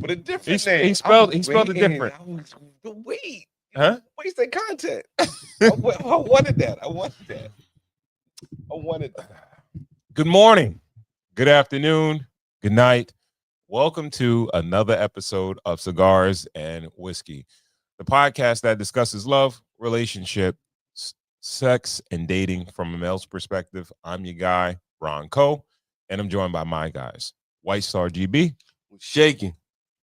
Put a different name. He spelled it different. Wait. Huh? Waste that content. I wanted that. I wanted that. Good morning. Good afternoon. Good night. Welcome to another episode of Cigars and Whiskey, the podcast that discusses love, relationship, sex, and dating from a male's perspective. I'm your guy, Ron Coe, and I'm joined by my guys, White Star GB. Shaking.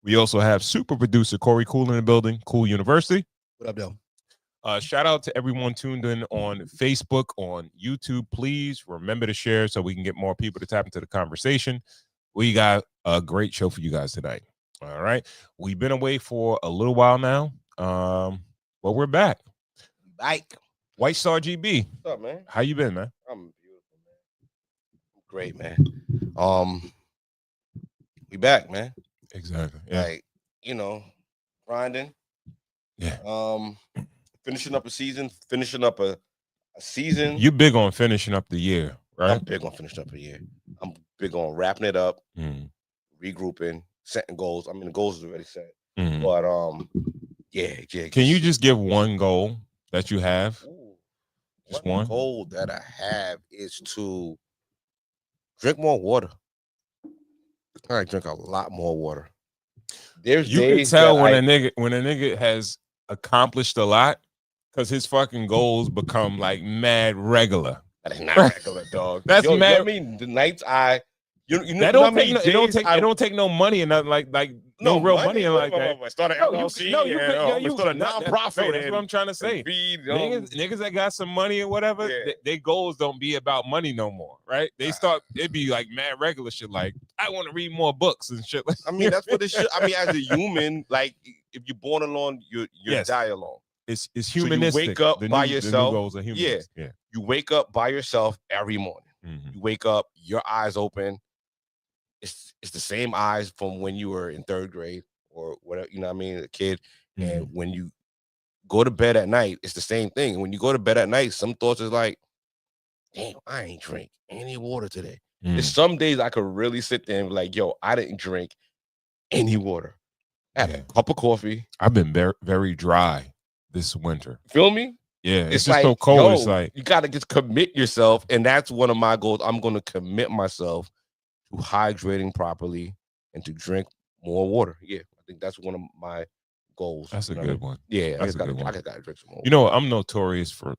We also have super producer Corey Cool in the building, Cool University. What up, though? Shout out to everyone tuned in on Facebook, on YouTube. Please remember to share so we can get more people to tap into the conversation. We got a great show for you guys tonight. All right. We've been away for a little while now, but we're back. White Star GB. What's up, man? How you been, man? I'm beautiful, man. I'm great, man. We back, man. Exactly. Yeah. Like, grinding. Yeah. Finishing up a season. You big on finishing up the year, right? I'm big on finishing up a year. I'm big on wrapping it up, regrouping, setting goals. I mean, the goals is already set. But yeah. Can you just give one goal that you have? Just one goal that I have is to drink more water. I drink a lot more water. You can tell when a nigga has accomplished a lot because his fucking goals become like mad regular. That is not regular, dog. That's mad. You know what I mean? The nights it don't take no money and nothing like no real money and like that. Start an LLC. You start a nonprofit. That's what I'm trying to say. Niggas that got some money or whatever, their goals don't be about money no more, right? It'd be like mad regular shit. Like I want to read more books and shit. I mean, that's what this shit. I mean, as a human, like if you're born alone, you die alone. It's humanistic. So you wake up by yourself. The new goals are humanistic. Yeah. You wake up by yourself every morning. You wake up, your eyes open. It's the same eyes from when you were in third grade or whatever, you know what I mean, a kid. And when you go to bed at night, it's the same thing. And when you go to bed at night, some thoughts is like, damn, I ain't drink any water today. There's some days I could really sit there and be like, yo, I didn't drink any water. I had a cup of coffee. I've been very, very dry this winter. Feel me? Yeah, it's just like, so cold. Yo, it's like you gotta just commit yourself, and that's one of my goals. I'm gonna commit myself to hydrating properly and to drink more water. Yeah, I think that's one of my goals. That's a good one. Yeah, that's a good one. I gotta drink some more. You know, I'm notorious for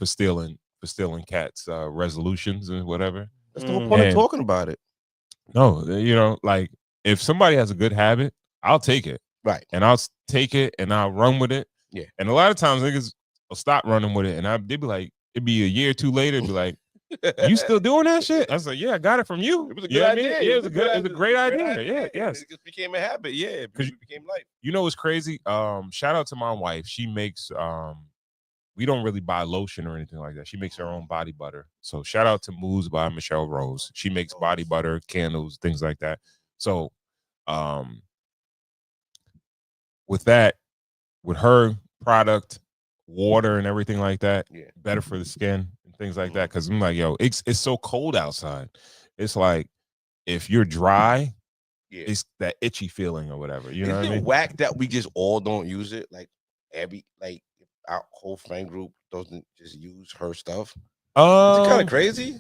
stealing cats' resolutions and whatever. That's the whole point of talking about it. No, like if somebody has a good habit, I'll take it. Right. And I'll take it and I'll run with it. Yeah. And a lot of times niggas will stop running with it, and they'd be like, it'd be a year or two later, it'd be like, you still doing that shit? I was like, yeah, I got it from you. It was a good idea. Yeah, it was a great idea. Yeah, yes. It just became a habit. Yeah, because it became life. You know what's crazy? Shout out to my wife. She makes we don't really buy lotion or anything like that. She makes her own body butter. So shout out to Moose by Michelle Rose. She makes body butter, candles, things like that. So with her product, water and everything like that, better for the skin. Things like that, because I'm like, yo, it's so cold outside. It's like if you're dry, it's that itchy feeling or whatever. You know what I mean? Whack that we just all don't use it. Like our whole friend group doesn't just use her stuff. Is it kind of crazy?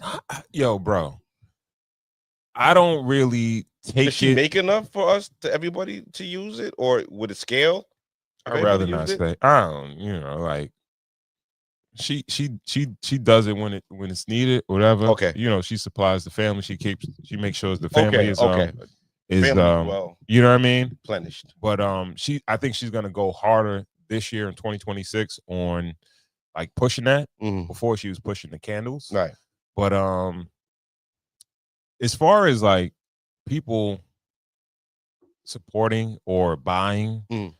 Yo, bro, I don't really take Does she make enough for us to everybody to use it, or would it scale? I'd rather not say. I don't, like. She does it when it's needed, whatever. Okay. She supplies the family. She makes sure the family is family you know what I mean? Replenished. But I think she's gonna go harder this year in 2026 on like pushing that. Before she was pushing the candles. Right. But as far as like people supporting or buying, I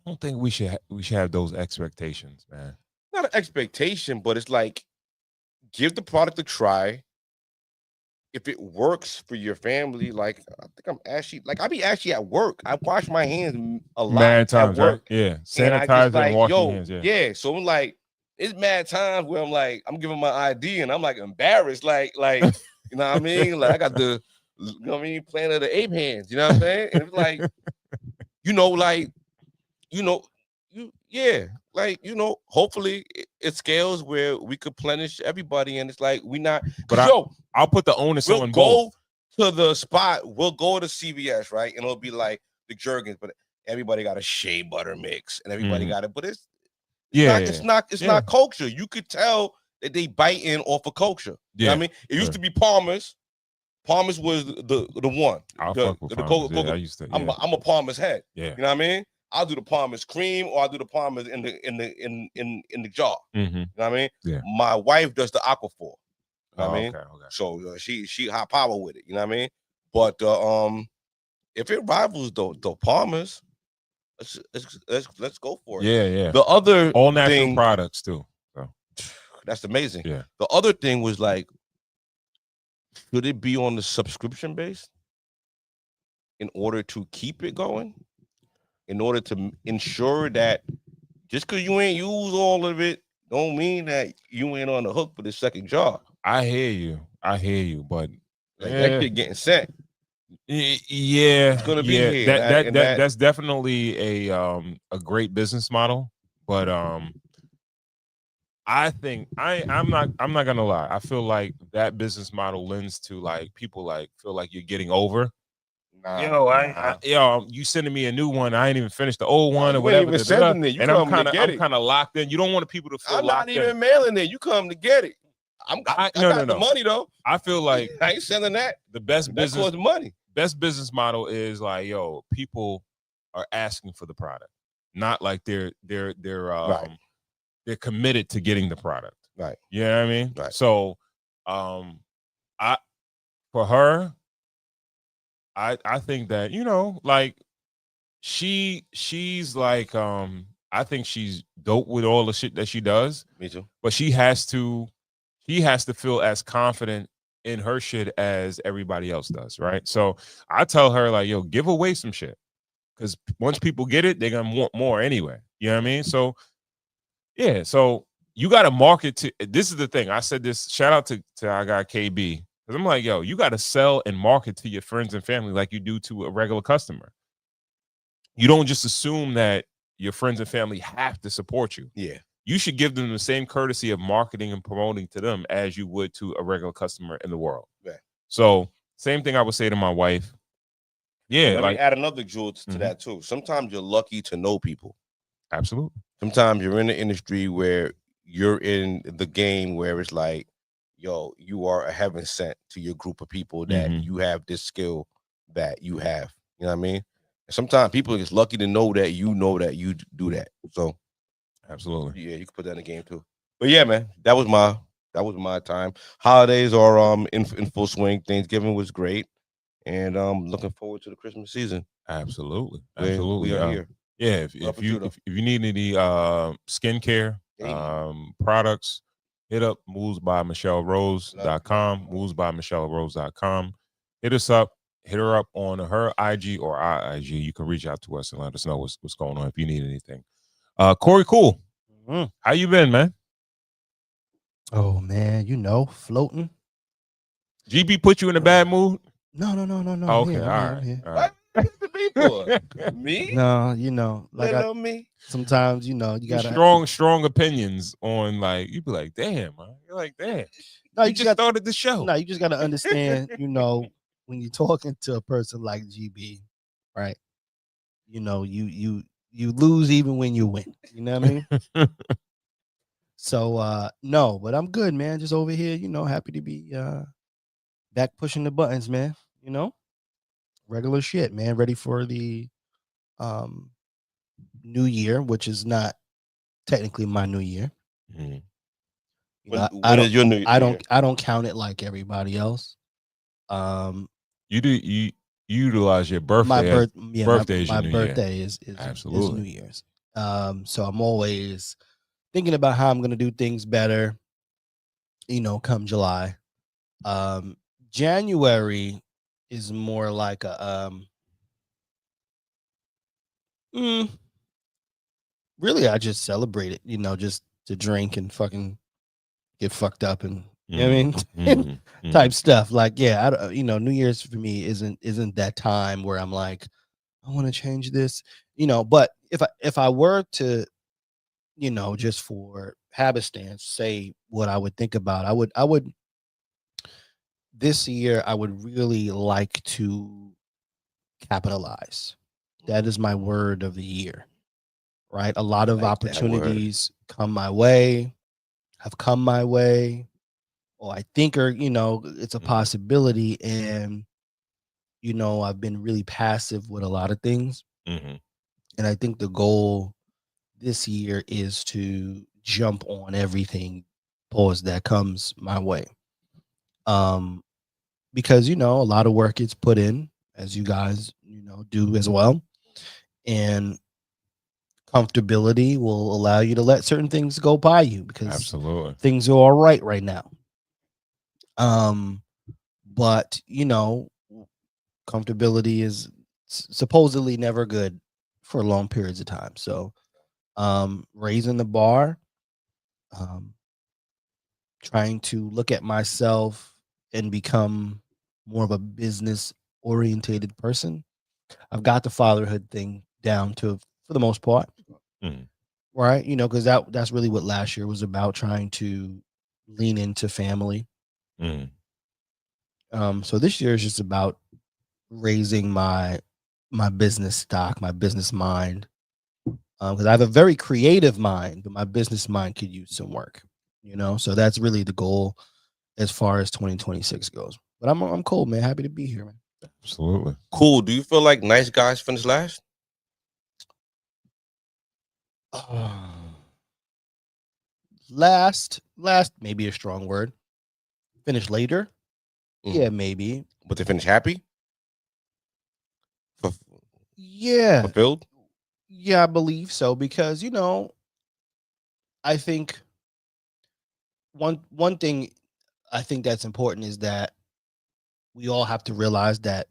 don't think we should have those expectations, man. Not an expectation, but it's like, give the product a try. If it works for your family, like I think I be actually at work. I wash my hands a lot mad times, at work. Right? Yeah, sanitize and wash your hands. Yeah. So I'm like, it's mad times where I'm giving my ID and I'm like embarrassed, like you know what I mean? Like I got the you know what I mean, Planet of the Ape Hands. You know what I'm saying? And it's like, hopefully it scales where we could plenish everybody, and it's like we not. But I'll put the onus we'll on go both. to the spot. We'll go to CVS, right, and it'll be like the Jergens, but everybody got a shea butter mix, and everybody got it. But it's not culture. You could tell that they biting off of culture. You know what I mean? It used to be Palmer's. Palmer's was the one. I'll fuck with Palmer's. I used to. I'm a Palmer's head. Yeah. You know what I mean? I'll do the Palmer's cream, or I'll do the Palmer's in the jar. You know what I mean? Yeah. My wife does the Aquaphor. You know what I mean? Okay. So she high power with it. You know what I mean? But if it rivals the Palmer's, let's go for it. Yeah. The other all natural products too. So. That's amazing. Yeah. The other thing was like, should it be on the subscription base in order to keep it going? In order to ensure that just because you ain't use all of it, don't mean that you ain't on the hook for the second job. I hear you, but that shit getting sent. Yeah, it's gonna be here. That's definitely a great business model, but I think I'm not gonna lie. I feel like that business model lends to like people like feel like you're getting over. You sending me a new one. I ain't even finished the old one or whatever. And I'm kind of locked in. You don't want people to feel I'm locked not even mailing it. You come to get it. I got the money though. I feel like I ain't selling that. The best business costs money. Best business model is like, people are asking for the product, not like they're committed to getting the product. Right. You know what I mean? Right. So, for her, I think that, like she's like, I think she's dope with all the shit that she does. Me too. But she has to feel as confident in her shit as everybody else does, right? So I tell her like, give away some shit. Because once people get it, they're gonna want more anyway. You know what I mean? So yeah, so you gotta market to this is the thing. I said this, shout out to our guy KB. Because I'm like, you gotta sell and market to your friends and family like you do to a regular customer. You don't just assume that your friends and family have to support you. Yeah. You should give them the same courtesy of marketing and promoting to them as you would to a regular customer in the world. Right. So same thing I would say to my wife. Yeah. Let me add another jewel to that too. Sometimes you're lucky to know people. Absolutely. Sometimes you're in the industry where you're in the game where it's like, you are a heaven sent to your group of people that you have this skill that you have. You know what I mean? And sometimes people are just lucky to know that you do that. So absolutely. Yeah, you can put that in the game too. But yeah, man, that was my time. Holidays are in full swing. Thanksgiving was great. And looking forward to the Christmas season. Absolutely. We are here. Yeah, if you need any skincare products, hit up movesbymichellerose.com, movesbymichellerose.com. Hit us up, hit her up on her IG or our IG. You can reach out to us and let us know what's going on if you need anything. Corey Cool, how you been, man? Oh man, floating. GB put you in a bad mood? No. Okay, all right. Me? No, like me. Sometimes you gotta strong opinions on like you be like, damn, man. You're like, damn. No, you just started the show. No, you just gotta understand, when you're talking to a person like GB, right? You lose even when you win. You know what I mean? So no, but I'm good, man. Just over here, happy to be back pushing the buttons, man. Regular shit, man. Ready for the new year, which is not technically my new year. When is your new year? I don't count it like everybody else. You utilize your birthday. My birthday is New Year's. So I'm always thinking about how I'm gonna do things better. Come July. January is more like a really I just celebrate it, just to drink and fucking get fucked up and You know what I mean? Type stuff. Like, yeah, New Year's for me isn't that time where I'm like, I want to change this, but if I were to, just for happenstance, say what I would think about, I would this year I would really like to capitalize. That is my word of the year. Right? A lot of opportunities come my way, have come my way, or I think it's a possibility. And I've been really passive with a lot of things. And I think the goal this year is to jump on everything that comes my way. Because a lot of work gets put in, as you guys do as well, and comfortability will allow you to let certain things go by you because absolutely things are all right now. But comfortability is supposedly never good for long periods of time. So raising the bar, trying to look at myself and become more of a business orientated person. I've got the fatherhood thing down to for the most part. Right? Because that's really what last year was about, trying to lean into family. So this year is just about raising my business stock, my business mind. Because I have a very creative mind, but my business mind could use some work. So that's really the goal as far as 2026 goes. But I'm cool, man. Happy to be here, man. Absolutely. Cool. Do you feel like Nice Guys finished last? Last, maybe a strong word. Finish later. Yeah, maybe. But they finished happy? Yeah. Fulfilled? Yeah, I believe so, because I think one thing I think that's important is that we all have to realize that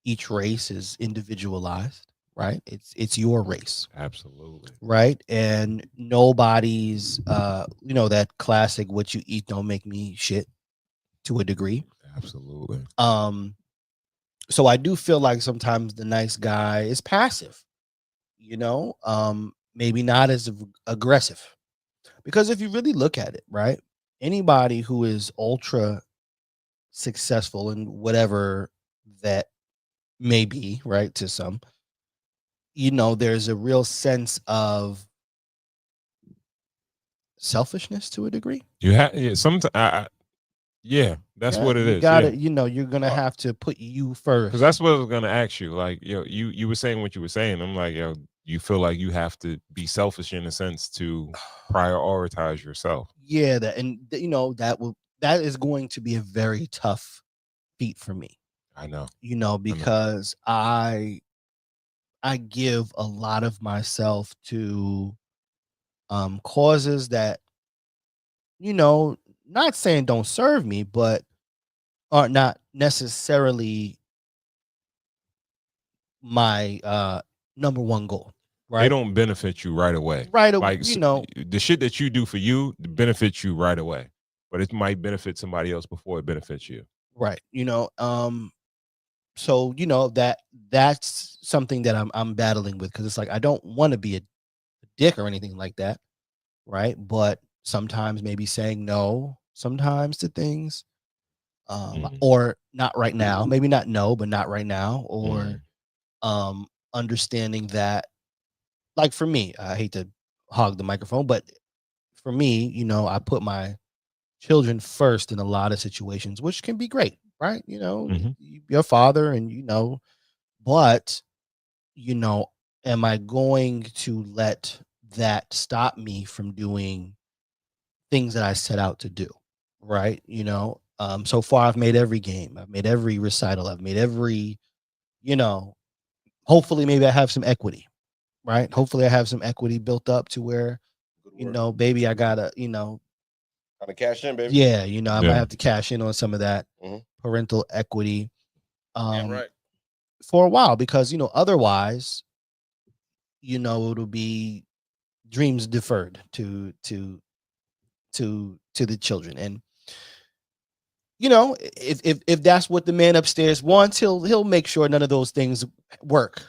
each race is individualized, right? It's your race. Absolutely. Right? And nobody's that classic what you eat don't make me shit to a degree. Absolutely. So I do feel like sometimes the nice guy is passive, maybe not as aggressive. Because if you really look at it, right? Anybody who is ultra successful in whatever that may be, right, to some, there's a real sense of selfishness to a degree. You have sometimes. Yeah, that's what it you is. Gotta, you're gonna have to put you first. Because that's what I was gonna ask you. Like, you were saying what you were saying. I'm like, you feel like you have to be selfish in a sense to prioritize yourself. Yeah, that is going to be a very tough feat for me. I know. Because I give a lot of myself to causes that, not saying don't serve me, but are not necessarily my number one goal. Right? They don't benefit you right away. Right. Like, the shit that you do for you benefits you right away, but it might benefit somebody else before it benefits you. Right. So that's something that I'm battling with, because it's like I don't want to be a dick or anything like that, right? But sometimes maybe saying no sometimes to things, or not right now, maybe not no, but not right now, or understanding that, like for me, I hate to hog the microphone, but for me, I put my children first in a lot of situations, which can be great, right? Your father, and but am I going to let that stop me from doing things that I set out to do? Right. So far I've made every game, I've made every recital, I've made every, hopefully maybe I have some equity, right? Hopefully I have some equity built up to where, baby, I gotta, Gotta cash in, baby. yeah, I might have to cash in on some of that parental equity. Right. For a while, because otherwise, it'll be dreams deferred to to the children. And if that's what the man upstairs wants, he'll make sure none of those things work.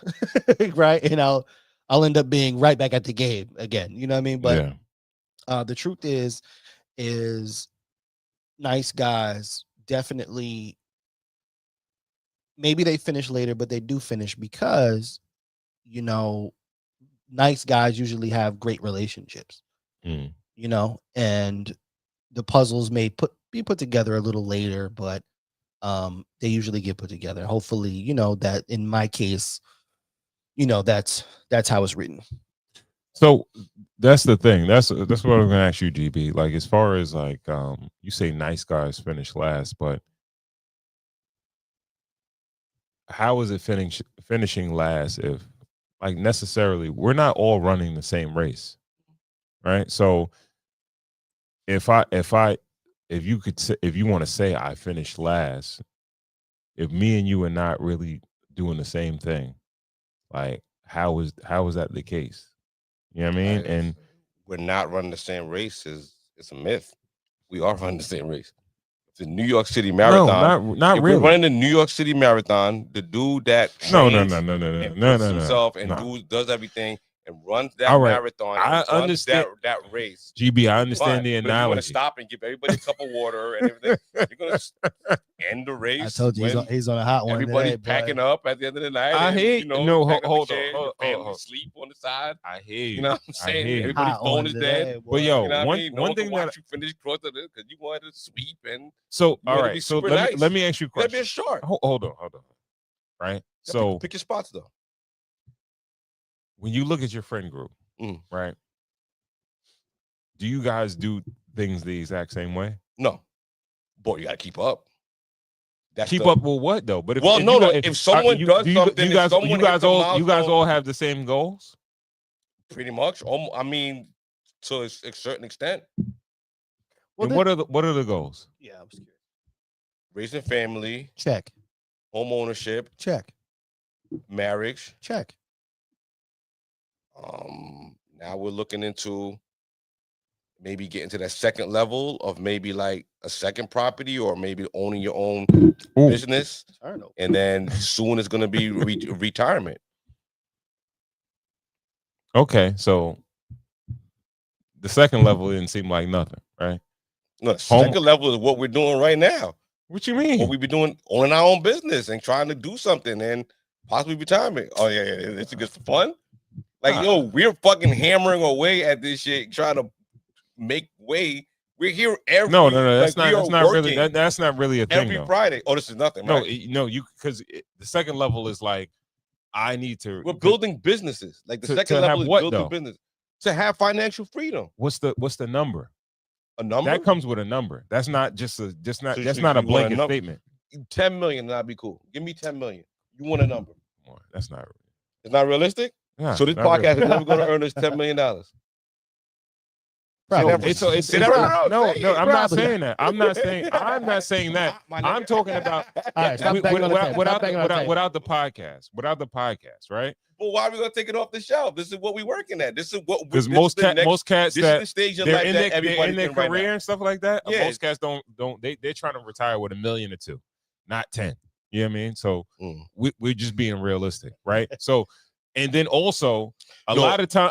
Right. And I'll end up being right back at the game again. You know what I mean? But the truth is nice guys definitely, maybe they finish later, but they do finish because, nice guys usually have great relationships, and the puzzles may be put together a little later, but they usually get put together. Hopefully, that in my case, that's how it's written. So that's the thing. That's what I was gonna ask you, GB. Like, as far as like you say nice guys finish last, but how is it finishing last if, like, necessarily we're not all running the same race, right? So if you want to say I finished last, if me and you are not really doing the same thing, like how is that the case? You know what I mean? And we're not running the same race it's a myth. We are running the same race. The New York City Marathon. No, not if really. We're running the New York City Marathon. The dude that no, himself and does everything and runs that marathon. I understand that race. GB, I understand the analogy. But if you want to stop and give everybody a cup of water and everything, you're gonna end the race. I told you he's on a hot one. Everybody's packing up at the end of the night. I hear you. Hold on. Sleep on the side. I hear you. You know what I'm saying? Everybody's phone is dead. But yo, one thing that you finished across it because you wanted to sweep and so all right. So let me ask you a question. That'd be a short. Hold on. Right. So pick your spots though. When you look at your friend group, right? Do you guys do things the exact same way? No, boy, you gotta keep up. Keep up with what though? But if someone does something, you guys all have the same goals. Pretty much. I mean, to a certain extent. Well, what are the goals? Yeah, I was curious. Raising family. Check. Home ownership. Check. Marriage. Check. Now we're looking into maybe getting to that second level of maybe like a second property or maybe owning your own business. And then soon it's going to be retirement. Okay, so the second level didn't seem like nothing, right? No, second level is what we're doing right now. What you mean? What we be doing, owning our own business and trying to do something and possibly retirement. Oh yeah, it's good for fun. Like, we're fucking hammering away at this shit, trying to make way. We're here every. No. That's not really. That's not really a thing. Every Friday. Oh, this is nothing. No, right? You because the second level is like, I need to. We're building businesses. Like the second level is building business to have financial freedom. What's the number? A number that comes with a number. That's not that's not a blanket statement. 10 million, that'd be cool. Give me 10 million. You want a number? That's not. It's not realistic. Yeah, so this podcast is never going to earn us $10 million. No, I'm not saying that. I'm not saying that. I'm talking about without the podcast. Without the podcast, right? Well, why are we gonna take it off the shelf? This is what we're working at. This is what because most cats that they're in their career and stuff like that. Yeah. Most cats don't they're trying to retire with $1 million or $2 million, not 10. You know what I mean? So we're just being realistic, right? So. And then also a lot of time.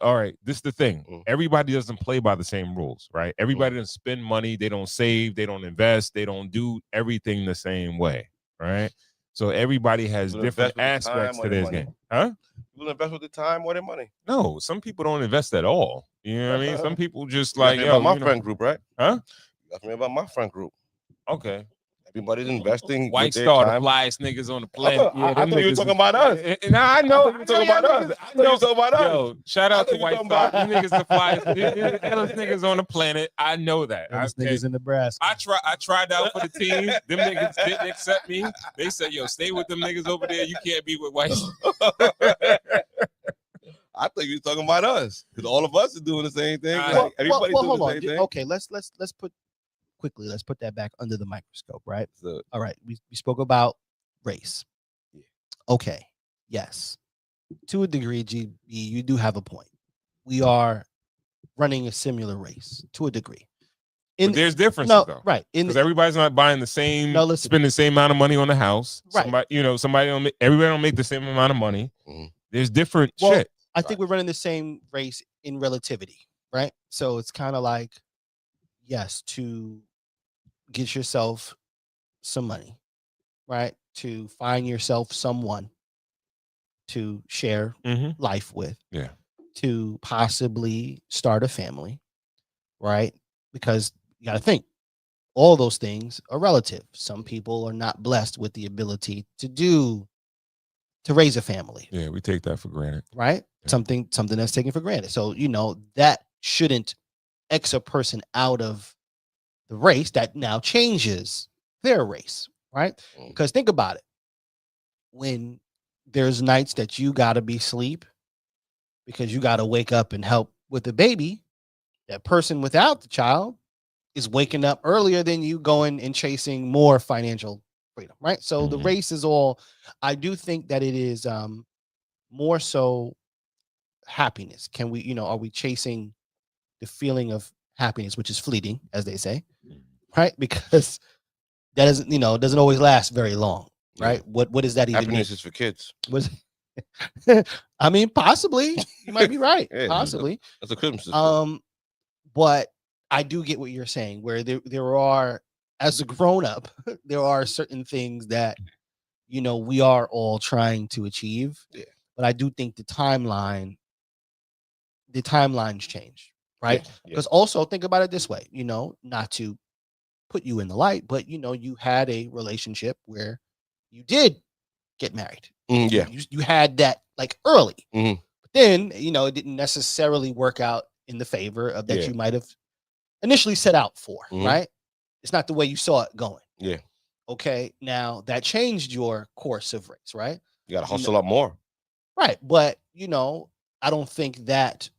All right, this is the thing. Everybody doesn't play by the same rules, right? Everybody doesn't spend money. They don't save. They don't invest. They don't do everything the same way, right? So everybody has different aspects to this game. Huh? You will invest with the time or the money. No, some people don't invest at all. You know what I mean? Some people just like about my friend group, right? Huh? You asked me about my friend group. Okay. Everybody's investing. White Star, the flyest niggas on the planet. I thought you were talking about us. Nah, I know. You were talking about us. I know you were talking about us. Yo, shout out to White Star. You niggas the flyest. Illest niggas on the planet. I know that. Niggas in Nebraska. I tried out for the team. Them niggas didn't accept me. They said, yo, stay with them niggas over there. You can't be with White Star. I thought you were talking about us. Because all of us are doing the same thing. Everybody's doing the same thing. Okay, let's put that back under the microscope, right? So, all right, we spoke about race. Yeah. Okay, yes. To a degree, GB, you do have a point. We are running a similar race to a degree. But there's differences though, right? Because everybody's not buying the same, spending the same amount of money on the house. Right. Everybody don't make the same amount of money. There's different shit. I think we're running the same race in relativity, right? So it's kind of like, yes, to get yourself some money, right? To find yourself someone to share life with, to possibly start a family, right? Because you got to think, all those things are relative. Some people are not blessed with the ability to raise a family. Yeah, we take that for granted, right? Yeah. Something that's taken for granted. So that shouldn't X a person out of the race. That now changes their race, right? Because think about it. When there's nights that you gotta be asleep because you gotta wake up and help with the baby, that person without the child is waking up earlier than you going and chasing more financial freedom, right? So the race is all, I do think that it is more so happiness. Can we, are we chasing the feeling of happiness, which is fleeting, as they say, right? Because that doesn't, doesn't always last very long, right? Yeah. What does that even mean? Happiness is for kids. I mean, possibly. You might be right. Yeah, possibly. That's a Christmas. But I do get what you're saying, where there are, as a grown-up, there are certain things that, we are all trying to achieve. Yeah. But I do think the timelines change, right? Because also think about it this way, not to put you in the light, but you had a relationship where you did get married. You had that like early. But then, it didn't necessarily work out in the favor of that you might have initially set out for, right? It's not the way you saw it going. Yeah. Okay. Now that changed your course of race, right? You got to hustle up more. Right. But, I don't think that,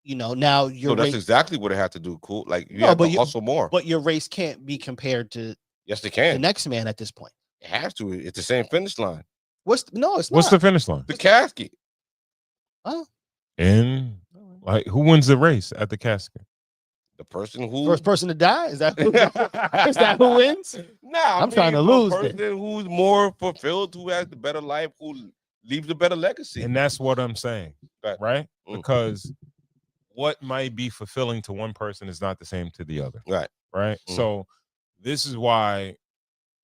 now your that's exactly what it had to do. Cool. Like you have to hustle more. But your race can't be compared to yes, they can. The next man at this point. It has to. It's the same finish line. It's not. What's the finish line? The casket. Oh. And like who wins the race at the casket? The person who first person to die? Is that who wins? Nah, I'm trying to lose. The person who's more fulfilled, who has the better life, who leaves a better legacy. And that's what I'm saying, right? Because what might be fulfilling to one person is not the same to the other, right? So this is why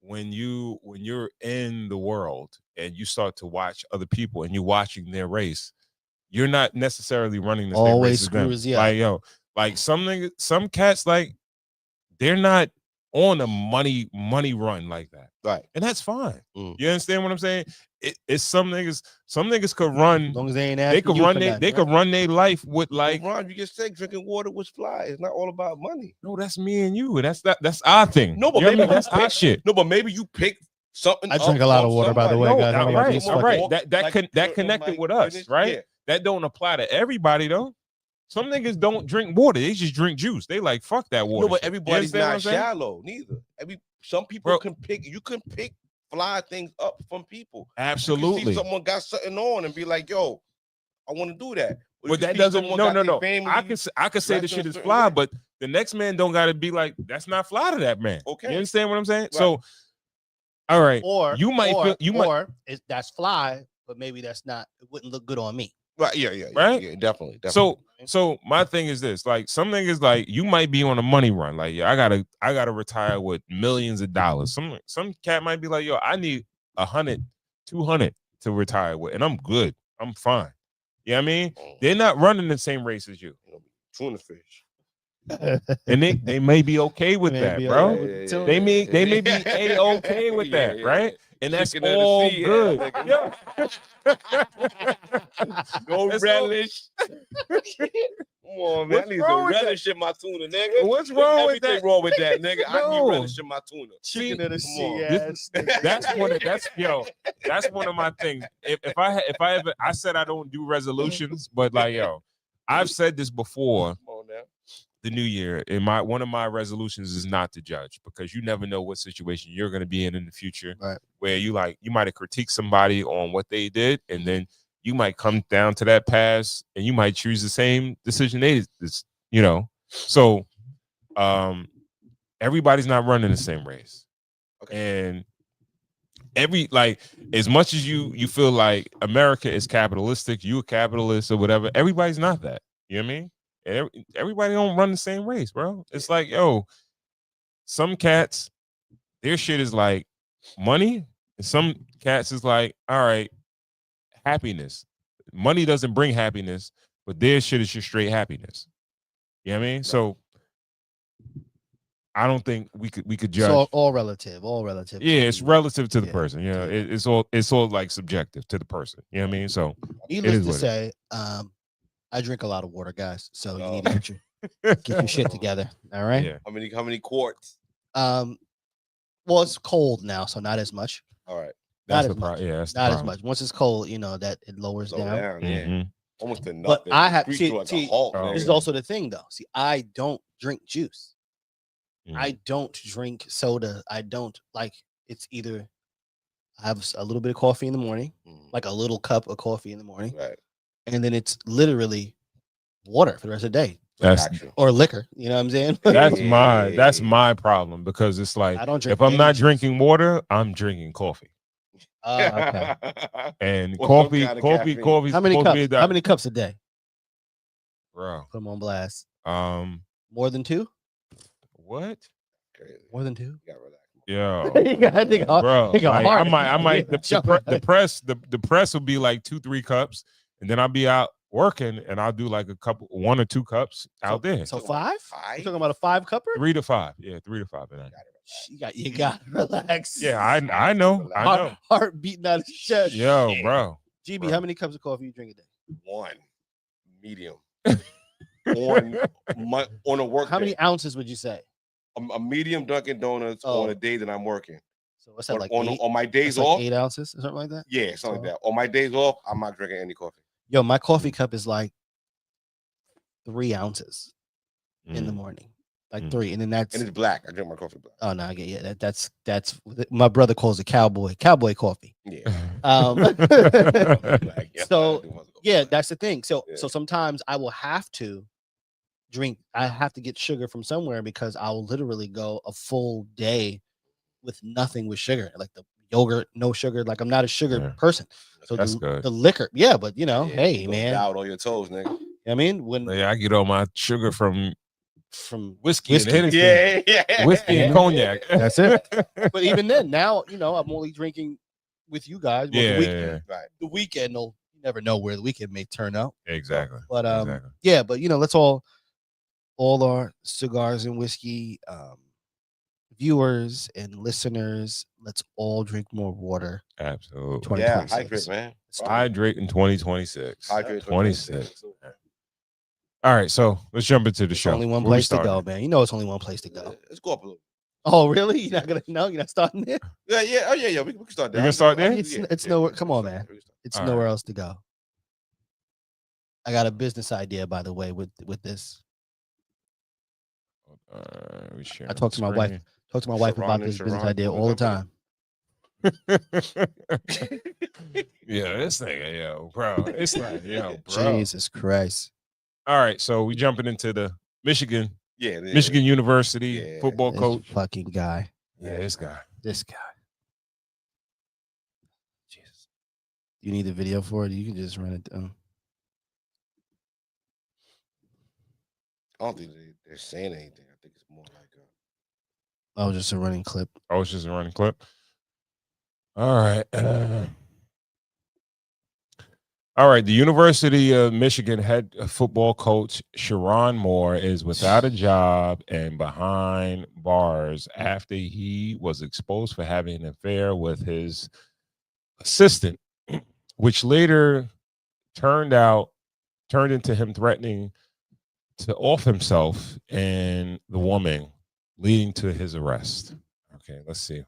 when you're in the world and you start to watch other people and you're watching their race, you're not necessarily running the same race as them. Like some cats, like they're not on a money run like that, right? And that's fine. You understand what I'm saying? It's some niggas could run. As long as they ain't they could run their life with like. Ron, you just said drinking water was fly. It's not all about money. No, that's me and you. That's our thing. No, but maybe that's our shit. No, but maybe you pick something. I drink a lot of water, by the way, guys. All right. That connected with us, right? Yeah. That don't apply to everybody though. Some niggas don't drink water; they just drink juice. They like fuck that water. No, but everybody's not shallow neither. Some people can pick. You can pick fly things up from people. Absolutely. You can see someone got something on and be like, "Yo, I want to do that." But that doesn't. No. I can say the shit is fly, but the next man don't got to be like, "That's not fly to that man." Okay. You understand what I'm saying? Right. So, all right. Or that's fly, but maybe that's not. It wouldn't look good on me. Right, right, yeah, definitely. So my thing is this: like some niggas, like you might be on a money run, like I gotta retire with millions of dollars. Some cat might be like, yo, I need 100, 200 to retire with, and I'm good, I'm fine. You know what I mean? They're not running the same race as you. Tuna fish. And they may be okay with that, bro. Yeah. They may be okay with that, right? And that's all good. Yeah. No relish. Come on, man. I need some relish in my tuna, nigga. What's wrong with that? Everything wrong with that, nigga. I need relish in my tuna. Chicken of the sea. That's one of my things. If I ever, I said I don't do resolutions, but like, yo, I've said this before. Come on now. The new year, one of my resolutions is not to judge, because you never know what situation you're going to be in the future, right? Where you might have critiqued somebody on what they did, and then you might come down to that pass and you might choose the same decision they did, So everybody's not running the same race. And as much as you feel like America is capitalistic, you a capitalist or whatever, everybody's not that. You know what I mean? Everybody don't run the same race, bro. It's like, yo, some cats, their shit is like money, and some cats is like, all right, happiness. Money doesn't bring happiness, but their shit is just straight happiness. You know what I mean? Right. So I don't think we could judge. It's all relative. Yeah, it's relative to the person. You know, it's all like subjective to the person. You know what I mean? So needless to say, I drink a lot of water, guys. So you need to get your shit together. All right. Yeah. How many quarts? Well, it's cold now, so not as much. All right. Not as much. Yeah, that's not as much. Once it's cold, that it lowers down. Yeah. Mm-hmm. Almost to nothing. But I have see, this is also the thing though. See, I don't drink juice. I don't drink soda. I don't like. It's either I have a little bit of coffee in the morning, like a little cup of coffee in the morning, right, and then it's literally water for the rest of the day. Or liquor. You know what I'm saying? That's my problem, because it's like, I don't drink if I'm not drinking water, I'm drinking coffee. Okay. And coffee. How many cups a day, bro? Put them on blast. More than 2. What? More than 2? Yeah, bro. I might. The press will be like 2-3 cups, and then I'll be out working, and I'll do like 1 or 2 cups out there. So 5? You talking about a 5 cupper? 3 to 5. Yeah, 3 to 5. You got to relax. Yeah, I know. Heart beating out of his chest. Yo, bro. GB, how many cups of coffee you drink a day? 1 medium. on a work. How many ounces would you say? A medium Dunkin' Donuts on a day that I'm working. So what's that, like on my days off? 8 ounces or something like that? Yeah, something like that. On my days off, I'm not drinking any coffee. Yo, my coffee cup is like 3 ounces in the morning. Like 3, and then and it's black. I drink my coffee black. Oh no, I get that's my brother calls it cowboy coffee. Yeah. So yeah, that's the thing. So sometimes I will have to drink. I have to get sugar from somewhere, because I'll literally go a full day with nothing with sugar, like the yogurt, no sugar. Like I'm not a sugar person. So that's the liquor, but hey man, out on your toes, nigga. I mean, I get all my sugar from whiskey. And yeah, whiskey and cognac. That's it. But even then, now I'm only drinking with you guys. Well, the weekend, you never know where the weekend may turn out. Exactly. But yeah, but let's all our cigars and whiskey viewers and listeners, let's all drink more water. Absolutely. Yeah, hydrate, man. Hydrate in 2026. Hydrate 26. All right, so let's jump into the show. Only one place to go, man. It's only one place to go. Let's go up a little. Oh, really? You're not gonna? No, you're not starting there. Yeah. Oh, yeah. We can start there. You can start there. It's nowhere. Come on, man. It's nowhere else to go. I got a business idea, by the way, with this. I talk to my wife. Talk to my wife about this business idea all the time. Yeah, this nigga, yo, bro. It's like, yo, bro. Jesus Christ. All right, so we jumping into the Michigan Michigan University football coach. Fucking guy. Yeah, this guy. Jesus. You need the video for it? You can just run it down. I don't think they're saying anything. I think it's more like just a running clip. Oh, it's just a running clip. All right. All right. The University of Michigan head football coach Sharon Moore is without a job and behind bars after he was exposed for having an affair with his assistant, which later turned into him threatening to off himself and the woman, leading to his arrest. Okay, let's see.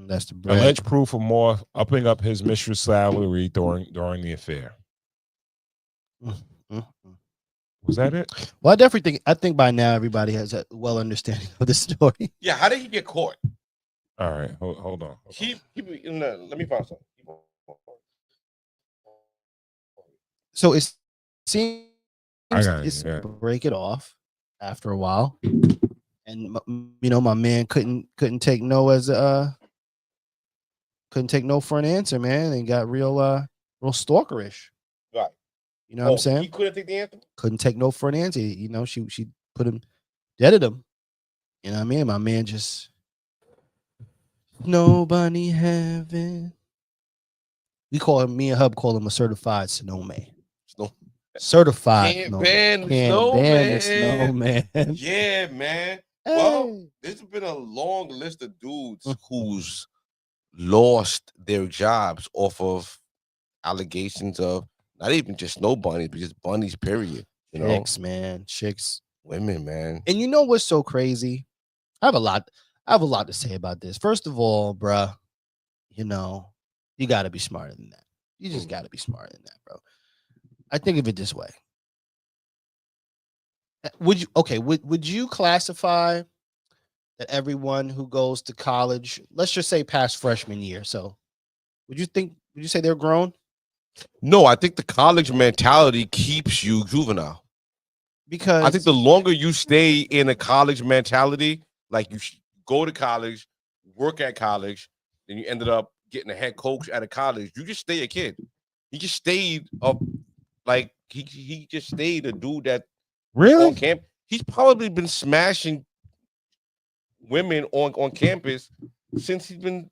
That's the bread. Alleged proof of Moore upping up his mistress' salary during the affair. Was that it? Well, I think by now everybody has a well understanding of the story. Yeah, how did he get caught? All right, hold on. Let me find something. So it seems break it off after a while, and my man couldn't take no as couldn't take no for an answer, man, and got real stalkerish. Right. You know what I'm saying? He couldn't take the answer. Couldn't take no for an answer. She put him deaded him. You know what I mean? My man just nobody having. Me and Hub call him a certified snowman. Certified Can't snowman. ban the snowman. Yeah, man. Hey. Well, there's been a long list of dudes who's lost their jobs off of allegations of not even just snow bunnies, but just bunnies, period. Chicks, man. Chicks. Women, man. And you know what's so crazy? I have a lot to say about this. First of all, bruh, you got to be smarter than that. You just got to be smarter than that, bro. I think of it this way. Would you classify that everyone who goes to college, let's just say past freshman year, so would you say they're grown? No, I think the college mentality keeps you juvenile. Because I think the longer you stay in a college mentality, like you go to college, work at college, then you ended up getting a head coach at a college, you just stay a kid. He just stayed up, like he just stayed a dude that really on camp. He's probably been smashing women on campus since he's been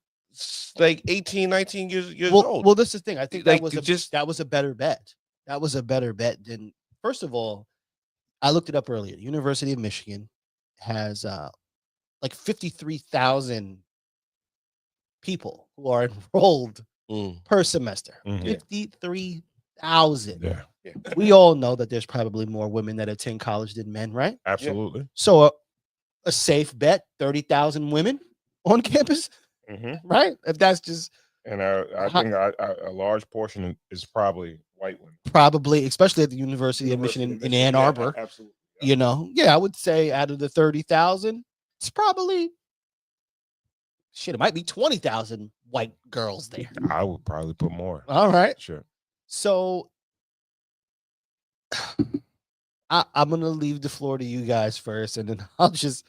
like 18, 19 years old. Well, this is the thing. I think like, that was a better bet. That was a better bet than, first of all, I looked it up earlier. The University of Michigan has like 53,000 people who are enrolled per semester. 53,000. Yeah. We all know that there's probably more women that attend college than men, right? Absolutely. So a safe bet, 30,000 women on campus, right? If that's just, and I think a large portion is probably white women. Probably, especially at the University of Michigan in Ann Arbor. Yeah, absolutely. I would say out of the 30,000, it's probably it might be 20,000 white girls there. I would probably put more. All right. Sure. So I'm gonna leave the floor to you guys first, and then I'll just.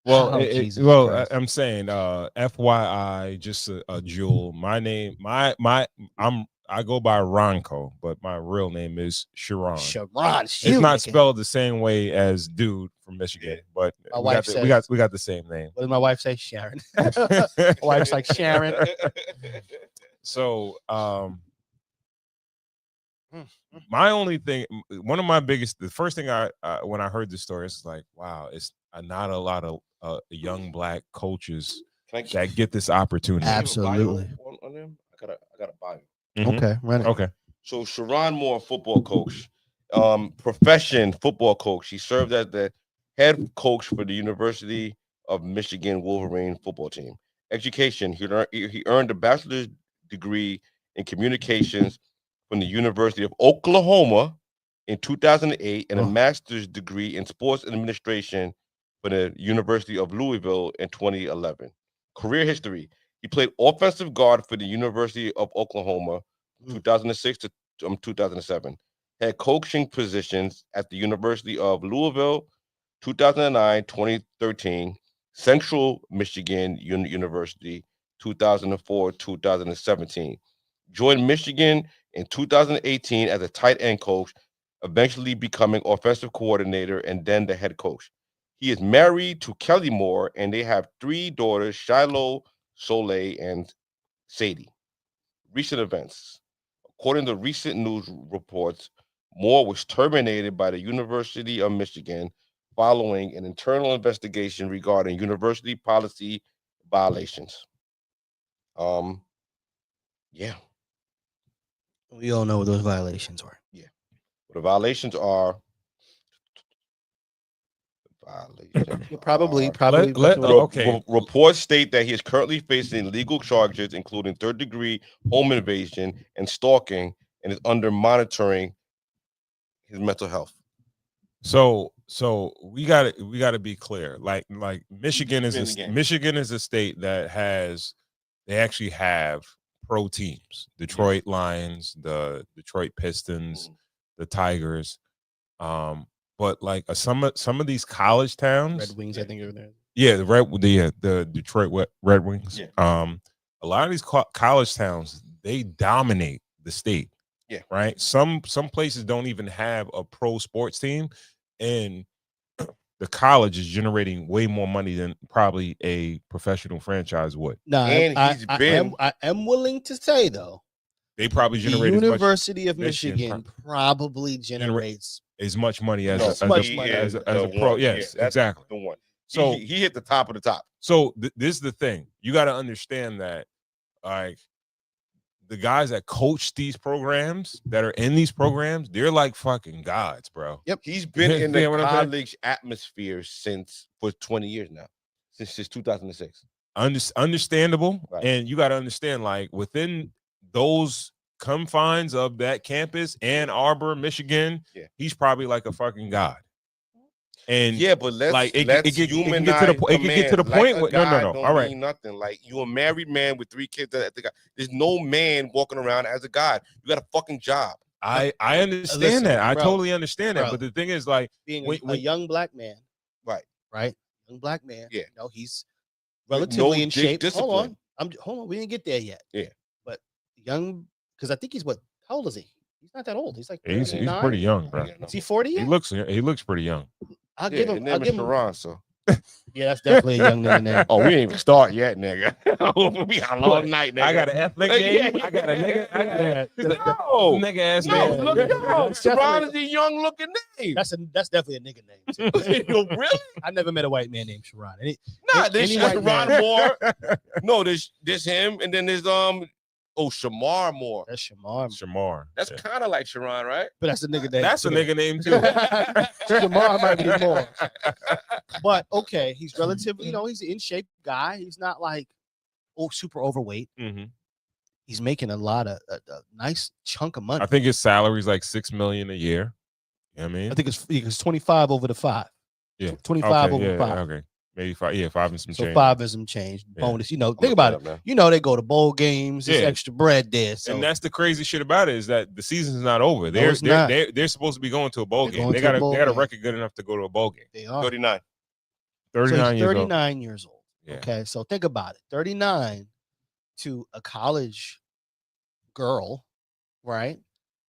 I'm saying, FYI, just a jewel. My name, I go by Ronco, but my real name is Sharon. It's not spelled the same way as dude from Michigan, but we got the same name. What did my wife say? Sharon. My wife's like Sharon. So, my only thing, one of my biggest, the first thing I when I heard the story, it's like, wow, it's not a lot of young black coaches that get this opportunity. Absolutely. On them? I got a bio. Okay, right. Okay. So Sharon Moore, football coach, profession football coach. He served as the head coach for the University of Michigan Wolverine football team. Education, he earned a bachelor's degree in communications from the University of Oklahoma in 2008 and a master's degree in sports administration for the University of Louisville in 2011. Career history. He played offensive guard for the University of Oklahoma 2006 to 2007. Had coaching positions at the University of Louisville 2009, 2013, Central Michigan University 2004, 2017. Joined Michigan in 2018 as a tight end coach, eventually becoming offensive coordinator and then the head coach. He is married to Kelly Moore, and they have 3 daughters, Shiloh, Soleil, and Sadie. Recent events. According to recent news reports, Moore was terminated by the University of Michigan following an internal investigation regarding university policy violations. Yeah. We all know what those violations were. Yeah. Well, the violations are. Probably. Reports state that he is currently facing legal charges, including third-degree home invasion and stalking, and is under monitoring his mental health. So we got to be clear. Like Michigan is a state that they actually have pro teams. Detroit Lions, the Detroit Pistons, the Tigers. but like some of these college towns, Red Wings, I think are there. Yeah, the Detroit Red Wings. Yeah. A lot of these college towns, they dominate the state. Yeah. Right. Some places don't even have a pro sports team, and the college is generating way more money than probably a professional franchise would. No, and I am willing to say though, they probably the generate University of Michigan probably generates as much money as as a pro. Yes, exactly. The one. So he hit the top of the top. So this is the thing. You got to understand that, like, the guys that coach these programs, that are in these programs, they're like fucking gods, bro. Yep. He's been in the college atmosphere for 20 years now, since 2006. Understandable. Right. And you got to understand, like, within those confines of that campus, Ann Arbor, Michigan, he's probably like a fucking god. And yeah, but let's it can get to the point where no. All right, nothing. Like, you a married man with 3 kids. There's no man walking around as a god. You got a fucking job. I understand that. I totally understand that. But the thing is, like, being a young black man, right, young black man. Yeah, he's relatively in shape. Discipline. Hold on. We didn't get there yet. Yeah, but young, because I think he's what? How old is he? He's not that old. He's like he's pretty young, bro. Is he 40 yet? He looks pretty young. I'll give him. Sharon, so. Yeah, that's definitely a young nigga name. Oh, we ain't even start yet, nigga. We got a long night, nigga. I got an ethnic name. I got a nigga. Nigga ass name. Look, Sharon is a young looking name. That's definitely a nigga name. Really? I never met a white man named Sharon. There's Sharon Moore. No, there's him, and then there's Shamar Moore. That's Shamar. Shamar. That's kind of like Sharon, right? But that's a nigga name. That's a nigga name too. Shamar might be more. But okay, he's relatively, he's an in shape guy. He's not like super overweight. Mm-hmm. He's making a lot of a nice chunk of money. I think his salary is like $6 million a year. You know what I mean? I think it's 25 over the 5. Yeah, 25 over 5. Okay. Maybe 5, 5 and some change. So 5 and some change. Bonus. Yeah. Think about it. Man. They go to bowl games. There's extra bread there. So. And that's the crazy shit about it, is that the season's not over. They're supposed to be going to a bowl game. They got a record good enough to go to a bowl game. They are 39. 39 years old. Yeah. Okay, so think about it. 39 to a college girl, right?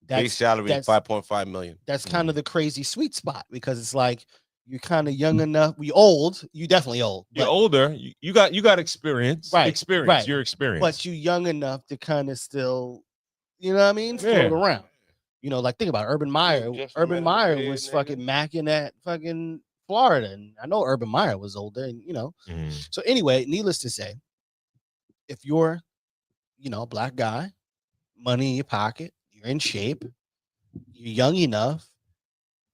Base salary is $5.5 million. That's kind of the crazy sweet spot, because it's like, you're kind of young enough. You definitely old. You're older. You got experience. Right. Experience. Right. You're experienced. But you young enough to kind of still, you know what I mean? Float around. Like, think about it. Urban Meyer. Urban Meyer was fucking macking at fucking Florida. And I know Urban Meyer was older, and So anyway, needless to say, if you're, a black guy, money in your pocket, you're in shape, you're young enough,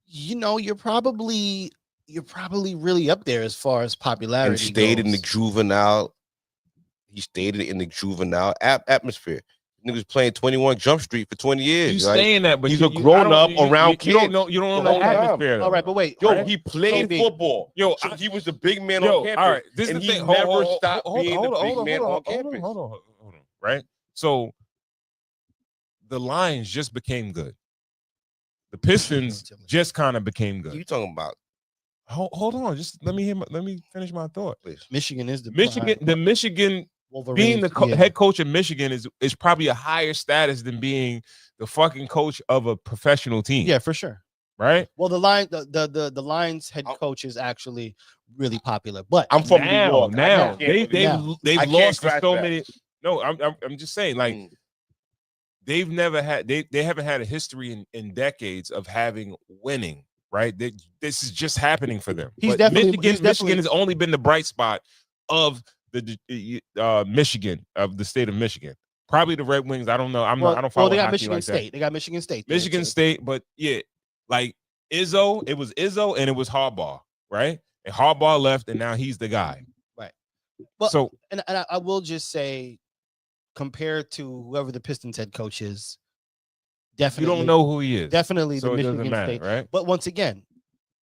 you're probably really up there as far as popularity. And stayed goes. in the juvenile. He stayed in the juvenile atmosphere. Niggas playing 21 Jump Street for 20 years. You saying that, but he's a grown up around kids. You don't know the atmosphere. All right, but wait. He played football. He was the big man on campus. All right, this is the thing. Never stopped being the big man on campus. Hold on. Right? So the Lions just became good. The Pistons just kind of became good. What are you talking about? Hold on, just let me finish my thought, please. Michigan is the Michigan Wolverines, being the head coach of Michigan is probably a higher status than being the fucking coach of a professional team. Yeah, for sure. Right? Well, the Lions head coach is actually really popular, but I'm from New York. Now they've lost so many. No, I'm just saying, like, they haven't had a history in decades of having winning. Right, this is just happening for them. Michigan has only been the bright spot of the Michigan, of the state of Michigan. Probably the Red Wings. I don't know. I don't follow. They got hockey Michigan like State. That. They got Michigan State. Michigan State, but like Izzo. It was Izzo, and it was Harbaugh, right? And Harbaugh left, and now he's the guy. Right. But and I will just say, compared to whoever the Pistons head coach is, definitely you don't know who he is. Definitely so the Michigan matter, State, right? But once again,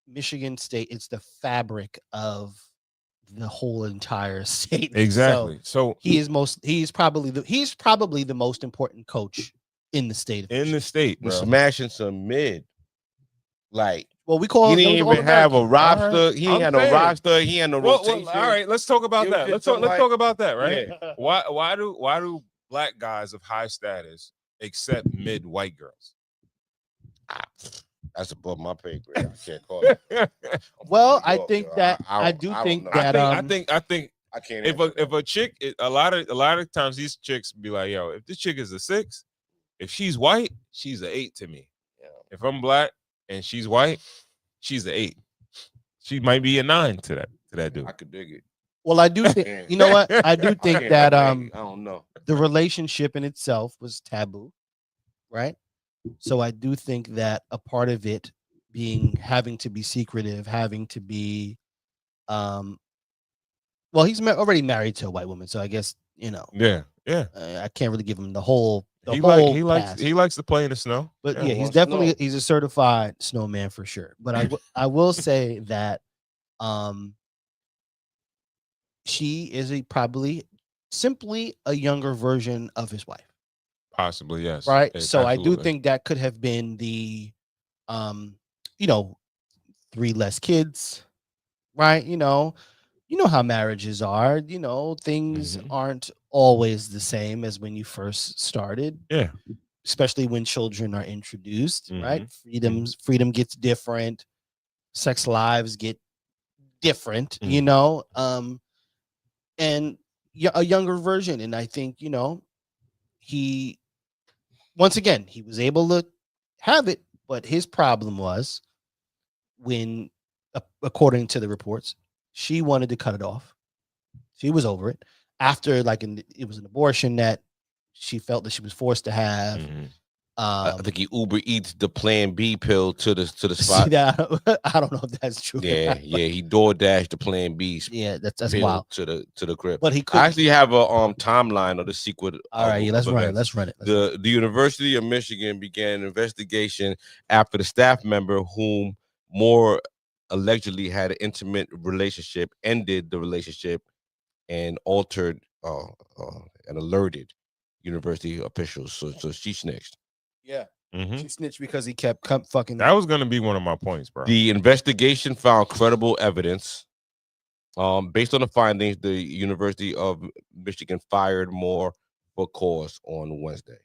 Michigan State, it's the fabric of the whole entire state. Exactly. So he's probably the most important coach in the state. In the state, smashing some mid, like Well, we call He him. didn't even have a roster. He ain't had no roster. He had no rotation. All right, let's talk about that. Let's talk about that, right? Yeah. Why do black guys of high status accept mid white girls? That's above my pay grade. I can't call it. Well, I think that I do think that I think I can't. if a chick, a lot of times these chicks be like, yo, if this chick is a 6, if she's white, she's an 8 to me. Yeah. If I'm black and she's white, she's an 8. She might be a 9 to that dude. I could dig it. Well, I do think you know what? I do think that I don't know. The relationship in itself was taboo, right? So I do think that a part of it having to be secretive, having to be well, he's already married to a white woman, so I guess, Yeah. I can't really give him the whole he pass. likes to play in the snow. But yeah, he's definitely he's a certified snowman for sure. But I will say that she is probably simply a younger version of his wife. Possibly, yes. Right. So I do think that could have been the 3 less kids, right? You know how marriages are, things aren't always the same as when you first started. Yeah. Especially when children are introduced, right? Freedom gets different, sex lives get different, and a younger version. And I think, he was able to have it, but his problem was when, according to the reports, she wanted to cut it off. She was over it after, it was an abortion that she felt that she was forced to have. I think he Uber Eats the Plan B pill to the spot. See that? I don't know if that's true. Yeah, he DoorDashed the Plan B. Yeah, that's wild to the crib. But he could actually have a timeline of the sequel. All right, let's run it. Let's run it. The University of Michigan began an investigation after the staff member whom Moore allegedly had an intimate relationship ended the relationship and altered and alerted university officials. So she snitched. Yeah. She snitched because he kept fucking. That was gonna be one of my points, bro. The investigation found credible evidence. Based on the findings, the University of Michigan fired Moore for cause on Wednesday.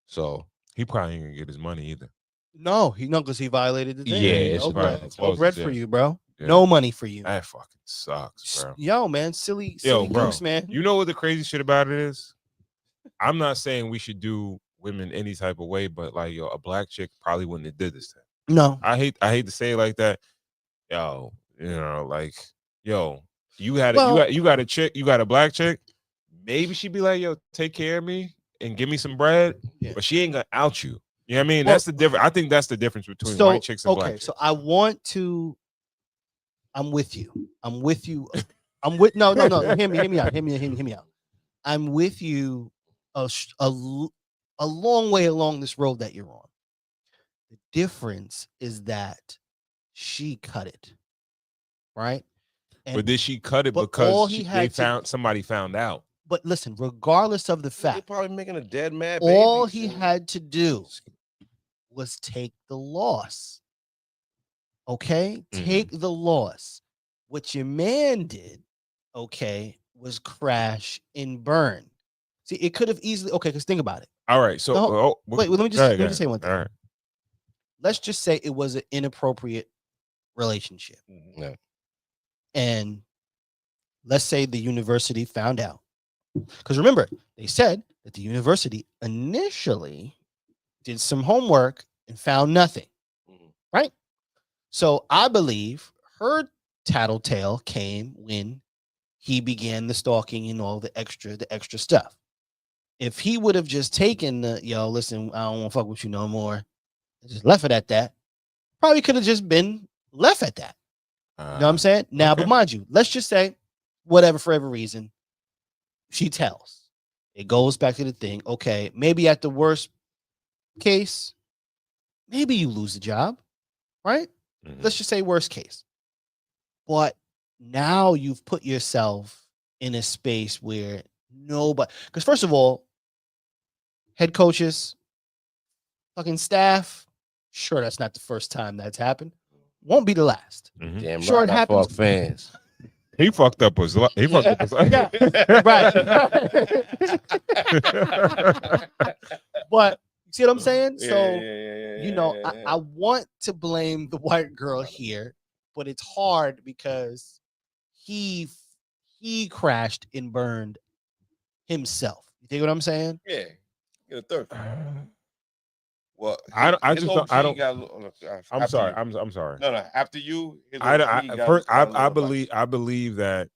So he probably ain't gonna get his money either. No, because he violated the thing. Yeah, no bread for you, bro. Yeah. No money for you. That fucking sucks, bro. Yo, man, silly bro, goose, man. You know what the crazy shit about it is? I'm not saying we should do women any type of way, but a black chick probably wouldn't have did this thing. No, I hate to say it like that. Yo, you got a chick, you got a black chick. Maybe she'd be like, yo, take care of me and give me some bread, but she ain't gonna out you. You know what I mean? That's the difference. I think that's the difference between white chicks and black chicks. So I'm with you. No. Hear me out. I'm with you a long way along this road that you're on. The difference is that she cut it, right? But did she cut it because somebody found out? But listen, regardless of the fact, they're probably making a dead man. All he had to do was take the loss. Okay, take the loss. What your man did, was crash and burn. See, it could have easily. Okay, because think about it. All right. So wait. Let me just say one thing. All right. Let's just say it was an inappropriate relationship. Yeah. And let's say the university found out. Because remember, they said that the university initially did some homework and found nothing. Right? So I believe her tattletale came when he began the stalking and all the extra stuff. If he would have just taken listen, I don't want to fuck with you no more, just left it at that, probably could have just been left at that. You know what I'm saying? Now, but mind you, let's just say, whatever, for every reason, she tells. It goes back to the thing. Okay, maybe at the worst case, maybe you lose the job, right? Let's just say worst case. But now you've put yourself in a space where nobody, because first of all, head coaches, fucking staff, sure, that's not the first time that's happened. won't be the last. Mhm. Damn Sure, right, it I happens. fuck fans. He fucked up his life. He fucked up his life. Yeah, right. But you see what I'm saying? So, you know, I want to blame the white girl here, but it's hard because he crashed and burned himself. You think what I'm saying? Yeah, get a third. Well, I don't. his OG got. I'm after sorry. you. I'm sorry. No, after you, his I OG got first, a little I advice. believe that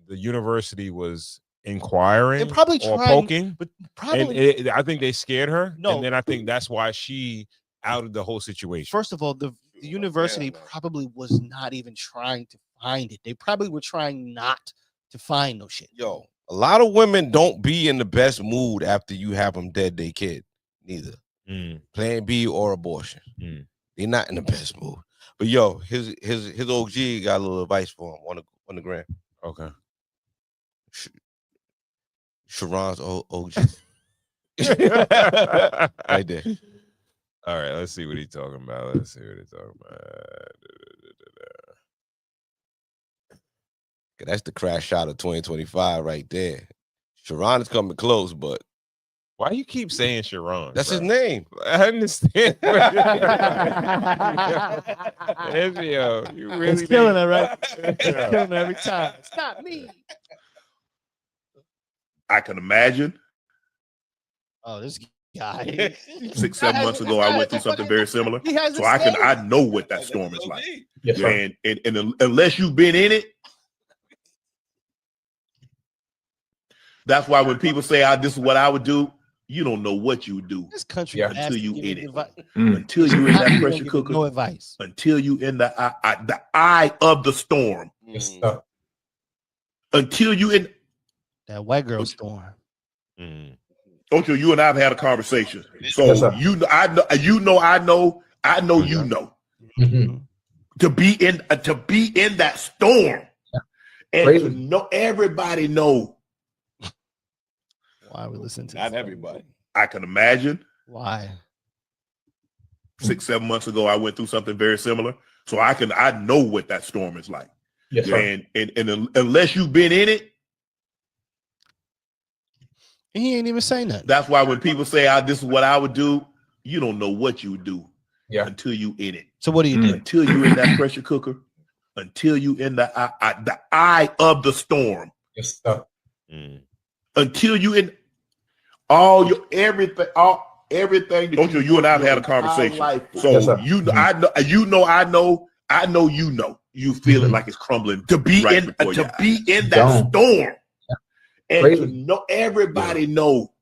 the university was inquiring They're probably or trying, poking, but and probably I think they scared her. No. And then I think that's why she outed the whole situation. first of all, the university probably was not even trying to find it. They probably were trying not to find no shit. Yo, a lot of women don't be in the best mood after you have them dead their kid. Neither Plan B or abortion. They're not in the best mood. But yo, his OG got a little advice for him on the gram. Okay. Sharon's OG. Right there. All right, let's see what he's talking about. That's the crash shot of 2025 right there. Sharon is coming close, but why you keep saying Sharon? That's bro? his name. I understand. Yo, you really It's killing her, right? It's killing her every time. It's not me. I can imagine. Oh, this guy. 6-7 months ago, I went through something very similar. So I know what that storm is like. Yes, sir. And unless you've been in it, that's why when people say, this is what I would do, you don't know what you would do. This country until you in it. advice. Until you in that pressure cooker. No advice. Until you in the eye of the storm. Yes, sir. Until you in that white girl storm. Okay, you and I have had a conversation. So Yes, sir. I know you know. Mm-hmm. To be in that storm. And Crazy. to know everybody know. Why we listen to Not this? everybody. I can imagine. Why? 6-7 months ago, I went through something very similar. So I know what that storm is like. Yes, sir. And unless you've been in it, He ain't even saying that. that's why when people say, this is what I would do, you don't know what you would do until you in it. So what do you do? Until you in that pressure cooker, until you in the eye of the storm. Yes, sir. Until you in all your everything. Don't you and I have had a conversation. So Yes, sir. I know you feel it like it's crumbling to be in that Don't. storm. And Crazy. to know everybody know.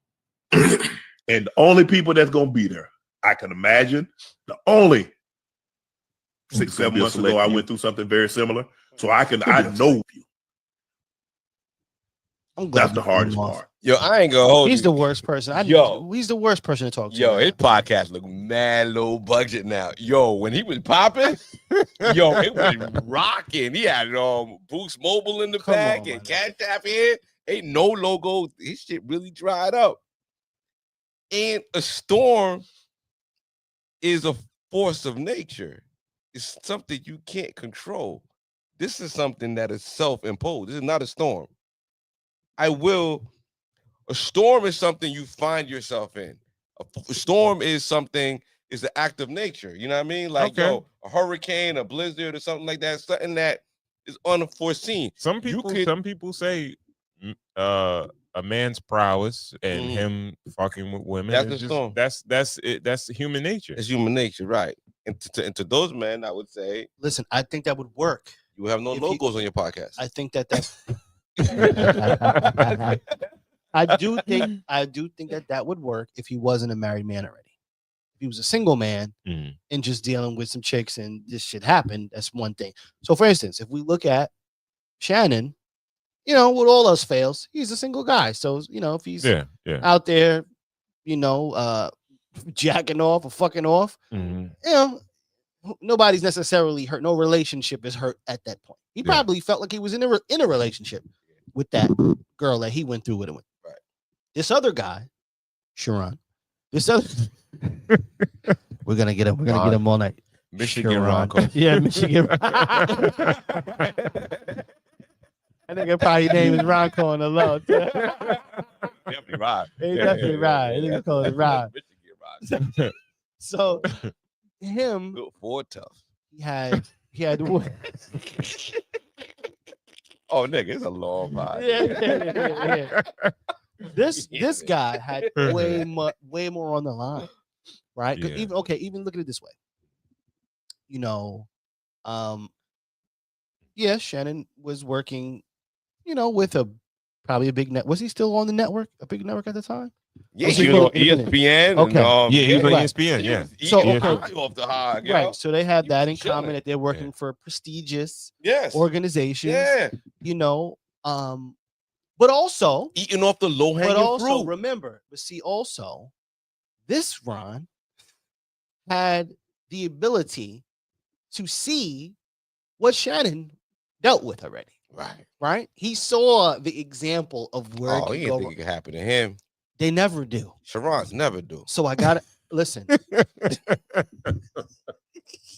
And the only people that's gonna be there, I can imagine, the only 6-7 months ago I went through something very similar. So I know you. I'm glad That's the you hardest cut him off. part. Yo, I ain't gonna hold He's you. the worst person. He's the worst person to talk to. Yo, his podcast look mad low budget now. Yo, when he was popping, yo, it was rocking. He had Boost Mobile in the Come back on, and man. Cash App here. Ain't no logo. His shit really dried up. And a storm is a force of nature. It's something you can't control. This is something that is self-imposed. This is not a storm. A storm is something you find yourself in. A storm is an act of nature. You know what I mean? Like, Okay. a hurricane, a blizzard, or something like that. Something that is unforeseen. Some people say a man's prowess and him fucking with women. That's is the just, storm. That's it. That's human nature. It's human nature, right? And to those men, I would say, Listen, I think that would work. you have no logos on your podcast. I think that. I do think that would work if he wasn't a married man already. If he was a single man and just dealing with some chicks and this shit happened, that's one thing. So, for instance, if we look at Shannon, with all those fails, he's a single guy. So, if he's out there, jacking off or fucking off, nobody's necessarily hurt. No relationship is hurt at that point. He probably felt like he was in a relationship with that girl that he went through with him. Right. This other guy, Sharon. We're gonna get him. We're gonna get him all night. Michigan Sharon. Ronco. Yeah, Michigan. I think probably name is Ronco on the low. Definitely ride. He definitely ride. I think it's called ride. Michigan ride. So him, Built Ford tough. he had Oh, nigga, it's a long ride. yeah. This Yeah, man. guy had way more on the line, right? 'Cause Yeah. even look at it this way. You know, yeah, Shannon was working, with probably a big net. Was he still on the network? A big network at the time? Yeah, Was he he was on independent? ESPN. Okay. Yeah, he was on Right. ESPN. Yeah. So, So okay. high off the hog, yo. Right. So they have He that in was chilling. common that they're working for prestigious Yes. organizations. Yeah. But also Eating off the low hanging But also fruit. remember, also this Ron had the ability to see what Shannon dealt with already. Right? He saw the example of where it Oh, could he go. didn't think it could happen to him. They never do. Sharon's never do. So I gotta listen.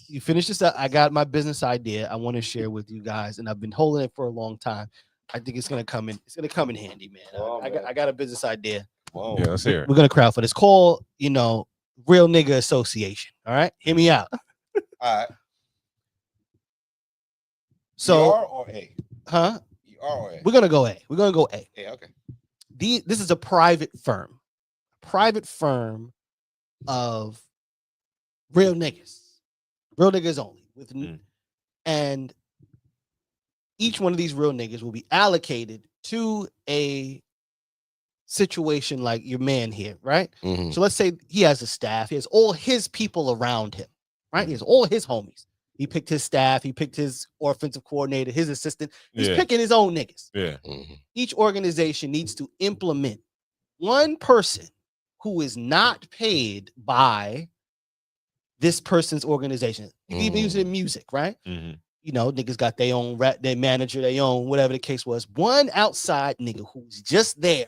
You finish this up. I got my business idea I want to share with you guys, and I've been holding it for a long time. I think it's gonna come in. It's gonna come in handy, man. Oh, I got a business idea. Whoa. Yeah, let's hear it. We're gonna crowd for this. It's called, Real Nigga Association. All right, hear me out. All right. So, ER or A? huh? ER or A? We're gonna go A. We're gonna go A. Yeah, okay. This is a private firm of real niggas only. And each one of these real niggas will be allocated to a situation like your man here, right? Mhm. So let's say he has a staff. He has all his people around him, right? He has all his homies. He picked his staff. He picked his offensive coordinator, his assistant. He's picking his own niggas. Yeah. Mhm. Each organization needs to implement one person who is not paid by this person's organization. You can even use it in music, right? Mm-hmm. Niggas got their own rap, their manager, their own, whatever the case was. One outside nigga who's just there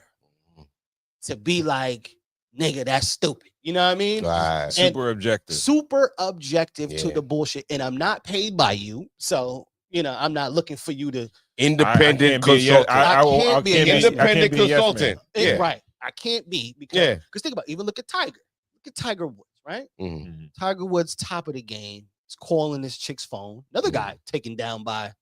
to be like, nigga, that's stupid. You know what I mean? Right. Super objective. Super objective to Yeah. the bullshit. And I'm not paid by you. So, I'm not looking for you to. Independent consultant. I can't be Independent consultant. Yeah. Right. I can't be because think about it. Even look at Tiger. Look at Tiger Woods, right? Mhm. Tiger Woods, top of the game, is calling this chick's phone. Another guy taken down by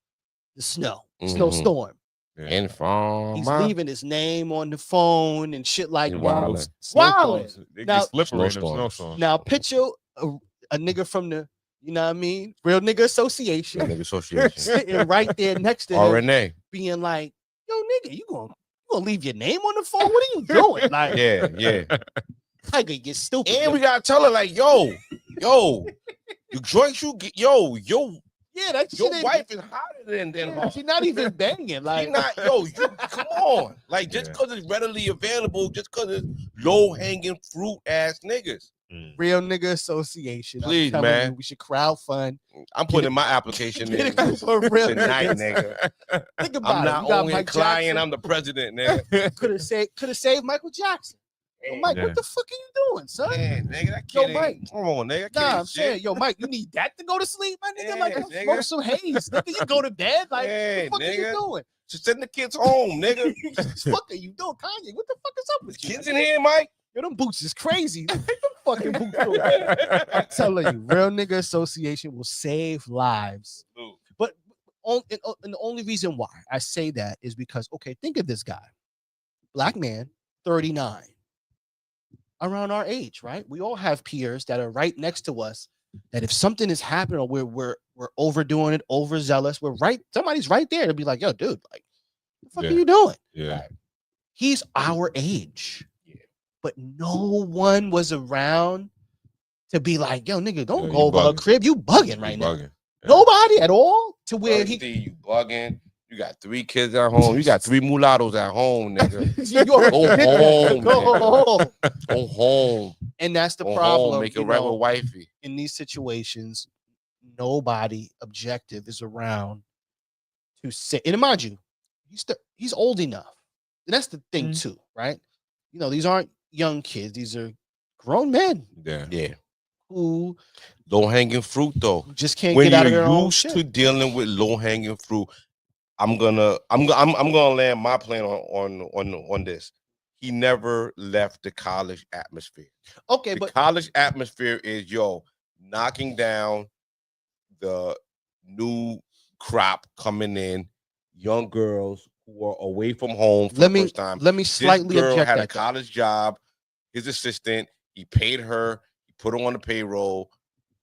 the snowstorm. Yeah. And from He's leaving his name on the phone and shit like that. Wildin'. Wildin'. They Now- get slippery in them Snowstorms. snowstorms. Now picture a nigga from the, Real Nigga Association Nigga Association. sitting right there next to him, RNA. being like, "Yo, nigga, you gonna leave your name on the phone? What are you doing?" Like, Yeah. Tiger get stupid. And we gotta tell her like, yo, you joints you get, yo, yeah, that your shit ain't- wife is hotter than yeah, her. she's not even banging. She Like, not, you come on. Like just because it's readily available, just because it's low hanging fruit ass niggas. Real Nigga Association. Please, I'm telling man. you, we should crowdfund. I'm putting my application Get in it for real tonight, niggas. nigga. Think about I'm it. not You got only a Mike client, Jackson. I'm the president, nigga. Could have saved Michael Jackson. Yo, Mike, Yeah. what the fuck are you doing, son? Man, nigga, that Yo, kid Mike. ain't, come on, nigga. Nah, I'm Shit. saying, yo, Mike, you need that to go to sleep, my nigga. Yeah, Like, nigga. smoke some haze, nigga. You go to bed, like, Yeah, what the fuck are you nigga. doing? Just send the kids home, nigga. What the fuck are you doing, Kanye? What the fuck is up with you? Kids in here, Mike. Yo, them boots is crazy. Take them fucking boots away. I'm telling you, Real Nigga Association will save lives. But and the only reason why I say that is because, okay, think of this guy, black man, 39, around our age, right? We all have peers that are right next to us. That if something is happening or we're overdoing it, overzealous, somebody's right there to be like, yo, dude, like, what the fuck are you doing? Yeah. He's our age. But no one was around to be like, yo, nigga, don't Yo, go you over her bugging. crib. You bugging right You now. bugging. Yeah. Nobody at all to where Where you bugging. You got 3 kids at home. You got 3 mulattoes at home, nigga. Go home. Go home. And that's the Go problem. home. Make it right with wifey. In these situations, nobody objective is around to say. And mind you, he's old enough. And that's the thing too, right? These aren't young kids. These are grown men. Yeah. Yeah. who low hanging fruit though. just can't When get out of you're their own used shit. to dealing with low hanging fruit, I'm gonna land my plan on this. He never left the college atmosphere. Okay, the but college atmosphere is knocking down the new crop coming in, young girls who are away from home for the first time. Let me slightly this girl object had that a college job. His assistant, he paid her, he put her on the payroll.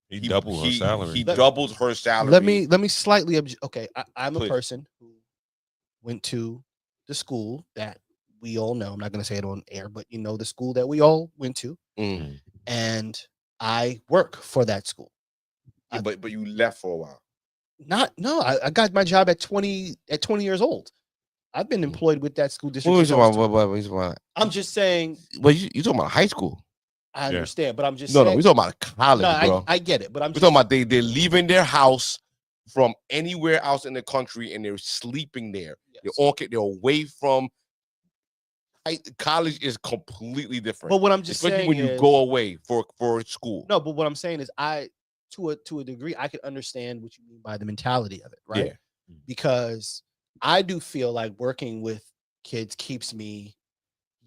He doubled her salary. He doubles her salary. Let me slightly okay. I'm a Please. person who went to the school that we all know. I'm not going to say it on air, but you know the school that we all went to, and I work for that school. Yeah, but you left for a while. I got my job at 20 years old. I've been employed with that school district. I'm just saying. Well, you talking about high school? I understand, but I'm just saying. No, we're talking about college, bro. I get it, but we're talking about they're leaving their house from anywhere else in the country and they're sleeping there. Yes. They're away from. College is completely different. But what I'm just especially saying when you go away for school. No, but what I'm saying is to a degree, I can understand what you mean by the mentality of it, right? Yeah. Because I do feel like working with kids keeps me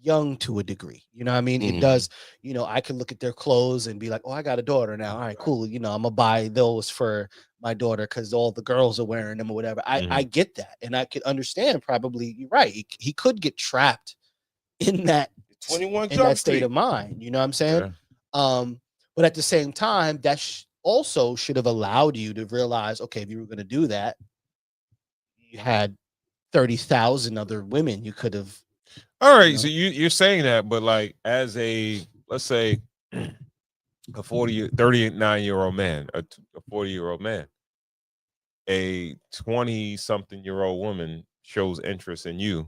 young to a degree. You know what I mean? It does, I can look at their clothes and be like, oh, I got a daughter now. All right, cool. I'm gonna buy those for my daughter because all the girls are wearing them or whatever. I get that. And I could understand probably you're right. He could get trapped in that 21 in that state of mind. You know what I'm saying? Yeah. But at the same time, that also should have allowed you to realize, okay, if you were going to do that, you had 30,000 other women you could have. All right, so you're saying that, but like as let's say a 39-year-old man, a 40-year-old man, a 20-something-year-old woman shows interest in you.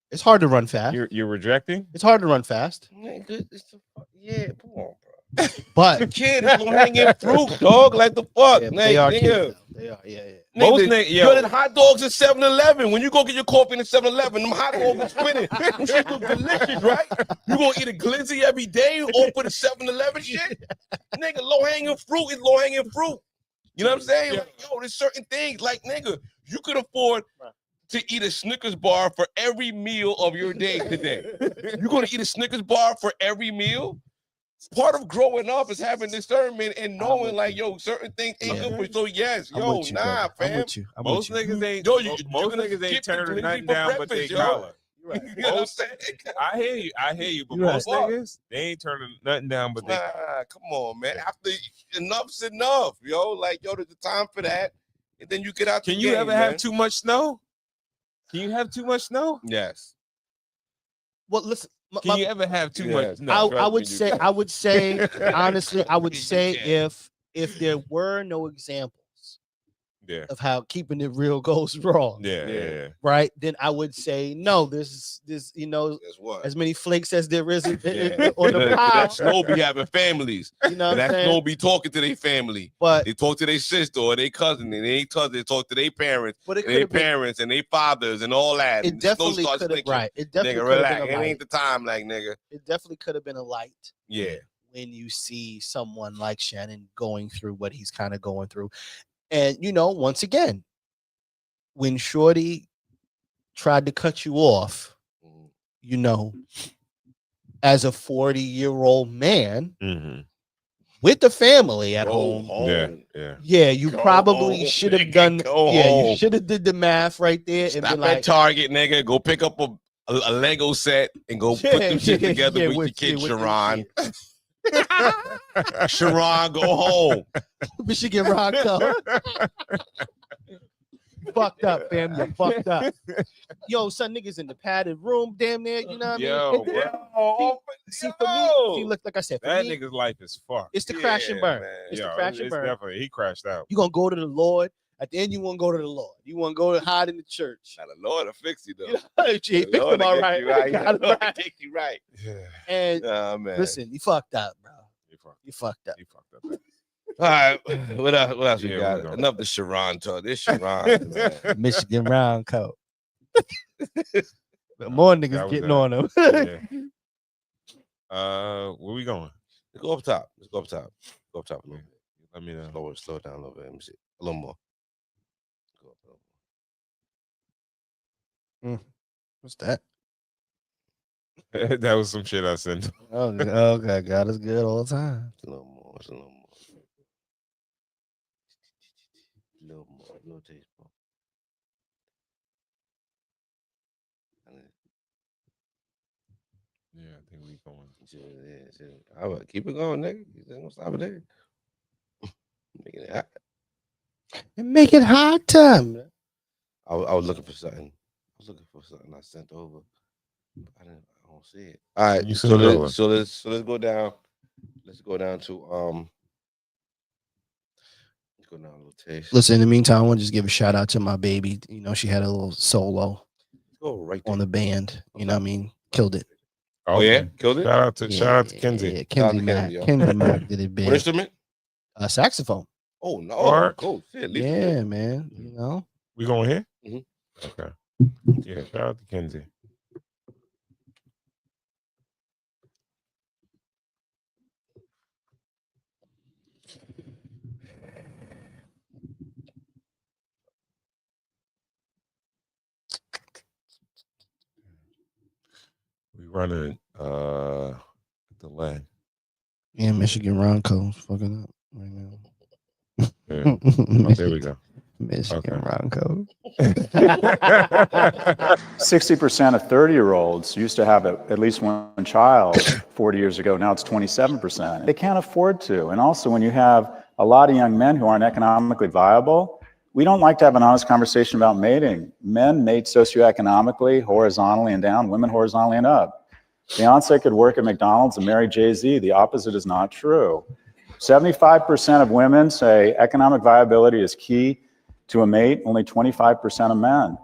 It's hard to run fast. You're rejecting? It's hard to run fast. Yeah, come on, bro. But the kid is hanging fruit, dog. Like the fuck, yeah, they are kids. They are, yeah. Most niggas, hot dogs at 7-Eleven. When you go get your coffee in the 7-Eleven, them hot dogs are spinning. Them shit look delicious, right? You gonna eat a glizzy every day over the 7-Eleven shit? Nigga, low hanging fruit is low hanging fruit. You know what I'm saying? Yeah. Like, there's certain things like nigga, you could afford to eat a Snickers bar for every meal of your day today. You're gonna eat a Snickers bar for every meal? Part of growing up is having discernment and knowing like, certain things ain't good for you. So yes, fam. Most niggas ain't turning nothing down but they collar. Right. You know what I'm saying? I hear you, but most niggas, they ain't turning nothing down but they collar. Come on, man. After enough's enough, like, there's a time for that. And then you get out. Can you ever have too much snow? Can you have too much snow? Yes. Well, listen. Can you ever have too much? No, I would say, honestly, I would say if there were no examples of how keeping it real goes wrong, right, then I would say no. This as many flakes as there is on the pie. That snow be having families. You know, that snow be talking to their family, but they talk to their sister or their cousin, and they talk to their parents, and their fathers, and all that. It definitely could have. Right. It definitely nigga, relax. It ain't the time, like nigga. It definitely could have been a light. Yeah. When you see someone like Shannon going through what he's kind of going through. And, once again, when Shorty tried to cut you off, as a 40-year-old man with the family at home. Yeah, you probably should have done. You should have did the math right there. Stop and been at like, Target, nigga. Go pick up a Lego set and go put them shit together with your kid, Sharon. Sharon, go home. Michigan Rock, though. Fucked up, fam. You fucked up. Yo, son, niggas in the padded room, damn near. You know what I mean? See, for me, look, like I said, that nigga's life is fucked. It's the crash and burn. It's the crash and burn. Definitely, he crashed out. You gonna go to the Lord. At the end, you want to go to the Lord. You want to go to hide in the church. Now, the Lord will fix you, though. He fixed him all right. Take you right. And listen, you fucked up, bro. You fucked up. All right, what else we got? Enough the Sharon talk. This Sharon, Michigan round coat. More niggas getting on them. Where we going? Let's go up top. Let's go up top. Go up top a little bit. Let me know. Slow it down a little bit. Let me see. A little more. Go up a little more. What's that? That was some shit I sent. Oh, okay. God is good all the time. A little more. It's a little more. A little more. A little taste more. Yeah, I think we going. Yeah. All right, keep it going, nigga. You ain't gonna stop it there. Making it hot. And make it hotter. I was looking for something. I sent over. I don't see it. All right. You So sent it let's go down. Let's go down to let's go down a little taste. Listen, in the meantime, I want to just give a shout out to my baby. You know, she had a little solo Go right there. on the band. You know what I mean? Killed it. Oh yeah, killed it. Shout out to Kenzie. Yeah, Kenzie Mac. Kenzie Mac did it big. What instrument? Saxophone. Oh no. Art. Cool. Shit, Yeah, man. You know. We going here? Mm-hmm. Okay. Yeah, shout out to Kenzie. We running delay. Yeah, Michigan Ronco's fucking up right now. Yeah. Oh, there we go. Michigan Ronco. 60% of 30-year-olds used to have at least one child 40 years ago. Now it's 27%. They can't afford to. And also, when you have a lot of young men who aren't economically viable, we don't like to have an honest conversation about mating. Men mate socioeconomically, horizontally and down, women horizontally and up. Beyonce could work at McDonald's and marry Jay-Z. The opposite is not true. 75% of women say economic viability is key to a mate, only 25% of men.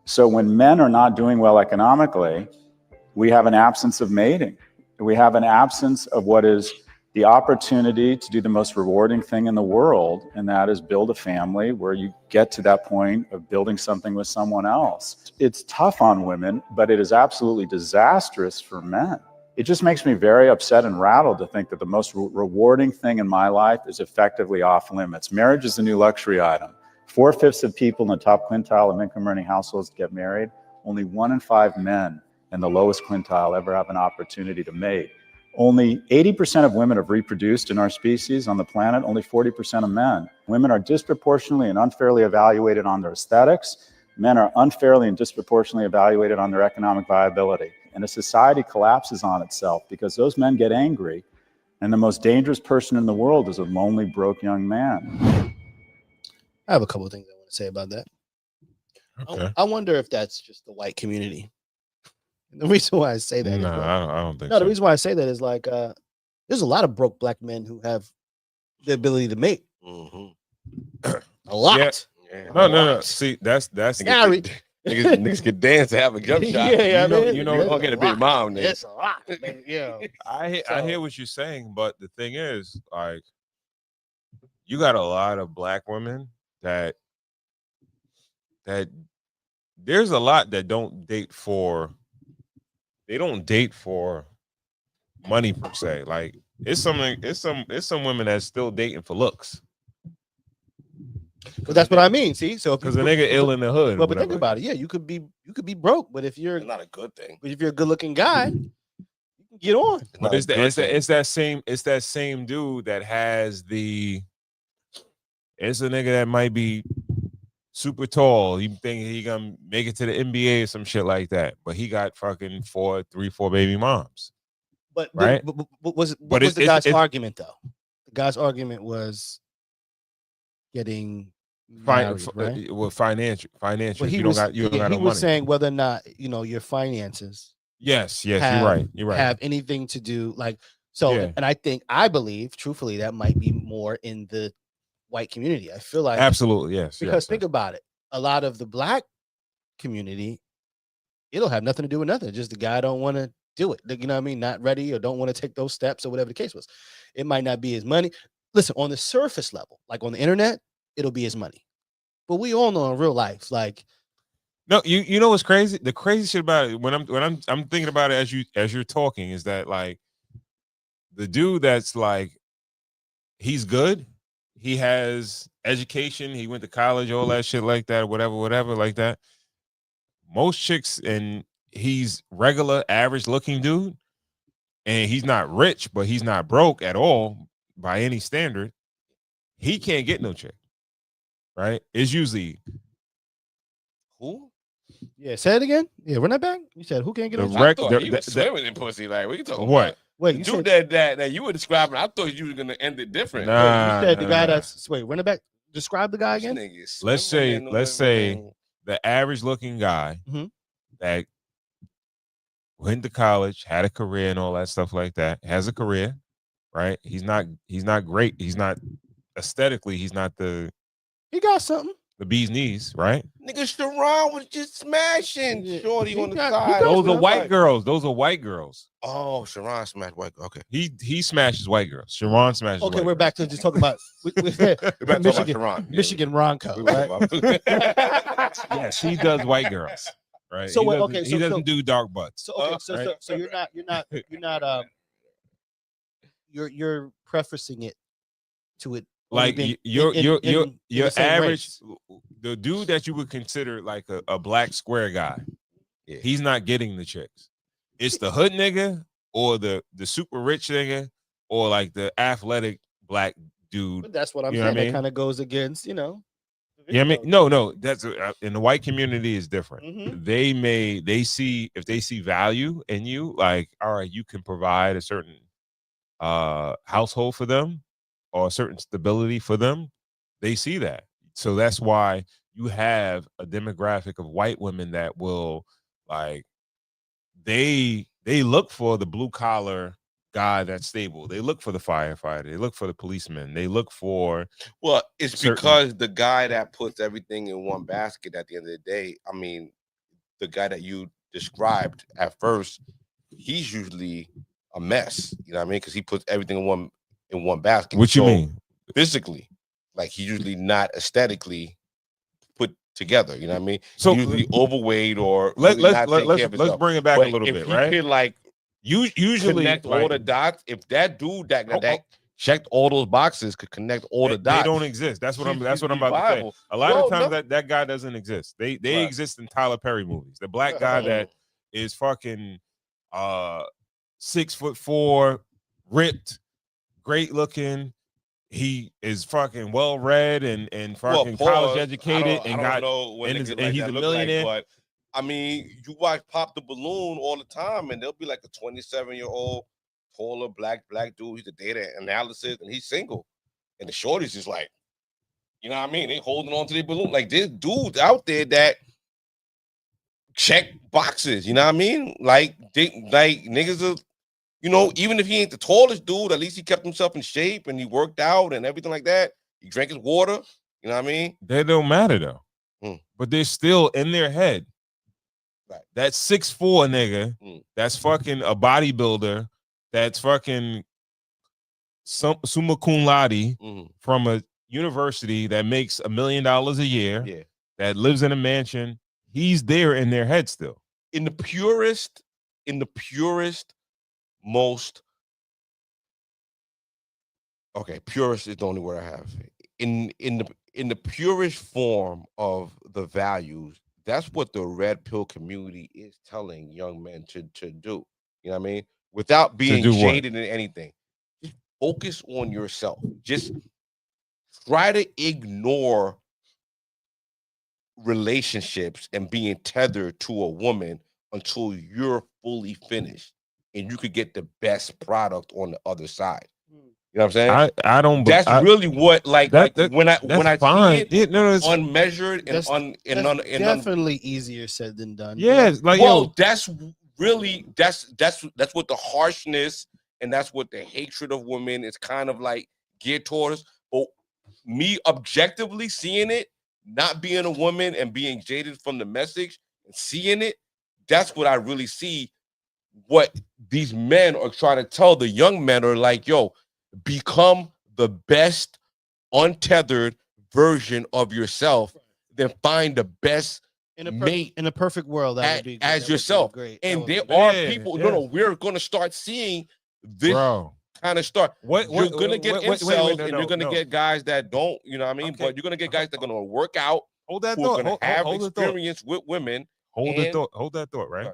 So when men are not doing well economically, we have an absence of mating. We have an absence of what is the opportunity to do the most rewarding thing in the world, and that is build a family where you get to that point of building something with someone else. It's tough on women, but it is absolutely disastrous for men. It just makes me very upset and rattled to think that the most rewarding thing in my life is effectively off limits. Marriage is the new luxury item. 4/5 of people in the top quintile of income-earning households get married. Only 1 in 5 men in the lowest quintile ever have an opportunity to mate. Only 80% of women have reproduced in our species on the planet, only 40% of men. Women are disproportionately and unfairly evaluated on their aesthetics. Men are unfairly and disproportionately evaluated on their economic viability. And a society collapses on itself because those men get angry, and the most dangerous person in the world is a lonely, broke young man. I have a couple of things I want to say about that. Okay. I wonder if that's just the white community. The reason why I say that, No, is I don't think no, so. the reason why I say that is like there's a lot of broke black men who have the ability to mate. Mm-hmm. A lot. Yeah. No. See, that's Married. Niggas can dance to have a jump shot. Yeah, you don't get a big mom. Nigga. It's a lot. Man. Yeah. I hear what you're saying, but the thing is, like, you got a lot of black women that there's a lot that don't date for money per se. Like it's some women that's still dating for looks. But that's what I mean. See, so because a nigga ill in the hood. But think about it. Yeah, you could be broke, but if you're it's not a good thing. But if you're a good looking guy, you can get on. But it's that same dude that has the. It's a nigga that might be super tall. You think he gonna make it to the NBA or some shit like that, but he got fucking 4 baby moms. But right? But what was the guy's argument though? The guy's argument was getting married, right? Well, financial. Well, you don't got no money. He was saying whether or not your finances. Yes, you're right. Have anything to do and I believe truthfully that might be more in the white community. I feel like absolutely yes. Because think about it, a lot of the black community, it'll have nothing to do with nothing. Just the guy don't want to do it. You know what I mean? Not ready or don't want to take those steps or whatever the case was. It might not be his money. Listen, on the surface level, like on the internet, it'll be his money. But we all know in real life, like. No, you know what's crazy? The crazy shit about it when I'm thinking about it as you're talking is that like the dude that's like, he's good. He has education. He went to college, all that shit like that, whatever like that. Most chicks, and he's regular, average looking dude, and he's not rich, but he's not broke at all by any standard. He can't get no chick, right? It's usually Who? Yeah, say it again. Yeah, run that back. You said who can't get The on? I rec- thought the- he the- was the- swimming in pussy. Like, what you talking what? about? Wait, The you dude said, that you were describing, I thought you were gonna end it different. Nah. you said the guy nah. that's wait, run it back. Describe the guy This again. nigga is Let's swimming say- in let's living- say- The average looking guy Mhm. that went to college, had a career and all that stuff like that, has a career, right? He's not great. He's not aesthetically, he's not the He got something. bee's knees, right? nigga Sharon was just smashing Yeah, shorty he on the got- he side. got Those are some white Like, girls. Those are white girls. Oh, Sharon smashed white. Okay, He smashes white girls. Sharon smashes Okay, white we're girls. back to just talking about we better talk about Michigan, Sharon. Yeah. Michigan Ronco, We right? better talk about- Yes, he does white girls. Right. So he wait, doesn't, okay, he so- doesn't do dark butts. So okay, right. so you're not you're prefacing it to it only Like being your in the same average, race. the dude that you would consider like a black square guy, Yeah. he's not getting the chicks. It's the hood nigga or the super rich nigga or like the athletic black dude. But that's what I'm You know saying. what I That mean? kind of goes against, the Yeah, I mean, video. no, that's in the white community is different. Mhm. They see if they see value in you, like, all right, you can provide a certain household for them or a certain stability for them. They see that, so that's why you have a demographic of white women that will like they look for the blue collar guy that's stable. They look for the firefighter. They look for the policeman. They look for Well, it's Certain- because the guy that puts everything in one basket at the end of the day, I mean, the guy that you described at first, he's usually a mess. You know what I mean? Because he puts everything in one basket. what you So, mean. physically, like he's usually not aesthetically put together. You know what I mean? So He's usually overweight or let's really not taking care of let's himself. bring it back But a little if bit, he right? could like Usually connect all like, the dots, if that dude that Oh, checked all those boxes could connect all the they dots, don't exist. That's what I'm. he's That's what I'm usually about to say. viable. A lot of No, times no. that guy doesn't exist. They Right. exist in Tyler Perry movies. The black guy that is fucking 6'4", ripped, great looking. He is fucking well read and fucking college educated and got know what and niggas is- and like he's that a look millionaire. Like, but I mean, you watch Pop the Balloon all the time, and there'll be like a 27-year-old taller black dude. He's a data analysis, and he's single, and the shorty's just like, you know what I mean? They holding on to their balloon. Like there's dudes out there that check boxes. You know what I mean? Like niggas are. You know, even if he ain't the tallest dude, at least he kept himself in shape and he worked out and everything like that. He drank his water. You know what I mean? They don't matter though. But they're still in their head. Right. That 6'4" nigga, that's fucking a bodybuilder, that's fucking summa cum laude from a university that makes $1 million a year, Yeah. that lives in a mansion. He's there in their head still. In the purest, most purist is the only word I have. In the purest form of the values, that's what the red pill community is telling young men to do. You know what I mean? Without being do what? jaded in anything. Just focus on yourself. Just try to ignore relationships and being tethered to a woman until you're fully finished and you could get the best product on the other side. You know what I'm saying? I don't. That's really what when I fine. see it Yeah, no, it's, unmeasured and That's definitely easier said than done. yeah, like well, yo, that's really that's what the harshness and that's what the hatred of women is kind of like geared towards. But me objectively seeing it, not being a woman and being jaded from the message and seeing it, that's what I really see. What these men are trying to tell the young men are like, yo, become the best untethered version of yourself, then find the best mate in a perfect world that would be as yourself. great. And there be- are Yeah, people. yeah. No, we're going to start seeing this bro. kind of start. You're gonna get incels, no, and you're gonna get guys that don't. You know what I mean? Okay. But you're gonna get guys that are gonna work out. Hold that who thought. are gonna have Hold experience with women. Hold that thought. Right.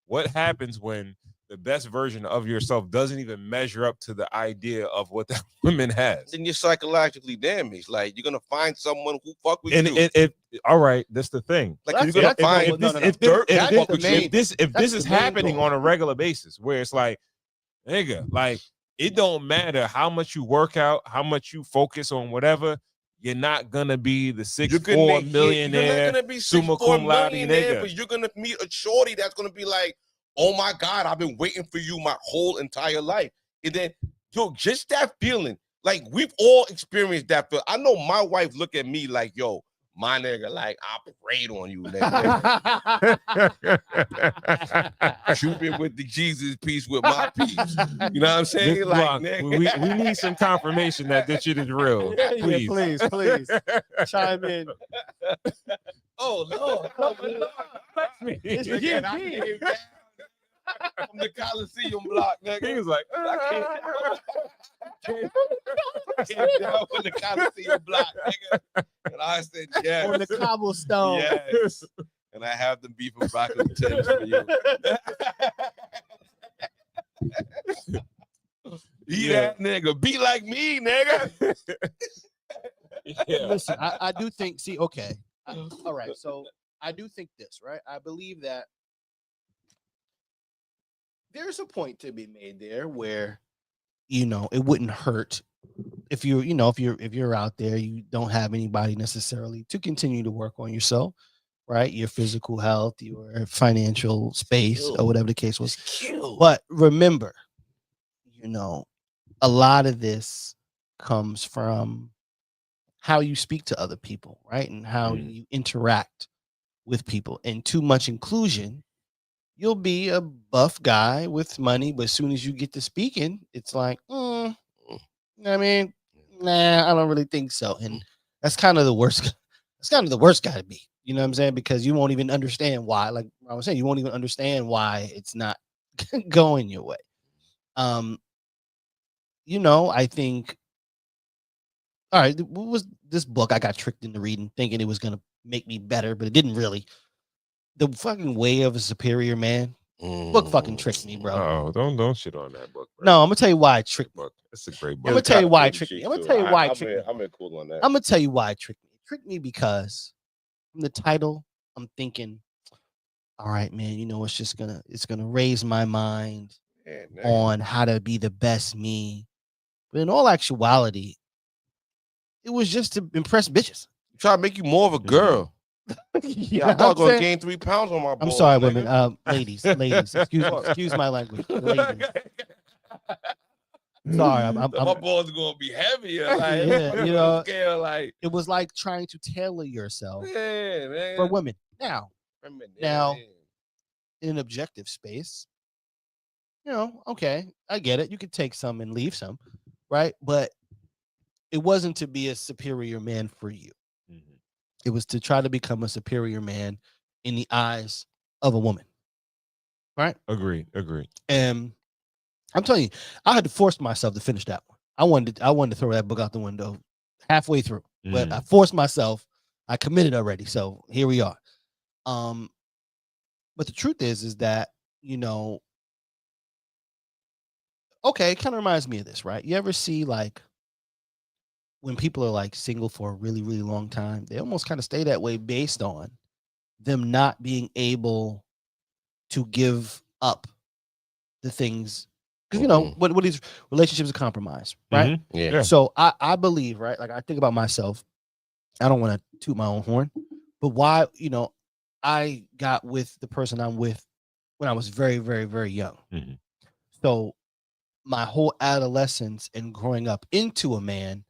What happens when the best version of yourself doesn't even measure up to the idea of what that woman has? Then you're psychologically damaged. Like, you're gonna find someone who fuck with you. And all right, that's the thing. Like, you're gonna find if this is happening on a regular basis, where it's like, nigga, like, it don't matter how much you work out, how much you focus on whatever, you're not gonna be the 6'4" millionaire, you're not gonna be summa cum laude nigga. but you're gonna meet a shorty that's gonna be like, oh my God, I've been waiting for you my whole entire life. And then, yo, just that feeling, like, we've all experienced that feel. I know my wife look at me like, yo, my nigga, like, I prayed on you, nigga. Trooping with the Jesus piece with my piece. You know what I'm saying? Mr. Like, Block, nigga. we need some confirmation that this shit is real. Please. Yeah, please chime in. Oh, Lord. Oh, Lord. It's Again, I GP. came down from the Coliseum block, nigga. He was like, Came down from the Coliseum block, nigga. And I said, yes. On the cobblestone. Yes. And I have them beef and broccoli Tims for you. Be that nigga. Be like me, nigga. Listen, I do think, okay. All right. So I do think this, right? I believe that there's a point to be made there where, it wouldn't hurt if you're out there, you don't have anybody necessarily to continue to work on yourself, right? Your physical health, your financial space, or whatever the case was. But remember, a lot of this comes from how you speak to other people, right? And how you interact with people. And too much inclusion, you'll be a buff guy with money, but as soon as you get to speaking, it's like, I mean, nah, I don't really think so. And that's kind of the worst. That's kind of the worst guy to be. You know what I'm saying? Because you won't even understand why. Like I was saying, you won't even understand why it's not going your way. I think. All right, what was this book I got tricked into reading, thinking it was gonna make me better, but it didn't really. The fucking Way of a Superior Man. Book fucking tricked me, bro. Oh, don't shit on that book, bro. No, I'm gonna tell you why it tricked me. It's a great book. I'm gonna tell you why it tricked me. I'm gonna tell you why it tricked me. I'm cool on that. I'm gonna tell you why it tricked me. It tricked me because from the title, I'm thinking, all right, man, it's gonna raise my mind on how to be the best me. But in all actuality, it was just to impress bitches. Try to make you more of a girl. Yeah, I thought I was gonna gain 3 pounds on my balls. I'm sorry, women. Ladies, excuse my language. Ladies. Sorry, my balls are gonna be heavier. Like, it was like trying to tailor yourself for women. Now, in an objective space, okay, I get it. You could take some and leave some, right? But it wasn't to be a superior man for you. It was to try to become a superior man in the eyes of a woman. Right? Agreed. And I'm telling you, I had to force myself to finish that one. I wanted to throw that book out the window halfway through, but I forced myself. I committed already. So here we are. But the truth is that, okay, it kind of reminds me of this, right? You ever see like when people are like single for a really, really long time, they almost kind of stay that way based on them not being able to give up the things. Because, what these relationships are compromised, right? Yeah. So I believe, right? Like I think about myself. I don't want to toot my own horn, but why, I got with the person I'm with when I was very, very, very young. So my whole adolescence and growing up into a man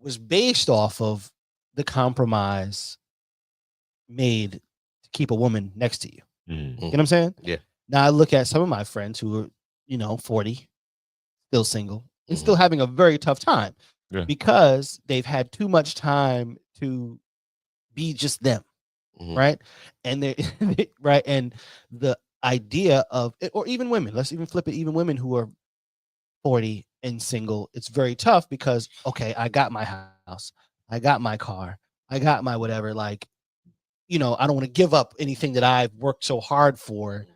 was based off of the compromise made to keep a woman next to you. You know what I'm saying? Yeah. Now I look at some of my friends who are, 40, still single, and still having a very tough time because they've had too much time to be just them. Right. And they right. And the idea of, or even women, let's even flip it, even women who are 40 and single, it's very tough because, okay, I got my house, I got my car, I got my whatever. Like, I don't want to give up anything that I've worked so hard for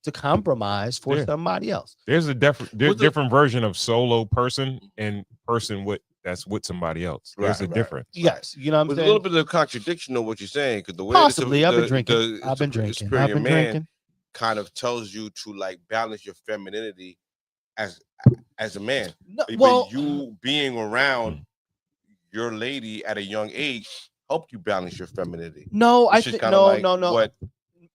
to compromise for somebody else. There's a different version of solo person and person that's with somebody else. There's a difference. Yes, you know what I'm There's saying? a little bit of contradiction of what you're saying, because the way Possibly, I've been drinking. I've been drinking. Kind of tells you to like balance your femininity as a man. No, but you being around your lady at a young age helped you balance your femininity. No, I think no. What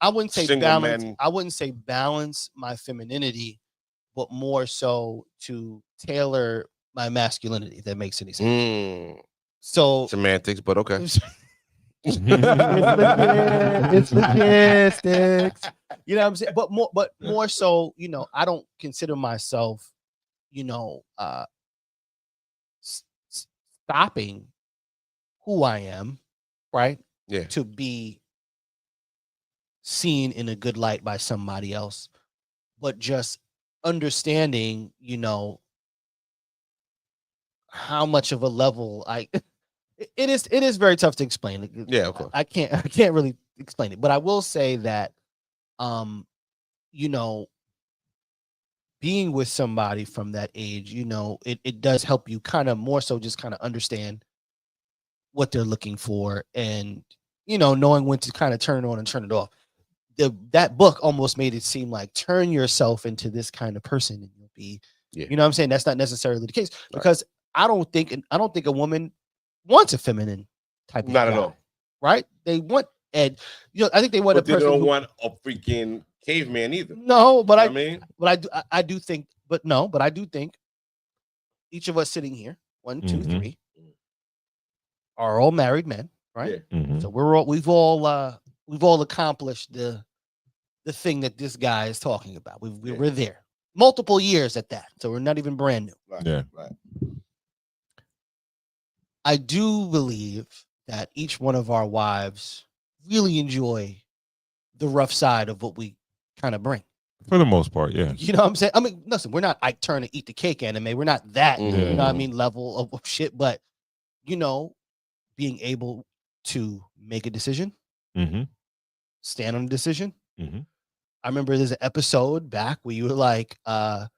I wouldn't say balance. Men, I wouldn't say balance my femininity, but more so to tailor my masculinity, if that makes any sense. So semantics, but okay. It's logistics. You know what I'm saying? But more so, I don't consider myself, stopping who I am, right? Yeah. To be seen in a good light by somebody else, but just understanding, how much of a level it is very tough to explain. Yeah, of course. I can't really explain it, but I will say that, being with somebody from that age, it does help you kind of more so just kind of understand what they're looking for, and knowing when to kind of turn it on and turn it off. That book almost made it seem like turn yourself into this kind of person and you'll be, you know what I'm saying? That's not necessarily the case, because I don't think a woman wants a feminine type of not guy, at all. right? They want, and I think they want but a person. They don't want a freaking caveman either. No, but I do think each of us sitting here, 1, 2, 3, are all married men, right? Yeah. So we've all accomplished the thing that this guy is talking about. We're there multiple years at that, so we're not even brand new. Right. I do believe that each one of our wives really enjoy the rough side of what we kind of bring. For the most part, yeah. You know what I'm saying? I mean, listen, we're not Ike Turner Eat the Cake anime. We're not that, you know what I mean, level of shit. But, being able to make a decision, stand on a decision. I remember there's an episode back where you were like, I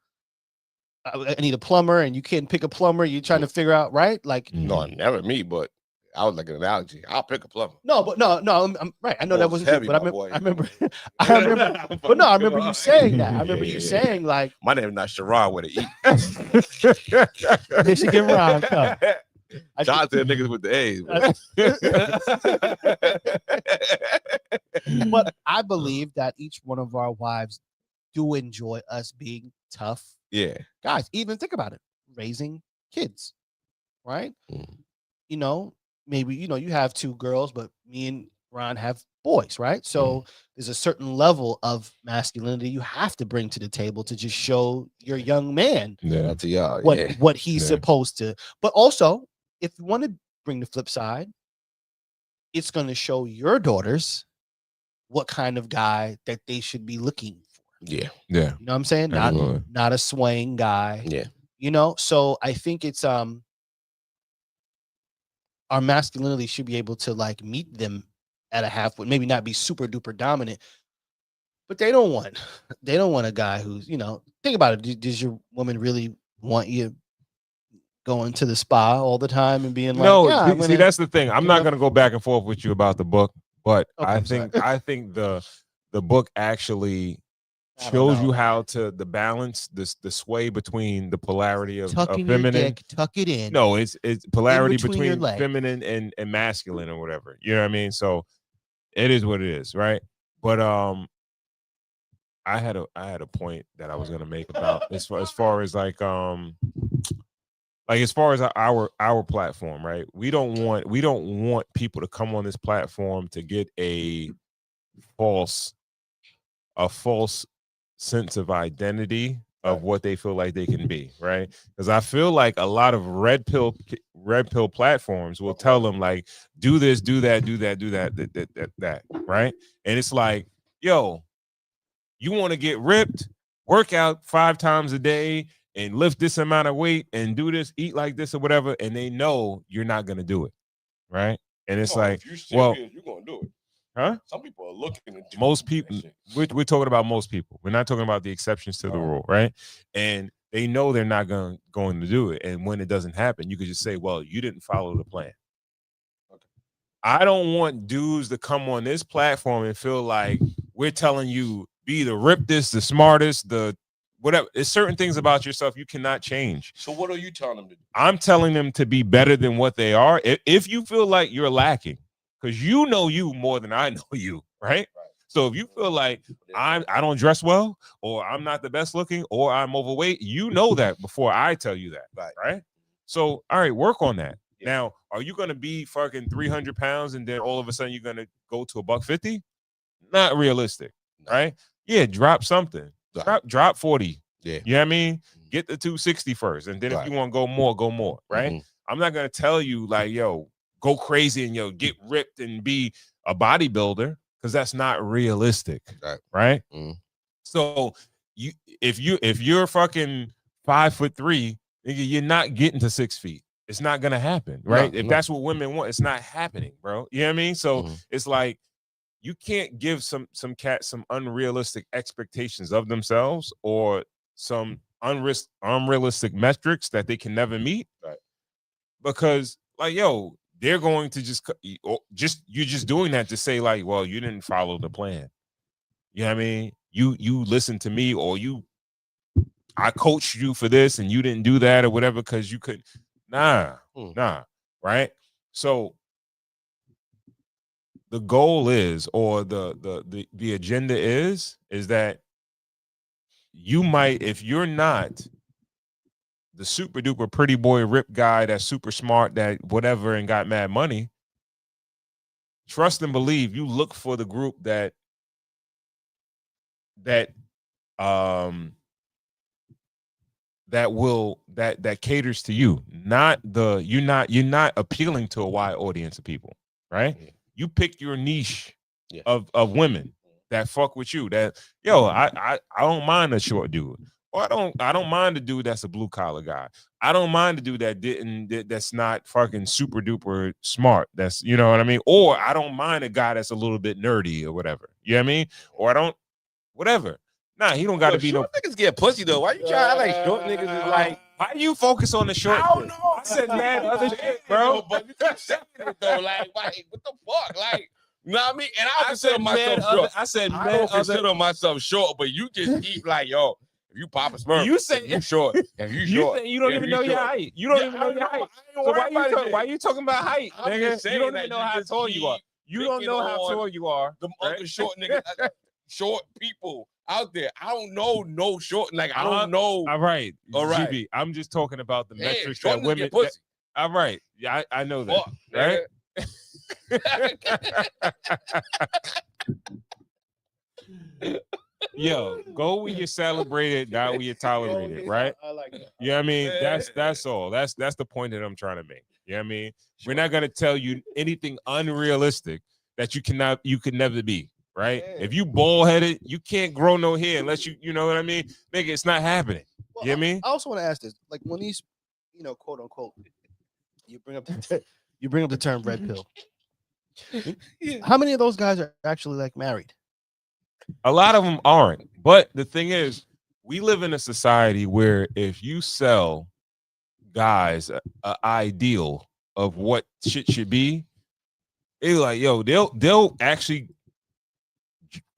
need a plumber, and you can't pick a plumber. You're trying to figure out, right? Like, no, never me, but I was like an analogy. I'll pick a plumber. No, but no, I'm right. I know that wasn't heavy, but I remember, but no, I remember you saying that. I remember you saying like, my name is not Sharon with an E. They should give Ron. Shout out to the niggas with the A's. But I believe that each one of our wives do enjoy us being tough. Yeah. Guys, even think about it. Raising kids, right? Maybe, you have 2 girls, but me and Ron have boys, right? So there's a certain level of masculinity you have to bring to the table to just show your young man what he's supposed to. But also, if you want to bring the flip side, it's going to show your daughters what kind of guy that they should be looking for. Yeah. Yeah. You know what I'm saying? Not a swaying guy. Yeah. So I think it's our masculinity should be able to like meet them at a halfway, maybe not be super duper dominant, but they don't want a guy who's, think about it. Does your woman really want you going to the spa all the time and being like, no, see, that's the thing. I'm not going to go back and forth with you about the book, but Okay, I think the book actually shows you how to the balance, the sway between the polarity of feminine. Dick, tuck it in. No, it's polarity between between feminine and masculine or whatever. You know what I mean? So it is what it is, right? But I had a point that I was gonna make about as far as like as far as our platform, right? We don't want people to come on this platform to get a false sense of identity of what they feel like they can be, right? Because I feel like a lot of red pill platforms will tell them like, do this, do that, that, right? And it's like, yo, you want to get ripped, work out 5 times a day, and lift this amount of weight and do this, eat like this or whatever, and they know you're not gonna do it, right? And it's like, if you're serious, well, you're gonna do it, huh? Some people are looking at most people. We're talking about most people. We're not talking about the exceptions to the rule, right? And they know they're not going to do it. And when it doesn't happen, you could just say, well, you didn't follow the plan. Okay. I don't want dudes to come on this platform and feel like we're telling you be the rippest, the smartest, the whatever. There's certain things about yourself you cannot change. So what are you telling them to do? I'm telling them to be better than what they are. If you feel like you're lacking, because you know you more than I know you, right? So if you feel like I don't dress well, or I'm not the best looking, or I'm overweight, you know that before I tell you that, right? So, all right, work on that. Yeah. Now, are you going to be fucking 300 pounds and then all of a sudden you're going to go to $150? Not realistic, right? Yeah, drop something. Drop 40. Yeah. You know what I mean? Get the 260 first. And then if you want to go more, right? I'm not going to tell you like, yo, go crazy and get ripped and be a bodybuilder, because that's not realistic, right? So if you're fucking 5'3", you're not getting to 6 feet. It's not gonna happen, right? If that's what women want, it's not happening, bro. You know what I mean? So it's like you can't give some cats some unrealistic expectations of themselves, or some unrealistic metrics that they can never meet, because like, yo, they're going to you're just doing that to say like, well, you didn't follow the plan. You know what I mean? You listened to me, or I coached you for this and you didn't do that or whatever because you could. Nah, right? So the goal is, or the agenda is that you might, if you're not the super duper pretty boy rip guy that's super smart, that whatever, and got mad money, trust and believe you look for the group that caters to you. You're not appealing to a wide audience of people, right? Yeah. You pick your niche of women that fuck with you. That, yo, I don't mind a short dude. Or I don't mind the dude that's a blue collar guy. I don't mind the dude that's not fucking super duper smart. That's, you know what I mean? Or I don't mind a guy that's a little bit nerdy or whatever. You know what I mean? Or I don't, whatever. Nah, he don't got to be short niggas get pussy though. Why you trying like short niggas is like? Why you focus on the short? I don't know. I said man other shit, bro. But you keep saying it though. Like what the fuck? Like, you know what I mean? And I consider myself short. I don't consider myself short, but you just keep like, yo, if you pop a sperm, you say you short. If you short, you don't even know your height. You don't even know your height. So why you talking about height, nigga? You don't even know how tall you are. You don't know how tall you are. The other short niggas, short people out there. I don't know no short. Like I don't know. All right, GB. I'm just talking about the metrics that women. All right, yeah, I know that. Right. Yo, go where you're celebrated, not where you're tolerated, right? I like that. You know what I mean? That's all. That's the point that I'm trying to make. You know what I mean? We're not gonna tell you anything unrealistic that you could never be, right? Yeah. If you bald headed, you can't grow no hair unless you know what I mean? Nigga, it's not happening. Well, you know what I mean? I also want to ask this, like when these, quote unquote, you bring up the term red pill. Yeah. How many of those guys are actually like married? A lot of them aren't. But the thing is, we live in a society where if you sell guys an ideal of what shit should be, it's like, yo, they'll actually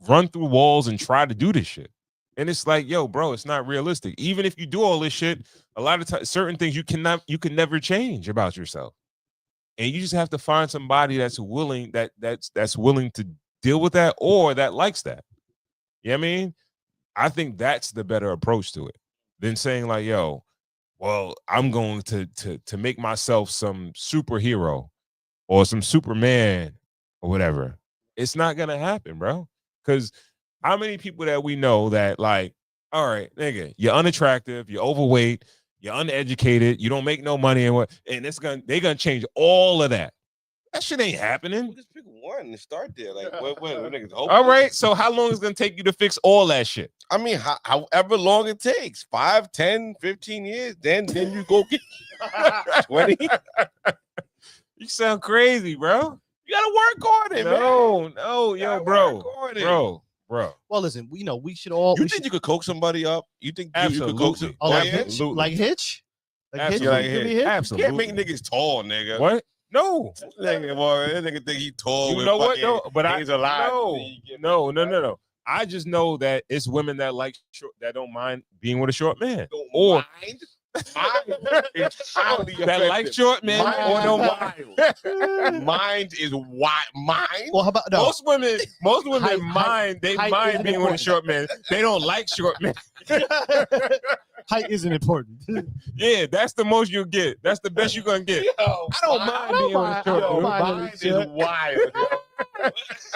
run through walls and try to do this shit. And it's like, yo, bro, it's not realistic. Even if you do all this shit, a lot of times, certain things you can never change about yourself. And you just have to find somebody that's willing that's willing to deal with that, or that likes that. You know what I mean? I think that's the better approach to it than saying like, yo, well, I'm going to make myself some superhero or some Superman or whatever. It's not gonna happen, bro. Because how many people that we know that like, all right, nigga, you're unattractive, you're overweight, you're uneducated, you don't make no money, and they're gonna change all of that. That shit ain't happening. Just pick one and start there. Like, what niggas hopeless? All right. So how long is it gonna take you to fix all that shit? I mean, however long it takes, 5, 10, 15 years, then you go get 20. You sound crazy, bro. You gotta work on it, man. No, yo, bro. Well, listen, we should all. You think you could coke somebody up? You think you could coke Absolutely. Oh, like yeah? Hitch? Like Hitch? Like Hitch? Absolutely. Give me Hitch? You Absolutely. can't make niggas tall, nigga. What? No. Nigga, boy, that nigga think he tall. You with know what? fucking No, but hands alive. No. I just know that it's women that like short, that don't mind being with a short man, Don't or mind. It's highly that like effective. short men, Mind or is don't wild. Mind is wild. Mind. Well, how about no? Most women Height- mind. They height mind isn't being with a important. short man. They don't like short men. Height isn't important. Yeah, that's the most you'll get. That's the best you're gonna get. Yo, I don't mind being with a short I don't dude. mind mind is wild. Yo.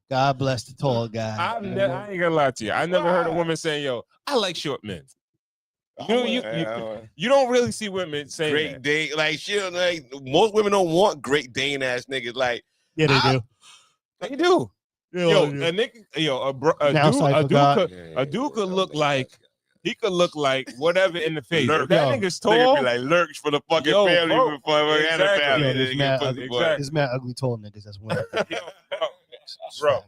God bless the tall guy. I ain't gonna lie to you. I never heard a woman saying, "Yo, I like short men." You don't really see women saying Great that. Dane, like shit. Like most women don't want Great Dane ass niggas. Like Yeah, they do. They do. Yo, a nigga, a dude could look like whatever in the face. If that nigga's tall, nigga be like lurks for the fucking Yo, family bro. before the Exactly. family. Yo, there's Nigga, mad pussy ugly- boy. There's mad ugly tall niggas that's winning. bro.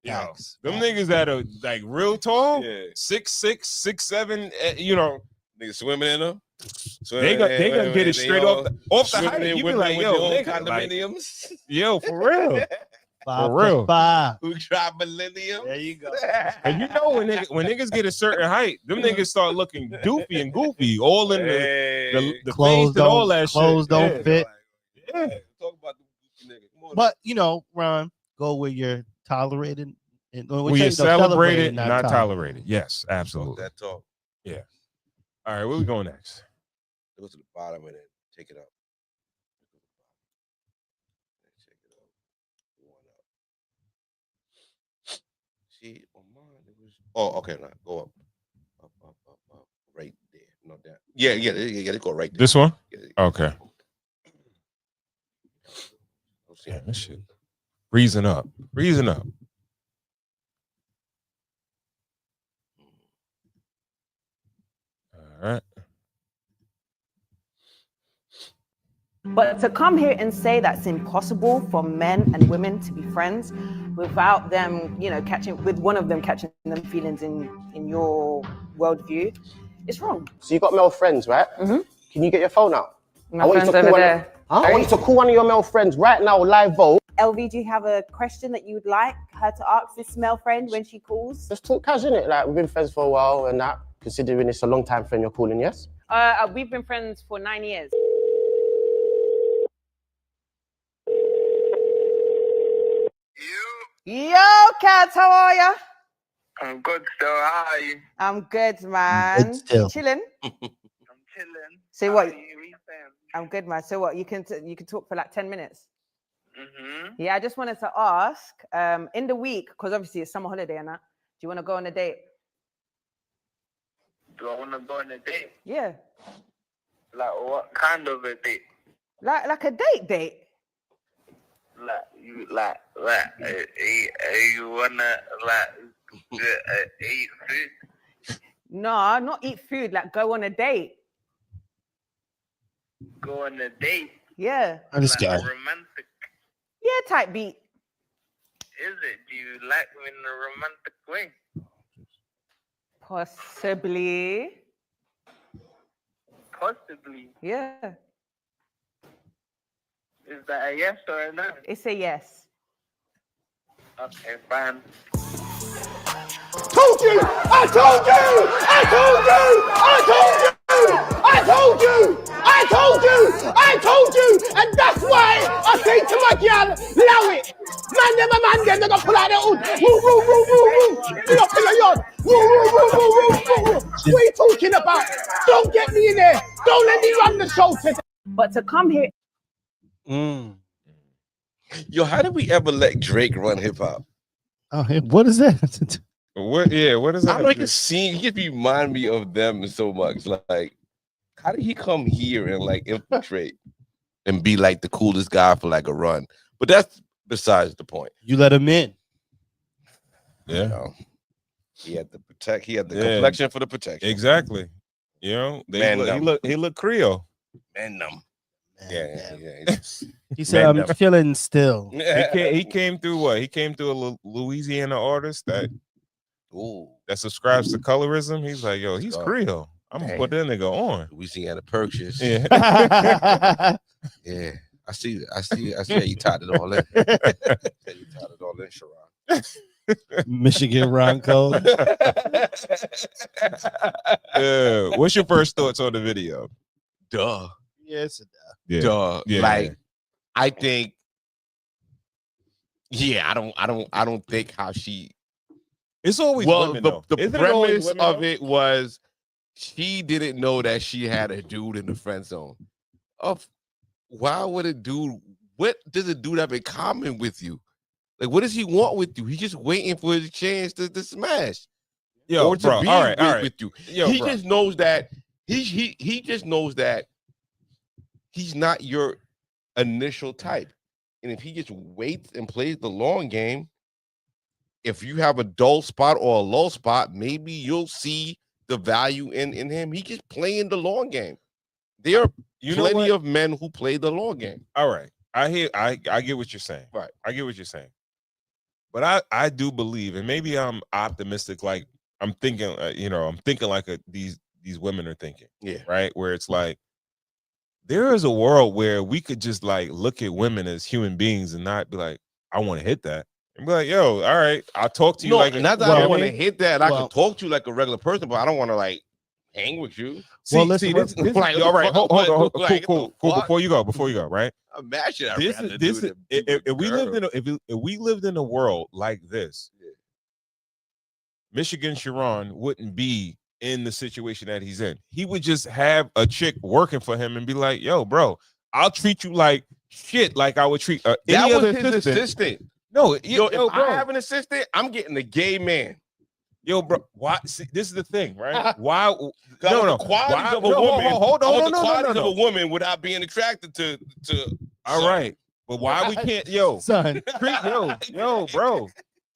Yo, them niggas that are like real tall, Yeah. 6'6", 6'7", Niggas swimming in them. they gonna get it straight off the height. You be like, yo, nigga, like, condominiums. yo, for real. 5 For real. 5. Who drive millennium? There you go. And you know when niggas get a certain height, them niggas start looking doofy and goofy, all in the Clothes face and all that clothes shit. don't fit. Yeah. Talk about the goofy nigga. Come on. But Ron, go where you're tolerated. And We are celebrated, not tolerated. Yes, absolutely. That talk. All right, where we going next? Go to the bottom and then take it up. Take it up. One up. See, on mine it was. Oh, okay. Now go up. Up. Right there. Not that. Yeah. They go right there. This one? Yeah. Okay. Yeah, this shit. Freezing up. All right. But to come here and say that's impossible for men and women to be friends without them, with one of them catching them feelings in your worldview, it's wrong. So you got male friends, right? Mm-hmm. Can you get your phone out? My friend's over there. I want you to call one of your male friends right now, live vote. LV, do you have a question that you would like her to ask this male friend when she calls? Just talk cash, innit? Like, we've been friends for a while and that, considering it's a long time friend you're calling, yes? We've been friends for 9 years. Yo, Kat, how are ya? I'm good still. How are you? I'm good, man. Good still. Chilling. I'm chilling. So How what? are you? What you saying? I'm good, man. So what? You can talk for like 10 minutes. Mm-hmm. Yeah, I just wanted to ask, in the week, because obviously it's summer holiday and that, do you want to go on a date? Do I want to go on a date? Yeah. Like what kind of a date? Like a date. You wanna eat food? No, not eat food, like go on a date. Go on a date? Yeah. This guy. Romantic. Yeah, type beat. Is it? Do you like me in a romantic way? Possibly. Possibly. Yeah. Is that a yes or a no? It's a yes. Okay, fine. Told you! I told you! I told you! I told you! I told you! I told you! I told you! And that's why I say to my girl, allow it! Man, they're gonna pull out their hood. Woo. Get up in the yard. Woo. What are you talking about? Don't get me in there. Don't let me run the show today. But to come here. Yo, how did we ever let Drake run hip hop? Oh, what is that? What is that? I'm like a scene. He just remind me of them so much. Like How did he come here and like infiltrate and be like the coolest guy for like a run? But that's besides the point. You let him in. Yeah. You know, he had the complexion for the protection. Exactly. You know, he looked Creole. Man, yeah. He said, "I'm feeling still." He came through what? He came through a Louisiana artist that subscribes to colorism. He's like, yo, he's Creole. I'm gonna put that nigga on. Louisiana purchase. Yeah. Yeah. I see how you tied it all in. Sharon. Michigan Ron Code. What's your first thoughts on the video? Duh. Yes. Duh. Yeah. Like, I think. Yeah, I don't think how she. It's always women, the premise of it was she didn't know that she had a dude in the friend zone. Why would a dude? What does a dude have in common with you? Like, what does he want with you? He's just waiting for his chance to smash. Or to be all right. with you. He just knows that he just knows that he's not your initial type. And if he just waits and plays the long game, if you have a dull spot or a low spot, maybe you'll see the value in him. He just playing the long game. There are plenty of men who play the long game. All right. I get what you're saying. Right. I get what you're saying. But I do believe, and maybe I'm optimistic, like I'm thinking, I'm thinking like these women are thinking. Yeah. Right. Where it's like, there is a world where we could just like look at women as human beings and not be like, I want to hit that. And be like, yo, all right, I'll talk to you like not that I don't want to hit that. I can talk to you like a regular person, but I don't want to like hang with you. This like, all right, hold on, cool. Before you go, right? Imagine if we lived in a world like this, Michigan Sharon wouldn't be in the situation that he's in. He would just have a chick working for him and be like, yo, bro, I'll treat you like shit, like I would treat any other assistant. No, if I have an assistant, I'm getting the gay man. Yo, bro, why? See, this is the thing, right? Why? The qualities of a woman. Hold on, the qualities of a woman without being attracted to. All right, but why we can't, son? Bro,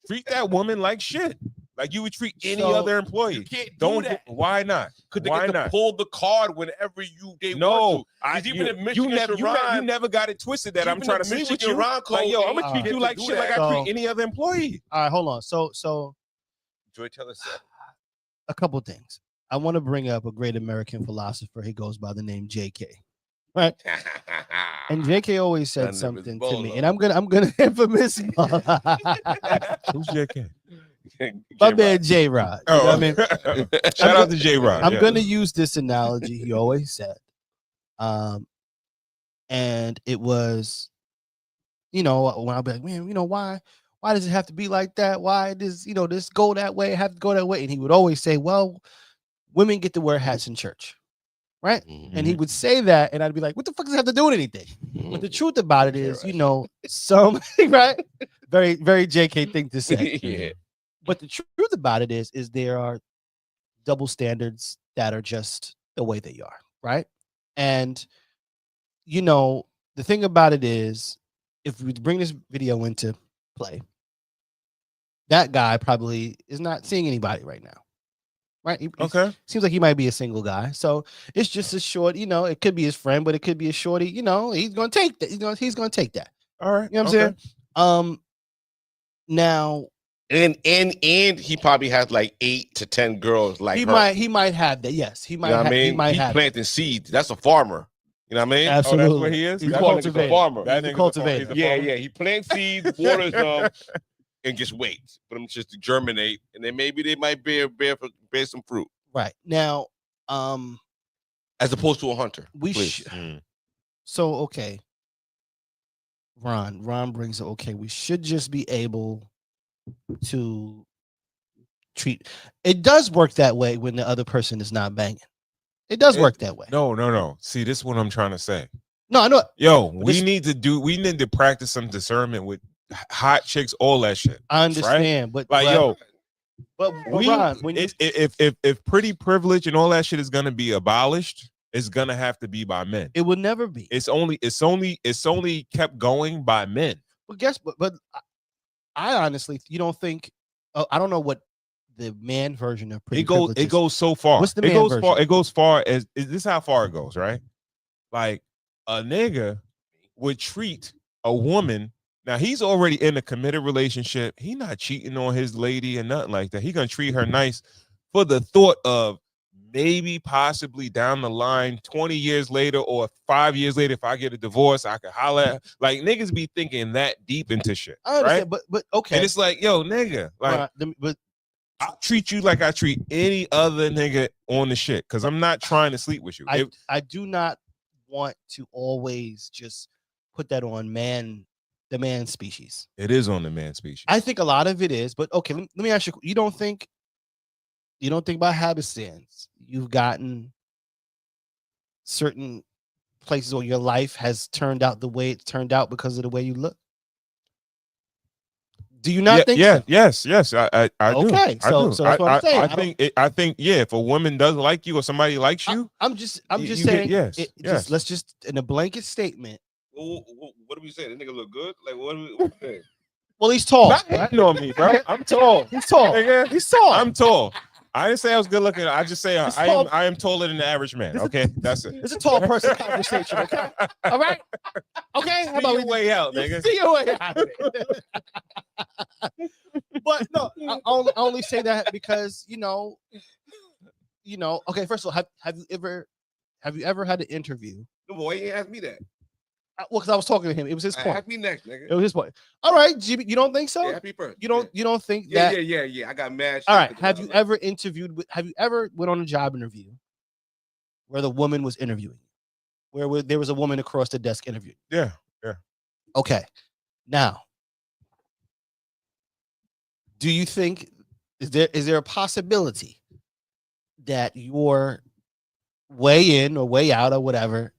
treat that woman like shit, like you would treat any other employee. You can't do that. Why not? Could they get to pull the card whenever want to? You never got it twisted that I'm trying to meet with you. Like, yo, I'm gonna treat you like shit, like I treat any other employee. All right, hold on. So. Joy, tell us a couple things. I want to bring up a great American philosopher. He goes by the name J.K. Right, and J.K. always said something to me, and I'm gonna infamous. Who's J.K.? My man J-Rod. You know what I mean? Shout out to J-Rod. I'm gonna use this analogy he always said, and it was, when I'll be like, man, why does it have to be like that? Why does, this go that way, have to go that way? And he would always say, well, women get to wear hats in church, right? Mm-hmm. And he would say that, and I'd be like, what the fuck does it have to do with anything? Mm-hmm. But the truth about it is, some, right? Very, very JK thing to say. Yeah. But the truth about it is there are double standards that are just the way they are, right? And, the thing about it is, if we bring this video into play, that guy probably is not seeing anybody right now, right? Okay. Seems like he might be a single guy, so it's just a short. It could be his friend, but it could be a shorty. He's gonna take that. He's gonna take that. All right. You know what I'm saying? Now, and he probably has like 8 to 10 girls. Like he might have that. Yes, he might. He might have planting seeds. That's a farmer. You know what I mean? Absolutely. Oh, that's what he is. He's a farmer. He's a cultivator. Yeah. He plants seeds, waters them, and just waits for them just to germinate, and then maybe they might bear some fruit. Right now, as opposed to a hunter. So okay, Ron brings it. Okay, we should just be able to treat. It does work that way when the other person is not banging. It does work that way. No. See, this is what I'm trying to say. No, I know. Yo, we need to practice some discernment with hot chicks, all that shit. I understand, right? but Ron, if pretty privilege and all that shit is gonna be abolished, it's gonna have to be by men. It will never be. It's only kept going by men. But I honestly, you don't think? I don't know what the man version of pretty privilege is. It goes so far. What's the man version? It goes far as is this how far it goes, right? Like a nigga would treat a woman. Now he's already in a committed relationship. He not cheating on his lady and nothing like that. He gonna treat her nice for the thought of maybe possibly down the line, 20 years later or 5 years later, if I get a divorce, I could holler at her. Like niggas be thinking that deep into shit. I understand, right? but okay. And it's like, yo, nigga, like but I'll treat you like I treat any other nigga on the shit because I'm not trying to sleep with you. I do not want to always just put that on the man species. It is on the man species. I think a lot of it is, but okay, let me ask you, you don't think by happenstance you've gotten certain places where your life has turned out the way it's turned out because of the way you look? Do you not think so? Yes, I do. Okay, so that's what I'm saying. I think if a woman doesn't like you or somebody likes you, I'm just saying. Yes. Let's just in a blanket statement. What do we say? This nigga look good? Like what do we say? Well, he's tall. Not hating on me, bro. I'm tall. He's tall. Nigga. He's tall. I'm tall. I didn't say I was good looking. I just say I am taller than the average man. Okay, that's it. It's a tall person conversation. Okay, all right. Okay, how about your way out, nigga? See your way out. But no, I only say that because you know. Okay, first of all, have you ever had an interview? No, boy, you ain't asked me that. Well, because I was talking to him, it was his point. Ask me next, nigga. It was his point. All right, GB, you don't think so? Yeah, happy first. You don't think yeah, that? Yeah. I got mad. All right. Have you ever went on a job interview where the woman was interviewing you, where there was a woman across the desk interviewing? Yeah. Okay. Now, do you think is there a possibility that your way in or way out or whatever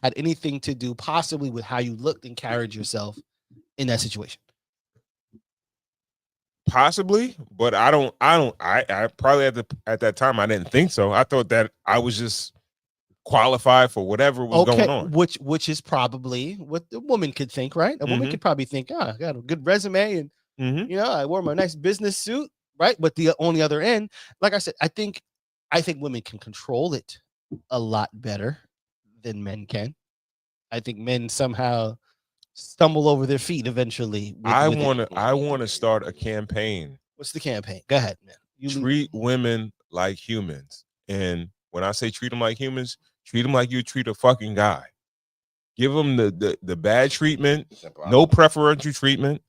had anything to do possibly with how you looked and carried yourself in that situation? Possibly, but I probably at that time I didn't think so. I thought that I was just qualified for whatever was going on. Which is probably what the woman could think, right? A woman could probably think, I got a good resume and I wore my nice business suit, right? But on the other end, like I said, I think women can control it a lot better than men can. I think men somehow stumble over their feet eventually. I want to start a campaign. What's the campaign? Go ahead, man. Treat women like humans. And when I say treat them like humans, treat them like you treat a fucking guy. Give them the bad treatment, no preferential treatment,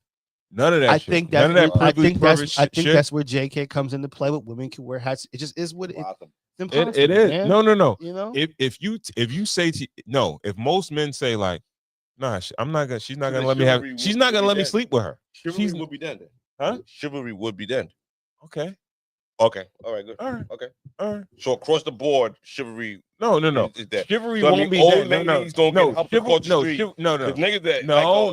none of that. I think that's where JK comes into play. With women can wear hats. It just is what it. It is. Man. No. You know, if you say if most men say like, nah, I'm not gonna. She's not gonna let me have. She's not gonna let me sleep with her. Chivalry would be done then. Huh? Chivalry would be done. Okay. All right. Good. All right. Okay. All right. So across the board, chivalry. No. Is that. Chivalry so, won't be old dead. ladies don't get help across the street. No. Niggas that no.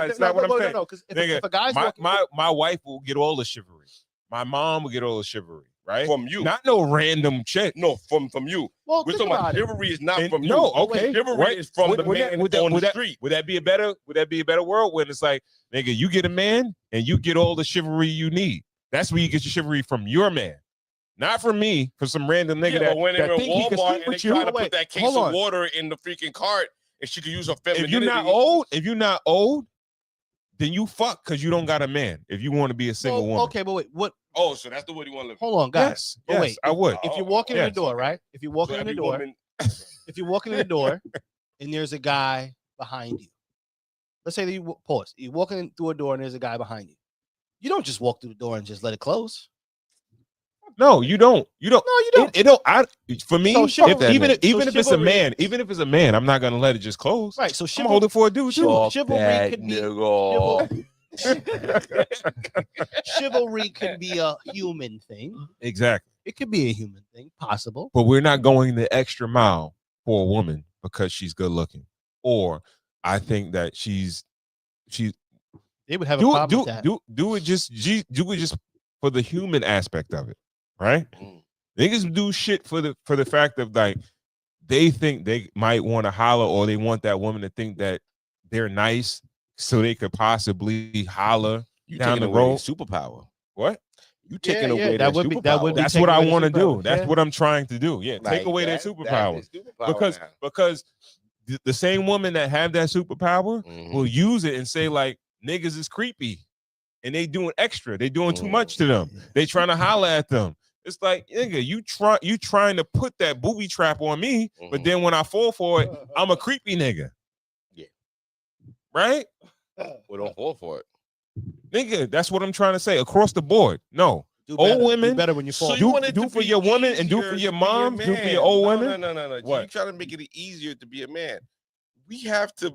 That's not what I'm saying. No, because if a guy's my wife will get all the chivalry. My mom will get all the chivalry. Right? From you. Not no random chick. No, from you. Well, we're talking about chivalry is not from you. No, okay. Chivalry is from the man on the street. Would that be a better world when it's like, nigga, you get a man and you get all the chivalry you need. That's where you get your chivalry from your man. Not from me, for some random nigga that when they're in think he can Walmart sleep and they with you. try to put that case of water in the freaking cart and she could use her femininity. If you're not old, then you fuck because you don't got a man. If you want to be a single woman. Okay, but wait, what? Oh, so that's the way you want to live. Hold on, guys. Yes, wait, I would. If you're walking in the door, right? If you're walking in the door, if you're walking in the door, and there's a guy behind you. Let's say that you pause. You're walking through a door and there's a guy behind you. You don't just walk through the door and just let it close. No, you don't. You don't. No, you don't. For me, even if it's a man, I'm not gonna let it just close. Right. So I'm holding for a dude too. Chivalry could be a human thing. Exactly. It could be a human thing, possible. But we're not going the extra mile for a woman because she's good looking, or I think that she's. They would have a problem with that. Do it just for the human aspect of it, right? Niggas do shit for the fact of like they think they might want to holler, or they want that woman to think that they're nice, so they could possibly holler You down taking the away road. Superpower. What? You taking Yeah, away that would be- that superpower. would be That's taking what I away the want to do. superpower. That's Yeah. what I'm trying to do. Yeah, Like, take away their that superpower. is superpower Because the same woman that have that superpower Mhm. will use it and say like niggas is creepy, and they doing extra. They doing too much to them. They trying to holler at them. It's like, nigga, you trying to put that booby trap on me, but then when I fall for it, I'm a creepy nigga. Yeah. Right? We don't fall for it. Nigga, that's what I'm trying to say. Across the board. No. Do Old better. women, Do better when you fall. So for you it. want it do to for be your woman and do easier for your to be a mom, do for man. your old No, women. No. What? You trying to make it easier to be a man. We have to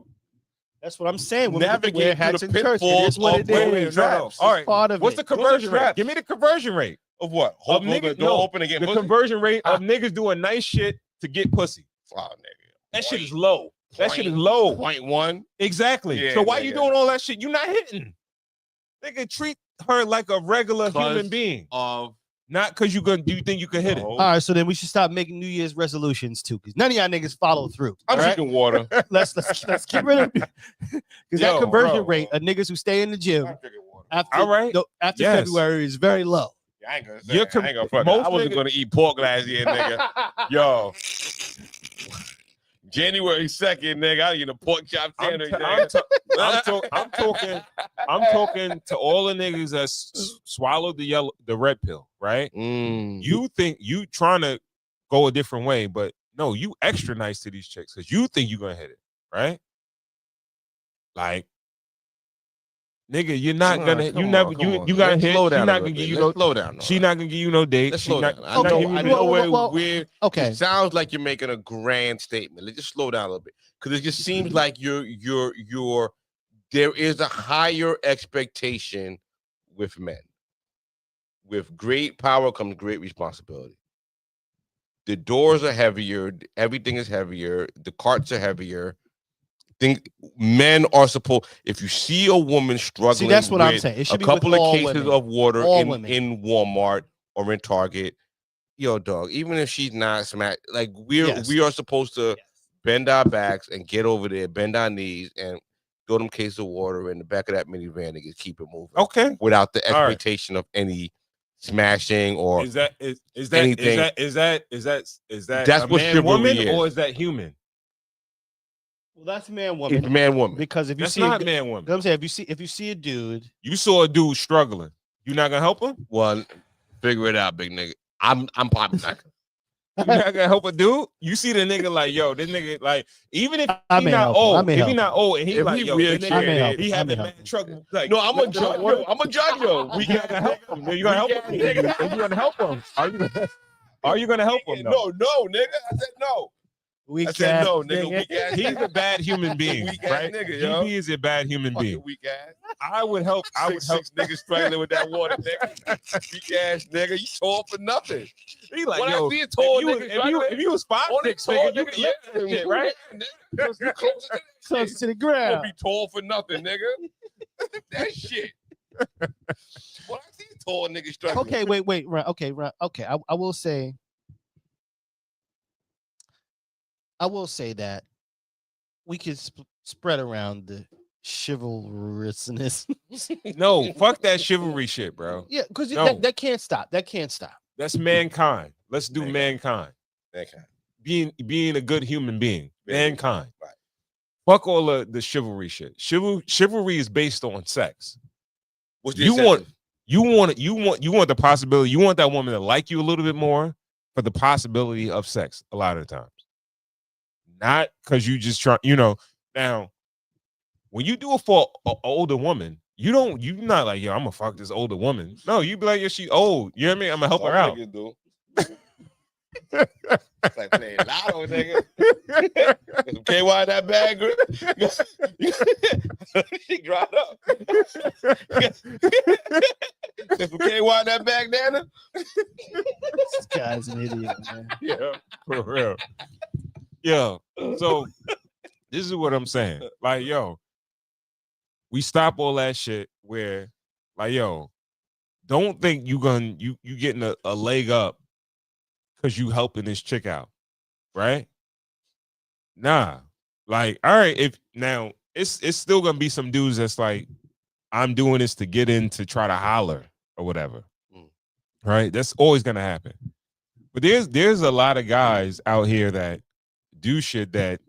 That's what I'm saying. Women get to wear navigate through hats the and shirts. It pitfalls is what of it women is. traps. All right. Part of What's it. the conversion rate? traps. Give me the conversion rate. Of what? Of Hold the niggas, door no, open and get the pussy? conversion rate of niggas doing nice shit to get pussy. Oh, nigga. That shit is low. That shit is Point- low. 0.1. Exactly. Yeah, So why you nigga. doing all that shit? You not hitting. Nigga, treat her like a regular 'Cause human being. Of Not because you think you can hit it. All right, so then we should stop making New Year's resolutions too, because none of y'all niggas follow through. I'm all right? drinking water. Let's get rid of because that Yo, conversion bro. rate of niggas who stay in the gym I'm drinking water. after All right. after Yes. February is very low. I ain't gonna say. You're I ain't gonna fuck. most I wasn't niggas- gonna eat pork last year, nigga. Yo, January 2nd, nigga. I eat a pork chop sandwich. I'm talking to all the niggas that swallowed the red pill, right? You think you trying to go a different way, but no, you extra nice to these chicks because you think you're gonna hit it, right? Like, nigga, you're not gonna. You never. You gotta hit. Slow She down. not gonna give you no. Slow down. She not gonna give you no date. Let's She slow not. down. she I not know. giving I you know. no- We're Okay. It sounds like you're making a grand statement. Let's just slow down a little bit because it just seems like you're. There is a higher expectation with men. With great power comes great responsibility. The doors are heavier. Everything is heavier. The carts are heavier. Think men are supposed. If you see a woman struggling, See, that's what I'm with saying. It a should be couple with of all cases women. of water All in women. Walmart or in Target, yo, dog. Even if she's not smack, like Yes. we are supposed to bend our backs and get over there, bend our knees, and throw them cases of water in the back of that minivan and just keep it moving. Okay. Without the All right. expectation of any smashing or Is that anything. is that That's a what man chivalry woman is. or is that human? Well, that's man It's woman. man woman. Because if you That's see not a, man you know woman. what I'm saying, if you see a dude, You saw a dude struggling. You not gonna help him? Well, figure it out, big nigga. I'm probably not. You not gonna help a dude? You see the nigga like, yo, this nigga like, even if I he may not help him. I old, may if he help not old, and he If like, he yo, real this kid, I may nigga, help he him. I had may the help man him. truck. Like, No, I'm a let judge. the water- I'm a judge. Yo, You not gonna help him. You gonna help him? If you gonna help him, are you gonna help him? No, nigga. I said no. weak I said ass no, nigga. nigga. Weak ass. He's a bad human being, Weak ass right? nigga, yo. GB is a bad human being. Fucking weak ass. I would help. I would help. Six niggas struggling with that water, nigga. Weak ass nigga. You tall for nothing. He like, When I yo, see a tall if you, nigga if struggling, you was 5'6", only nigga, tall you nigga, could lift that shit, right? You closer to that shit. Close to the You gonna ground. be tall for nothing, nigga. That shit. When I see a tall nigga struggling. Okay, wait, right. Okay, right. Okay, I will say that we could spread around the chivalrousness. No, fuck that chivalry shit, bro. Yeah, because No. that can't stop. That can't stop. That's mankind. Let's do mankind. Being a good human being. Mankind. Right. Fuck all the chivalry shit. Chivalry is based on sex. What's the You want incentive? you want the possibility. You want that woman to like you a little bit more for the possibility of sex a lot of the times. Not because you just try, now when you do it for an older woman, you're not like, yo, I'm gonna fuck this older woman. No, you be like, yeah, she's old. You know what I mean? I'm gonna help her out. Niggas do. It's like playing lotto, nigga. Get some KY in that bag, girl. She dried up. Get some KY in that bag, Nana. This guy's an idiot, man. Yeah, for real. Yo, so this is what I'm saying. Like, yo, we stop all that shit where, like, yo, don't think you getting a leg up because you helping this chick out, right? Nah, like, all right, if now it's still gonna be some dudes that's like, I'm doing this to get in to try to holler or whatever, right? That's always gonna happen. But there's a lot of guys out here that do shit that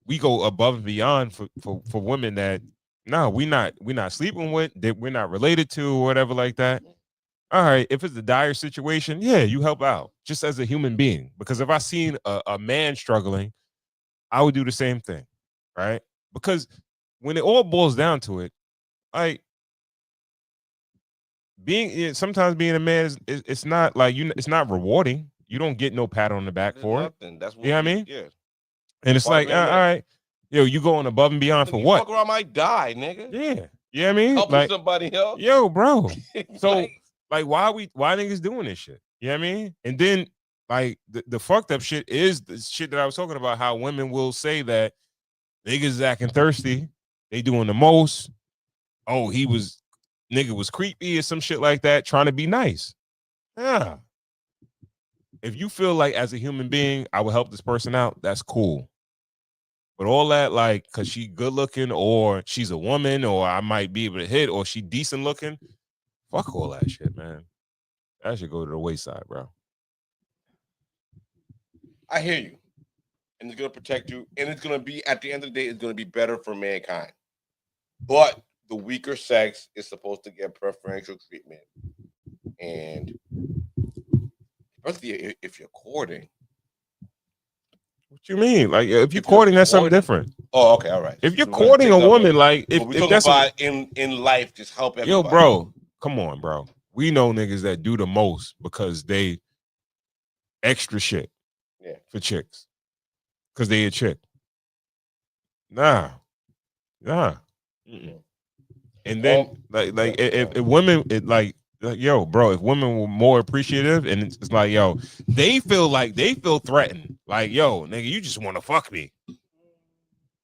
we go above and beyond for women that no, we're not sleeping with, that we're not related to or whatever like that. All right, if it's a dire situation, yeah, you help out just as a human being. Because if I seen a man struggling, I would do the same thing, right? Because when it all boils down to it, like sometimes being a man is it's not like it's not rewarding. You don't get no pat on the back for nothing. That's what you know what I mean? Yeah. And it's like, all right, yo, you going above and beyond for what? Fuck around, I might die, nigga. Yeah, you know what I mean? Helping like somebody else. Yo, bro. So like why niggas doing this shit? You know what I mean? And then like the fucked up shit is the shit that I was talking about, how women will say that niggas is acting thirsty, they doing the most. Oh, nigga was creepy or some shit like that, trying to be nice. Yeah. If you feel like as a human being, I will help this person out, that's cool. But all that, like, cause she good looking or she's a woman or I might be able to hit or she decent looking, fuck all that shit, man. That should go to the wayside, bro. I hear you. And it's gonna protect you. And it's gonna be, at the end of the day, it's gonna be better for mankind. But the weaker sex is supposed to get preferential treatment. And especially if you're courting. What you mean? Like if you're courting, that's something different. Oh, okay, all right. If you're courting a woman, like if we're talking about in life, just help everybody. Yo, bro, come on, bro. We know niggas that do the most because they extra shit for chicks. Because they a chick. Nah. Mm-mm. And then if women yo, bro, if women were more appreciative and it's like, yo, they feel threatened. Like, yo, nigga, you just want to fuck me.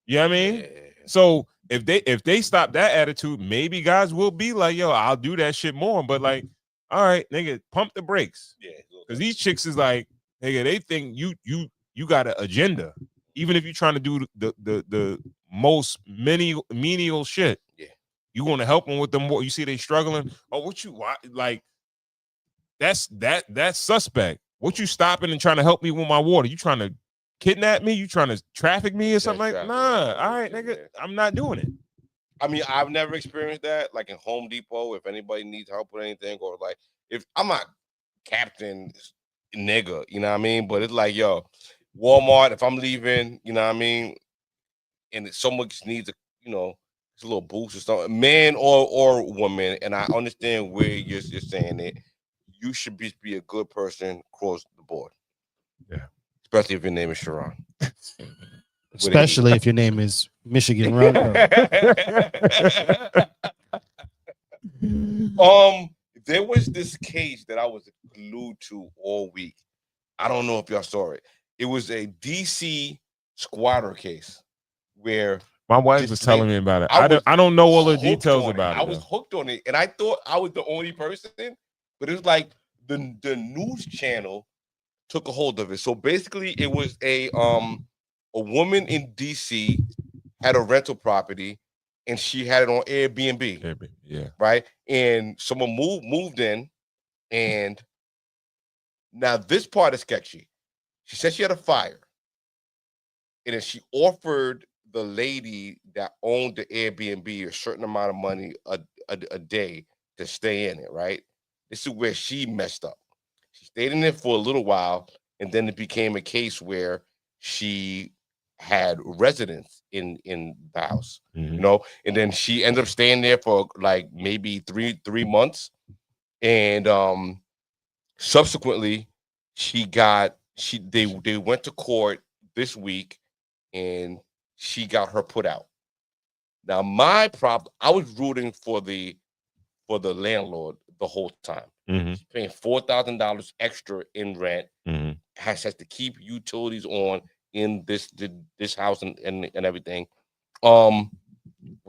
You know what I mean? Yeah. So if they stop that attitude, maybe guys will be like, yo, I'll do that shit more. But like, all right, nigga, pump the brakes. Yeah. Because these chicks is like, nigga, they think you got an agenda. Even if you're trying to do the most menial shit. Yeah. You want to help them with them more. You see they struggling. Oh, why? Like, that's suspect. What you stopping and trying to help me with my water? You trying to kidnap me? You trying to traffic me or something like? Nah. All right, nigga, I'm not doing it. I mean, I've never experienced that. Like in Home Depot, if anybody needs help with anything, or like if I'm not Captain Nigga, you know what I mean? But it's like, yo, Walmart, if I'm leaving, you know what I mean, and someone just needs a little boost or something, man or woman, and I understand where you're saying it. You should be a good person across the board. Yeah. Especially if your name is Sharon. Especially if your name is Michigan Run. There was this case that I was glued to all week. I don't know if y'all saw it. It was a DC squatter case where my wife was telling me about it. I don't know all the details about it. I was hooked on it, and I thought I was the only person, but it was like the news channel took a hold of it. So basically, it was a woman in DC had a rental property, and she had it on Airbnb. Yeah. Right, and someone moved in, and now this part is sketchy. She said she had a fire, and then she offered the lady that owned the Airbnb a certain amount of money a day to stay in it, right? This is where she messed up. She stayed in it for a little while, and then it became a case where she had residents in the house, and then she ended up staying there for like maybe three months, and subsequently they went to court this week, and she got her put out. Now, my problem, I was rooting for the landlord the whole time. Mm-hmm. She's paying $4,000 extra in rent. Mm-hmm. Has to keep utilities on in this house and everything. What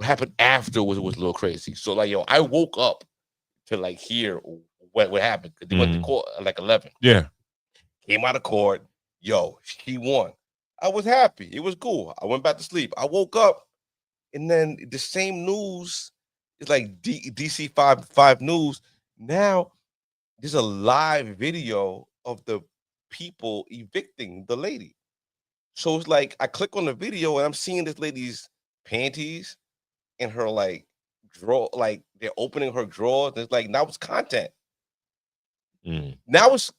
happened after was a little crazy. So like, yo, I woke up to like hear what happened. They went to court at like 11. Yeah. Came out of court. Yo, she won. I was happy. It was cool. I went back to sleep. I woke up, and then the same news. It's like DC 5 News. Now there's a live video of the people evicting the lady. So it's like I click on the video and I'm seeing this lady's panties and her like drawer, like they're opening her drawers. And it's like now it's content. Now it's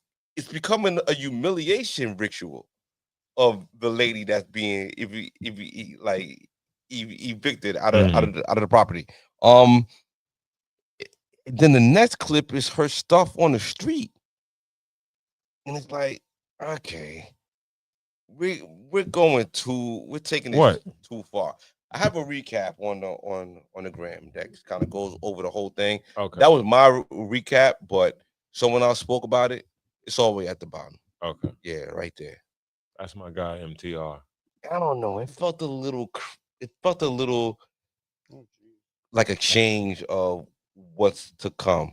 becoming a humiliation ritual of the lady that's being evicted out of the property. Then the next clip is her stuff on the street, and it's like, okay, we're taking this too far. I have a recap on the gram that kind of goes over the whole thing. Okay, that was my recap, but someone else spoke about it. It's all the way at the bottom. Okay, yeah, right there. That's my guy MTR. I don't know. It felt a little like a change of what's to come.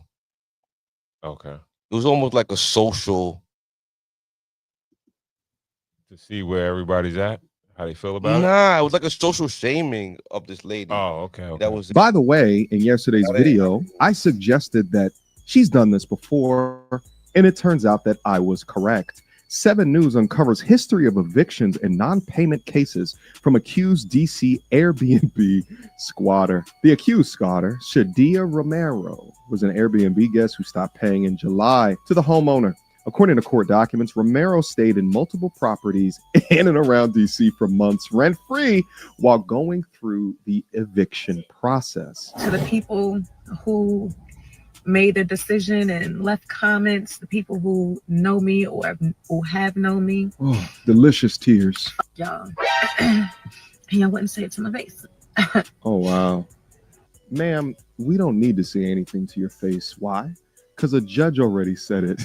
Okay. It was almost like a social to see where everybody's at, how they feel about it. Nah, it was like a social shaming of this lady. Oh, okay. That was. By the way, in yesterday's video, I suggested that she's done this before, and it turns out that I was correct. 7 News uncovers history of evictions and non-payment cases from accused DC Airbnb squatter. The accused squatter, Shadia Romero, was an Airbnb guest who stopped paying in July to the homeowner. According to court documents, Romero stayed in multiple properties in and around DC for months rent-free while going through the eviction process. To the people who made a decision and left comments, the people who know me or who have known me. Oh, delicious tears. Y'all, and y'all wouldn't say it to my face. Oh, wow. Ma'am, we don't need to say anything to your face. Why? Because a judge already said it.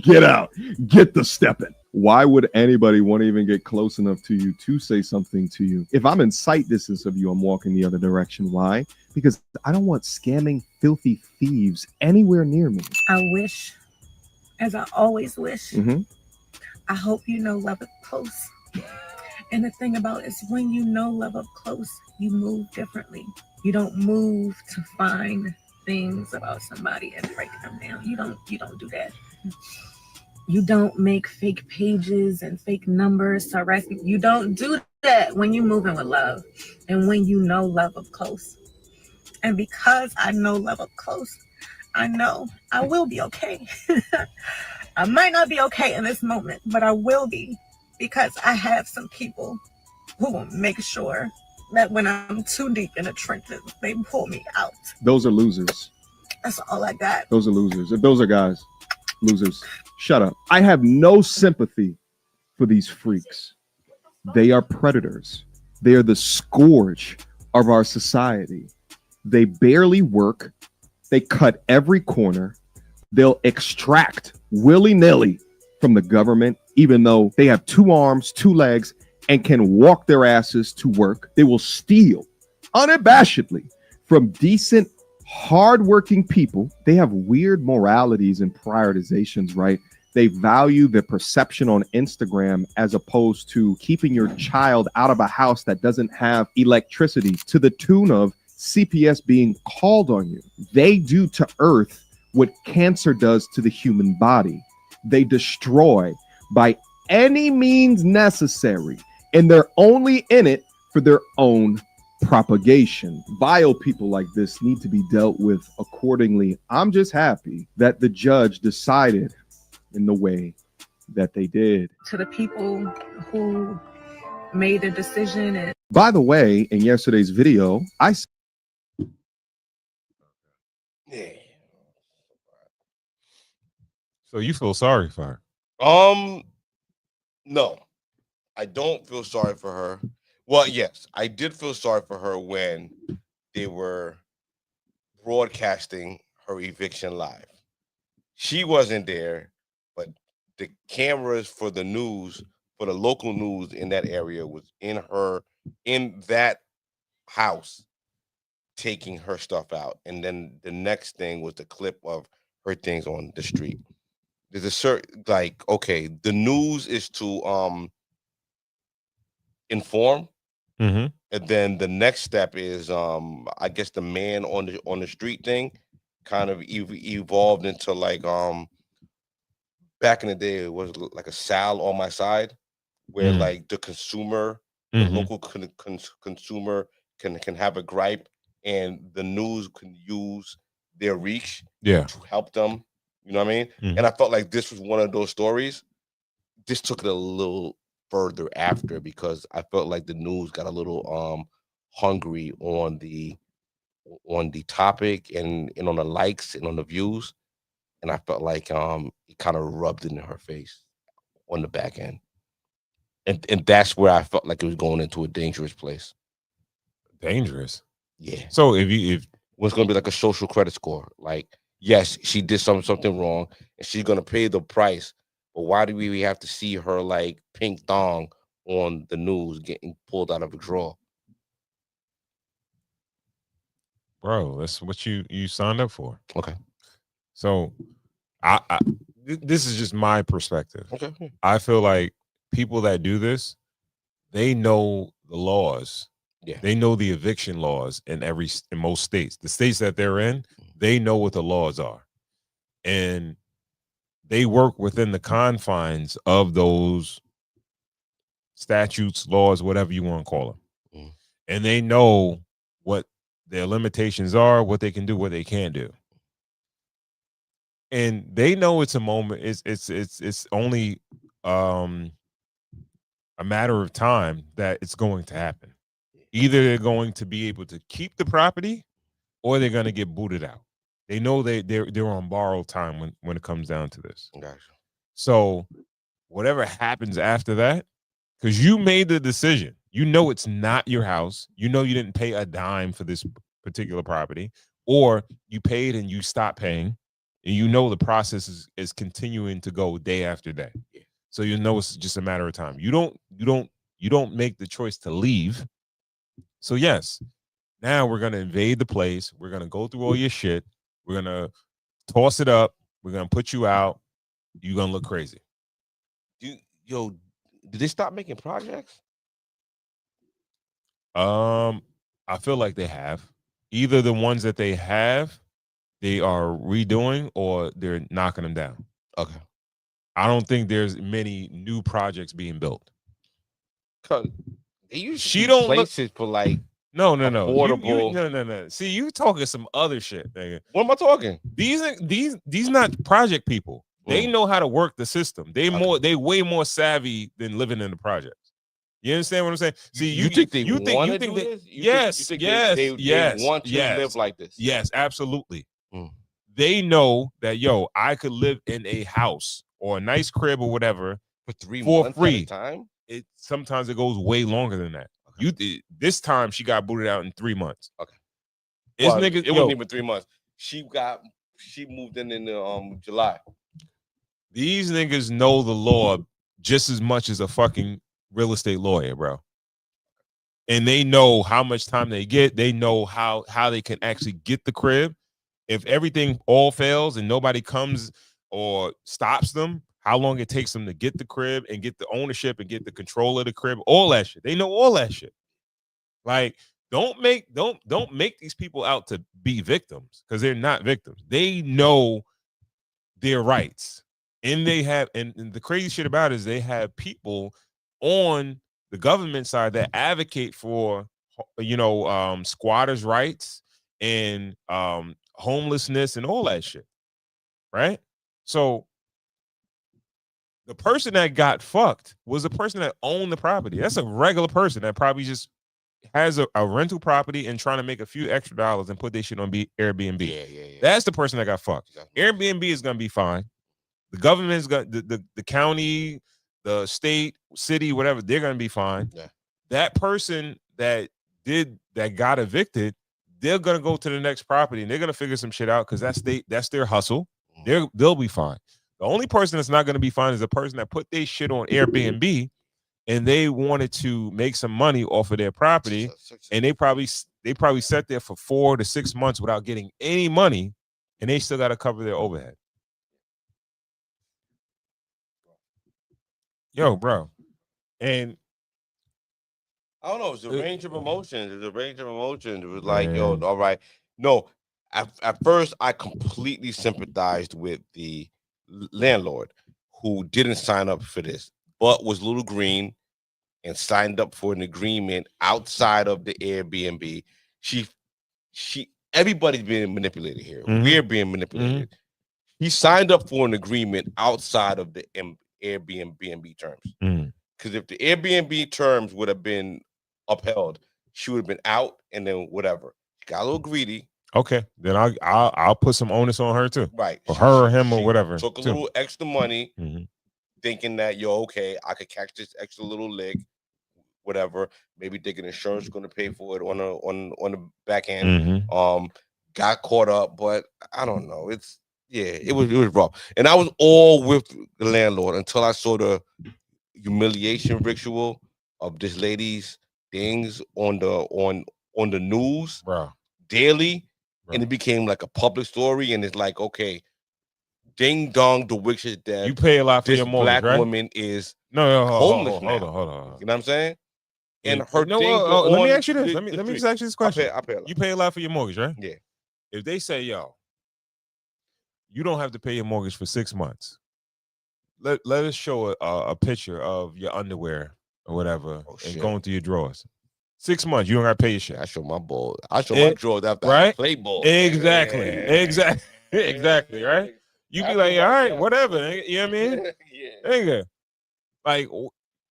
Get out. Get the stepping. Why would anybody want to even get close enough to you to say something to you? If I'm in sight distance of you, I'm walking the other direction. Why? Because I don't want scamming, filthy thieves anywhere near me. I wish, as I always wish, I hope you know love up close. And the thing about it is when you know love up close, you move differently. You don't move to find things about somebody and break them down. You don't do that. You don't make fake pages and fake numbers to arrest you. You don't do that when you're moving with love and when you know love up close. And because I know love up close, I know I will be okay. I might not be okay in this moment, but I will be, because I have some people who will make sure that when I'm too deep in the trenches, they pull me out. Those are losers. That's all I got. Those are losers. If those are guys, losers. Shut up. I have no sympathy for these freaks. They are predators. They are the scourge of our society. They barely work. They cut every corner. They'll extract willy-nilly from the government, even though they have 2 arms, 2 legs, and can walk their asses to work. They will steal unabashedly from decent, hardworking people. They have weird moralities and prioritizations, right? They value the perception on Instagram as opposed to keeping your child out of a house that doesn't have electricity to the tune of CPS being called on you. They do to Earth what cancer does to the human body. They destroy by any means necessary, and they're only in it for their own propagation. Vile people like this need to be dealt with accordingly. I'm just happy that the judge decided in the way that they did. To the people who made a decision. And by the way, in yesterday's video, So you feel sorry for her? No, I don't feel sorry for her. Well, yes, I did feel sorry for her when they were broadcasting her eviction live. She wasn't there, but the cameras for the news, for the local news in that area, was in that house taking her stuff out. And then the next thing was the clip of her things on the street. there's a certain, like, okay, the news is to inform, Mm-hmm. and then the next step is I guess the man on the street thing kind of evolved into like back in the day it was like a Sal on my side, where like the consumer, the local consumer can have a gripe, and the news can use their reach to help them. You know what I mean? And I felt like this was one of those stories. This took it a little further after, because I felt like the news got a little hungry on the topic and on the likes and on the views. And I felt like it kind of rubbed it in her face on the back end. And that's where I felt like it was going into a dangerous place. Dangerous. Yeah. So if what's going to be like a social credit score, like, yes, she did something wrong and she's going to pay the price, but why do we have to see her like pink thong on the news getting pulled out of a drawer? Bro, that's what you signed up for. Okay. So this is just my perspective. Okay. I feel like people that do this, they know the laws. Yeah. They know the eviction laws in most states. The states that they're in, they know what the laws are. And they work within the confines of those statutes, laws, whatever you want to call them. And they know what their limitations are, what they can do, what they can't do. And they know it's a moment. It's only a matter of time that it's going to happen. Either they're going to be able to keep the property, or they're going to get booted out. They know they're on borrowed time when it comes down to this. Gotcha. So whatever happens after that, because you made the decision, you know it's not your house. You know you didn't pay a dime for this particular property, or you paid and you stopped paying, and you know the process is continuing to go day after day. Yeah. So you know it's just a matter of time. You don't make the choice to leave. So yes, now we're gonna invade the place. We're gonna go through all your shit. We're gonna toss it up. We're gonna put you out. You're gonna look crazy. Did they stop making projects? I feel like they have. Either the ones that they have, they are redoing, or they're knocking them down. Okay. I don't think there's many new projects being built. Cause they usually She don't places for like no. affordable. No. See, you talking some other shit, nigga. What am I talking? These not project people. They know how to work the system. They way more savvy than living in the projects. You understand what I'm saying? See, you think they want to do that, this? Yes. They want to live like this. Yes, absolutely. They know that, I could live in a house or a nice crib or whatever for 3 for months free. at a time. Sometimes it goes way longer than that. Okay. This time she got booted out in 3 months. Okay. It wasn't even 3 months. She moved in July. These niggas know the law just as much as a fucking real estate lawyer, bro. And they know how much time they get. They know how they can actually get the crib. If everything all fails and nobody comes or stops them, how long it takes them to get the crib and get the ownership and get the control of the crib, all that shit. They know all that shit. Like, don't make these people out to be victims, because they're not victims. They know their rights. And they have, and the crazy shit about it is they have people on the government side that advocate for, squatters' rights and homelessness and all that shit, right? So the person that got fucked was the person that owned the property. That's a regular person that probably just has a rental property and trying to make a few extra dollars and put their shit on Airbnb. Yeah. That's the person that got fucked. Airbnb is gonna be fine. The government is going, the county, the state, city, whatever, they're going to be fine. Yeah. That person that got evicted, they're going to go to the next property and they're going to figure some shit out, because that's their hustle. They'll be fine. The only person that's not going to be fine is the person that put their shit on Airbnb and they wanted to make some money off of their property, and they probably sat there for 4 to 6 months without getting any money, and they still got to cover their overhead. Yo, bro. And I don't know. It's a range of emotions. It's a range of emotions. It was like, yo, all right. No, at first, I completely sympathized with the landlord who didn't sign up for this, but was a little green and signed up for an agreement outside of the Airbnb. Everybody's being manipulated here. Mhm. We're being manipulated. He signed up for an agreement outside of the Airbnb terms. Because if the Airbnb terms would have been upheld, she would have been out and then whatever. She got a little greedy. Okay, then I'll put some onus on her too. Right. Or her or him or whatever. Took a too. little extra money, thinking that, okay, I could catch this extra little lick, whatever. Maybe thinking insurance is going to pay for it on the back end. Got caught up, but I don't know. It was rough. And I was all with the landlord until I saw the humiliation ritual of this lady's things on the news, bro, daily, and it became like a public story. And it's like, okay, ding dong, the witch is dead. You pay a lot for this your mortgage, black right? woman is homeless. hold on. You know what I'm saying? And Yeah. her let me ask you this. Let me just ask you this question. I pay a lot. You pay a lot for your mortgage, right? Yeah. If they say, yo, you don't have to pay your mortgage for 6 months. Let us show a picture of your underwear or whatever and going through your drawers. 6 months, you don't gotta pay your shit. I show my ball. I show my drawers after right? I play ball. Exactly. Yeah. Exactly, right? You be like, all right, whatever. You know what I mean? Nigga. Like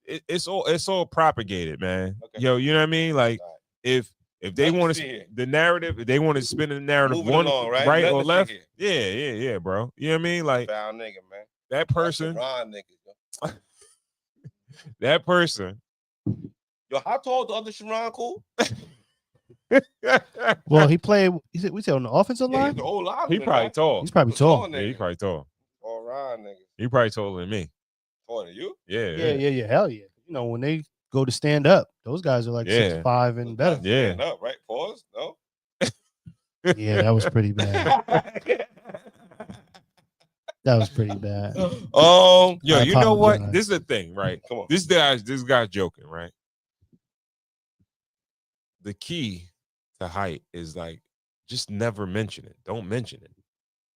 it's all propagated, man. Okay. Yo, you know what I mean? Like if they want to the narrative, if they want to spin the narrative one along, right or left, yeah, bro. You know what I mean? Like foul nigga, man. That person, niggas, that person. Yo, how tall the other Sharon Cool? Well, he played. We said on the offensive line. He's the whole line. He probably tall. He's probably tall. Yeah, he probably tall. All right, nigga. He probably taller than me. Taller than you? Yeah. Hell yeah. You know, when they go to stand up, those guys are like 6'5" and better. Yeah. Stand up, right? Pause. No. Yeah, that was pretty bad. That was pretty bad. Yo, you know what? This is the thing, right? Come on. This guy's joking, right? The key to height is like just never mention it. Don't mention it.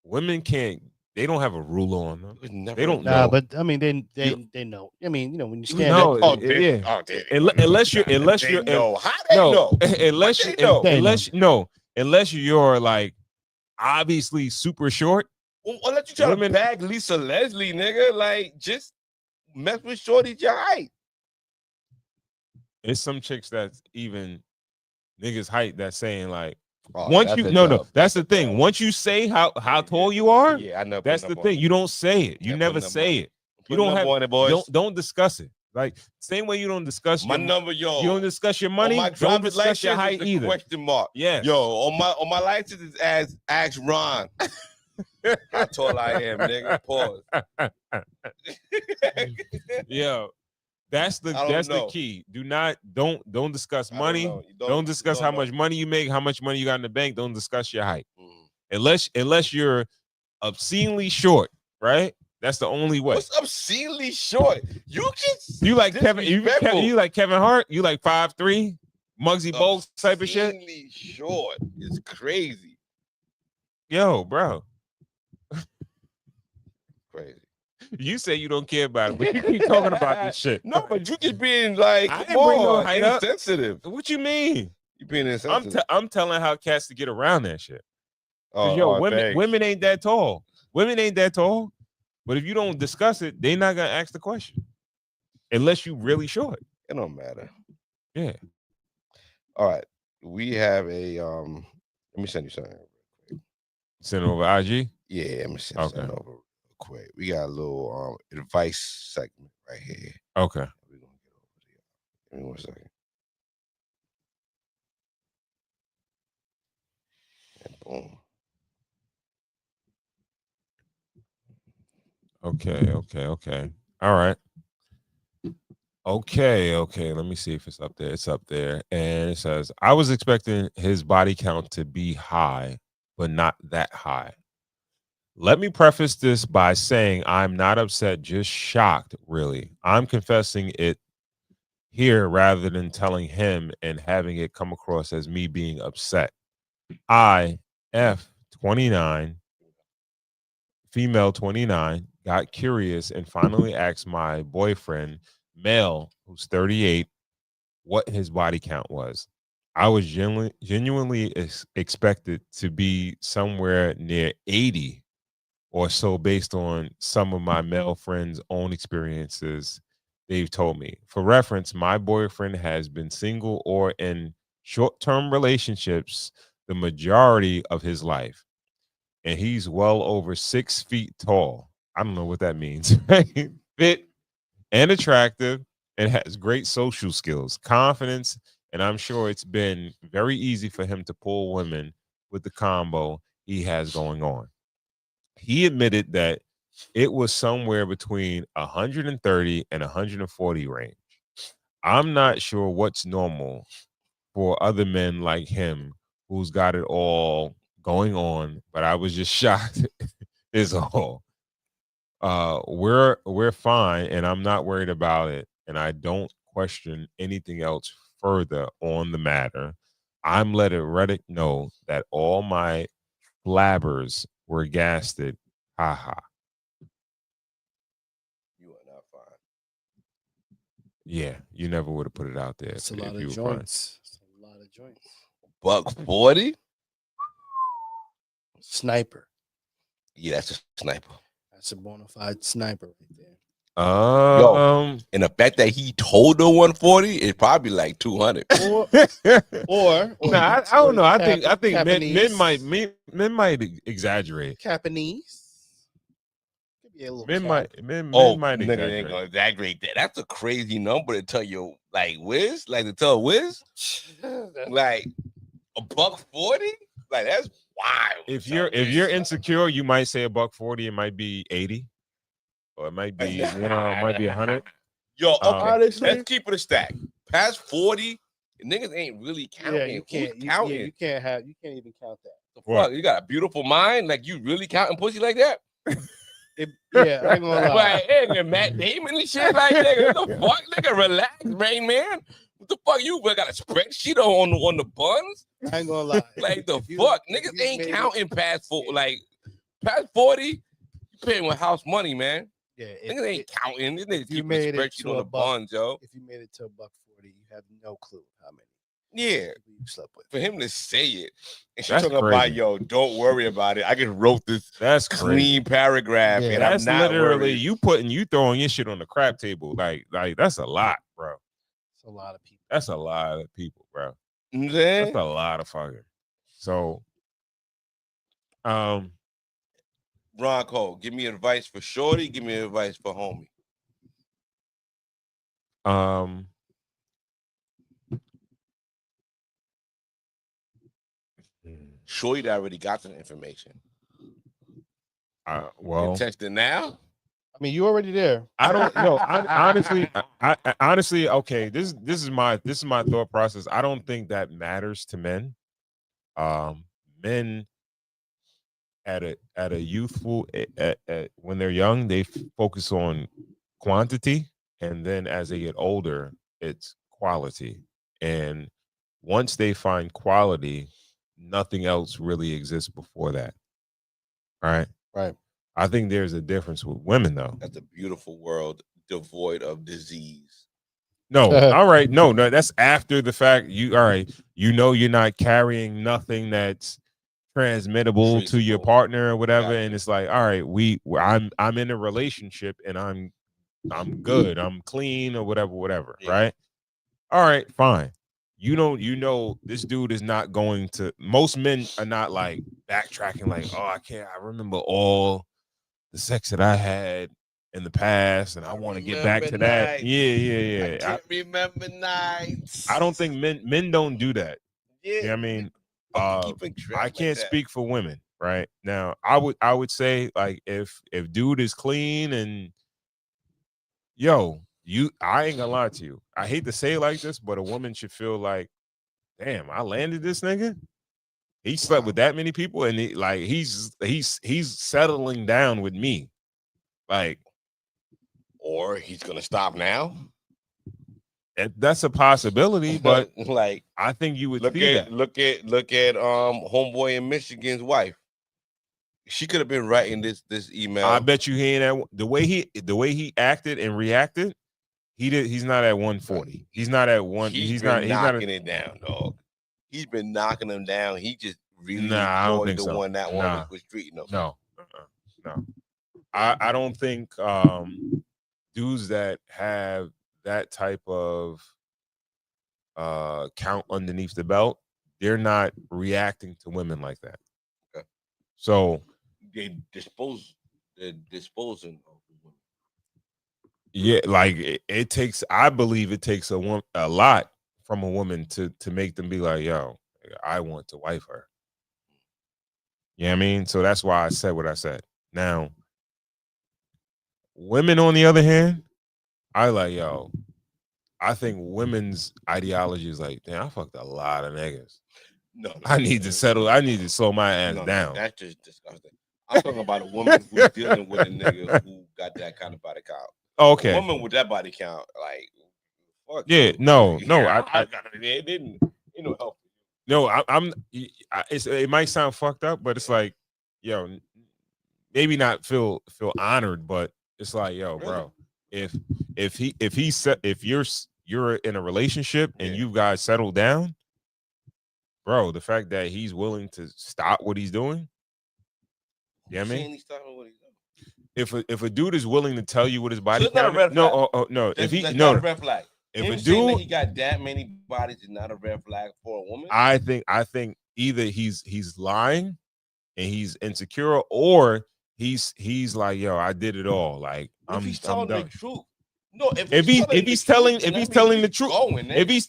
Women can't. They don't have a rule on them. They don't know. But I mean, they know. I mean, you know, when you stand up. Unless you're unless you're like obviously super short. Well, let you try to bag Lisa Leslie, nigga. Like, just mess with shorty your height. It's some chicks that's even niggas' height that's saying like once you that's the thing. Once you say how tall you are, I know. That's the thing. You don't say it. You never say it. You don't have it, boys. Don't discuss it. Like same way you don't discuss my number, yo. You don't discuss your money. Don't discuss your height either. Question mark. Yeah. Yo, on my license is as ask Ron. How tall I am, nigga. Pause. Yo, that's the key. Don't discuss money. Don't discuss how much money you make, how much money you got in the bank. Don't discuss your height. Unless you're obscenely short, right? That's the only way. What's obscenely short? You like Kevin? You like Kevin Hart? You like 5'3", Muggsy Bogues type of shit? Obscenely short. It's crazy. Yo, bro. Crazy. You say you don't care about it, but you keep talking about this shit. No, but you just being like, I didn't bring no height up. Insensitive. What you mean? You being insensitive. I'm telling how cats to get around that shit. Women ain't that tall. Women ain't that tall. But if you don't discuss it, they not gonna ask the question. Unless you really short. It don't matter. Yeah. All right. We have a let me send you something. Send it over IG? Yeah, let me send something over real quick. We got a little advice segment right here. Okay. We're gonna get over there. Give me 1 second. And boom. Okay. All right. Okay. Let me see if it's up there. It's up there. And it says, I was expecting his body count to be high, but not that high. Let me preface this by saying I'm not upset, just shocked, really. I'm confessing it here rather than telling him and having it come across as me being upset. I, F 29, female 29, got curious and finally asked my boyfriend, male, who's 38, what his body count was. I was genuinely expected to be somewhere near 80 or so based on some of my male friends' own experiences they've told me. For reference, my boyfriend has been single or in short-term relationships the majority of his life, and he's well over 6 feet tall. I don't know what that means. Right? Fit and attractive, and has great social skills, confidence, and I'm sure it's been very easy for him to pull women with the combo he has going on. He admitted that it was somewhere between 130 and 140 range. I'm not sure what's normal for other men like him who's got it all going on, but I was just shocked is all. We're fine and I'm not worried about it, and I don't question anything else further on the matter. I'm letting Reddit know that all my blabbers were gasted. Haha. You are not fine. Yeah, you never would have put it out there. It's a if lot you of were fine. joints. It's a lot of joints. $140? Sniper. Yeah, that's a sniper. That's a bona fide sniper right there. And the fact that he told her 140 is probably like 200. Or I don't know. I think Japanese. men might exaggerate. Japanese. Could be a little Men cap. might nigga ain't exaggerate. gonna exaggerate that. That's a crazy number to tell you, like Wiz, like to tell Wiz, like $140. Like that's wild. If you're insecure, you might say $140. It might be 80, or it might be it might be 100. Yo, okay, honestly, let's keep it a stack. Past 40, niggas ain't really counting. Yeah, you can't. Who's counting? You can't even count that. The fuck, you got a beautiful mind. Like you really counting pussy like that? Yeah, I ain't gonna lie. Like, hey, Matt Damon and shit like that. What the fuck, nigga? Relax, Rain Man. What the fuck? You got a spreadsheet on the buns? I ain't gonna lie. Like the fuck, niggas ain't counting past 40. You paying with house money, man. Yeah, Niggas ain't counting. These niggas you keep a made it spreadsheet to on a the buck. buns, yo. If you made it to $140, you have no clue how many. Yeah, you slept with. for him to say it, and she That's talking about, crazy. yo, don't worry about it. I just wrote this That's clean crazy. paragraph, Yeah, and That's I'm not literally worried. you throwing your shit on the crap table. Like that's a lot, bro. It's a lot of people. That's a lot of people, bro. You know what I'm saying? That's a lot of fucking. So, Ron Cole, give me advice for Shorty. Give me advice for homie. Shorty already got the information. well, You text it now. I mean, you already there. I don't know. Honestly, honestly, okay. This is my thought process. I don't think that matters to men. Men at a youthful when they're young, they focus on quantity, and then as they get older, it's quality. And once they find quality, nothing else really exists before that. Right? Right. I think there's a difference with women, though. That's a beautiful world devoid of disease. No, all right. No, that's after the fact. All right. You're not carrying nothing that's transmittable to your partner or whatever. And it's like, all right, I'm in a relationship and I'm good. I'm clean or whatever. Yeah. Right. All right, fine. You know, this dude is not going to. Most men are not like backtracking, like, oh, I remember all the sex that I had in the past, and I want to get back to that. Yeah. I can't remember nights. I don't think men don't do that. Yeah, you know what I mean, I can't like speak for women right now. I would say, like, if dude is clean and I ain't gonna lie to you. I hate to say it like this, but a woman should feel like, damn, I landed this nigga. He slept with that many people, and he's settling down with me, like, or he's gonna stop now. That's a possibility, but like I think you would look see at that. look at homeboy in Michigan's wife. She could have been writing this email. I bet you he ain't at the way he acted and reacted. He's not at 140. He's not at one. He's knocking it down, dog. He's been knocking them down. He just really enjoyed the one that one was treating him. No. I don't think dudes that have that type of count underneath the belt, they're not reacting to women like that. Okay. So they're disposing of the women. Yeah, like it takes. I believe it takes a lot from a woman to make them be like, "Yo, I want to wife her." You know what I mean? So that's why I said what I said. Now, women, on the other hand, I like, yo, I think women's ideology is like, damn, I fucked a lot of niggas. No, I need to settle. I need to slow my ass down. That's just disgusting. I'm talking about a woman who's dealing with a nigga who got that kind of body count. Okay. A woman with that body count, like, fuck. Yeah, you. no, it didn't help. No, it might sound fucked up, but it's like, yo, maybe not feel honored, but it's like, yo, bro, if you're in a relationship and you guys settle down, bro, the fact that he's willing to stop what he's doing, you know what I mean? If a dude is willing to tell you what his body count is, no, if he not a red flag. If a dude dude he got that many bodies is not a red flag for a woman. I think either he's lying and he's insecure, or he's like, yo, I did it all. Like if he's telling the truth. No, if he's telling the truth, if he's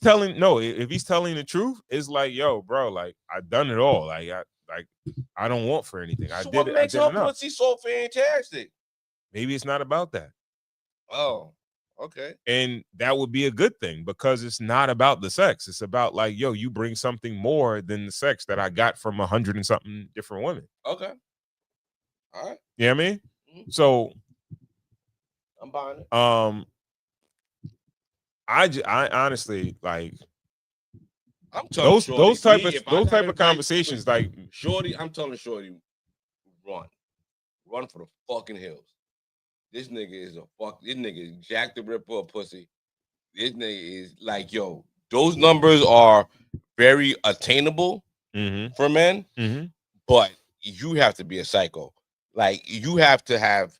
telling the truth, it's like, yo, bro, like I've done it all. Like I don't want for anything. So what makes her pussy so fantastic? Maybe it's not about that. Oh, okay. And that would be a good thing because it's not about the sex. It's about like, yo, you bring something more than the sex that I got from 100 and something different women. Okay. All right. You know what I mean? Mm-hmm. So I'm buying it. I honestly like I'm telling those type of conversations, like Shorty, I'm telling Shorty, run for the fucking hills. This nigga is Jack the Ripper of pussy. This nigga is like, yo, those numbers are very attainable for men, but you have to be a psycho. Like, you have to have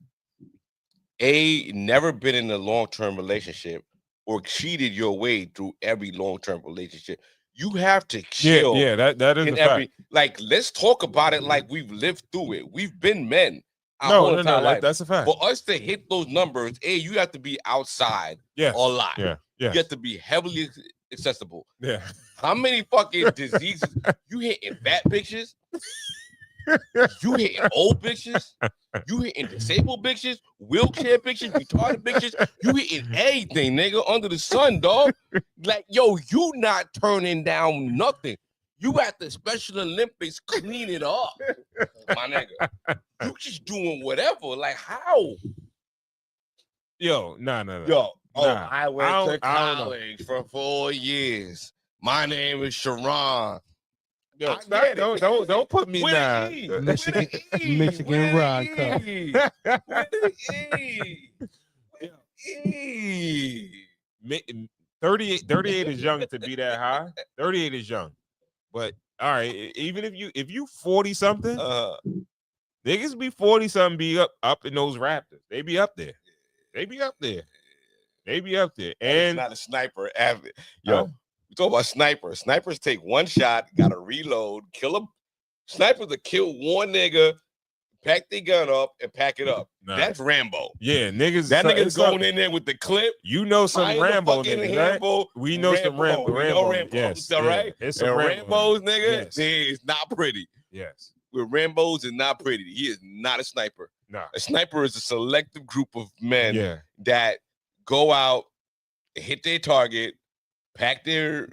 never been in a long-term relationship or cheated your way through every long-term relationship. You have to chill. Yeah, that is a fact. Like, let's talk about it like we've lived through it. We've been men. No, that's a fact. For us to hit those numbers, you have to be outside a lot. Yeah. You have to be heavily accessible. Yeah. How many fucking diseases you hitting? Fat bitches? You hitting old bitches? You hitting disabled bitches? Wheelchair bitches? Retarded bitches? You hitting anything, nigga, under the sun, dog. Like, yo, you not turning down nothing. You at the Special Olympics clean it up, my nigga. You just doing whatever. Like, how? Yo, no. Yo, I went to college for 4 years. My name is Sharon. Yo, don't put me down. Michigan Rock Cup. 38 is young to be that high. 38 is young. But all right, even if you 40 something, niggas be 40 something, be up in those Raptors. They be up there. And it's not a sniper. Yo, we talk about snipers. Snipers take one shot, gotta reload, kill him. Snipers to kill one nigga, pack their gun up and pack it up. Nah. That's Rambo. Yeah, niggas. That nigga's going in there with the clip. You know some Rambo niggas, right? We know some Rambo. Yes, all right. It's and some Rambo's nigga. Yes. It's not pretty. Yes. With Rambo's is not pretty. He is not a sniper. Nah. A sniper is a selective group of men that go out, hit their target, pack their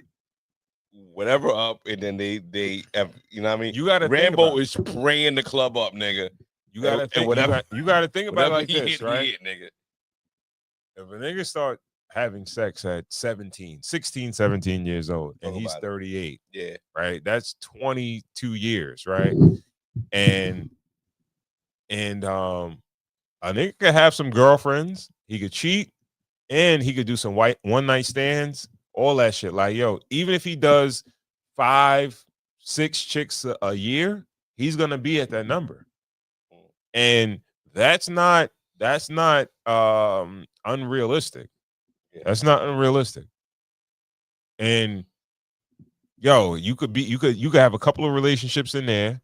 whatever up, and then they have, you know what I mean? You gotta Rambo is spraying the club up, nigga. You gotta think. You gotta think about it like this, right? Nigga. If a nigga start having sex at 16, 17 years old, and he's 38, yeah, right? That's 22 years, right? And a nigga could have some girlfriends, he could cheat, and he could do some one night stands, all that shit. Like, yo, even if he does 5-6 chicks a year, he's gonna be at that number. And that's not unrealistic. Yeah. That's not unrealistic. And yo, you could have a couple of relationships in there.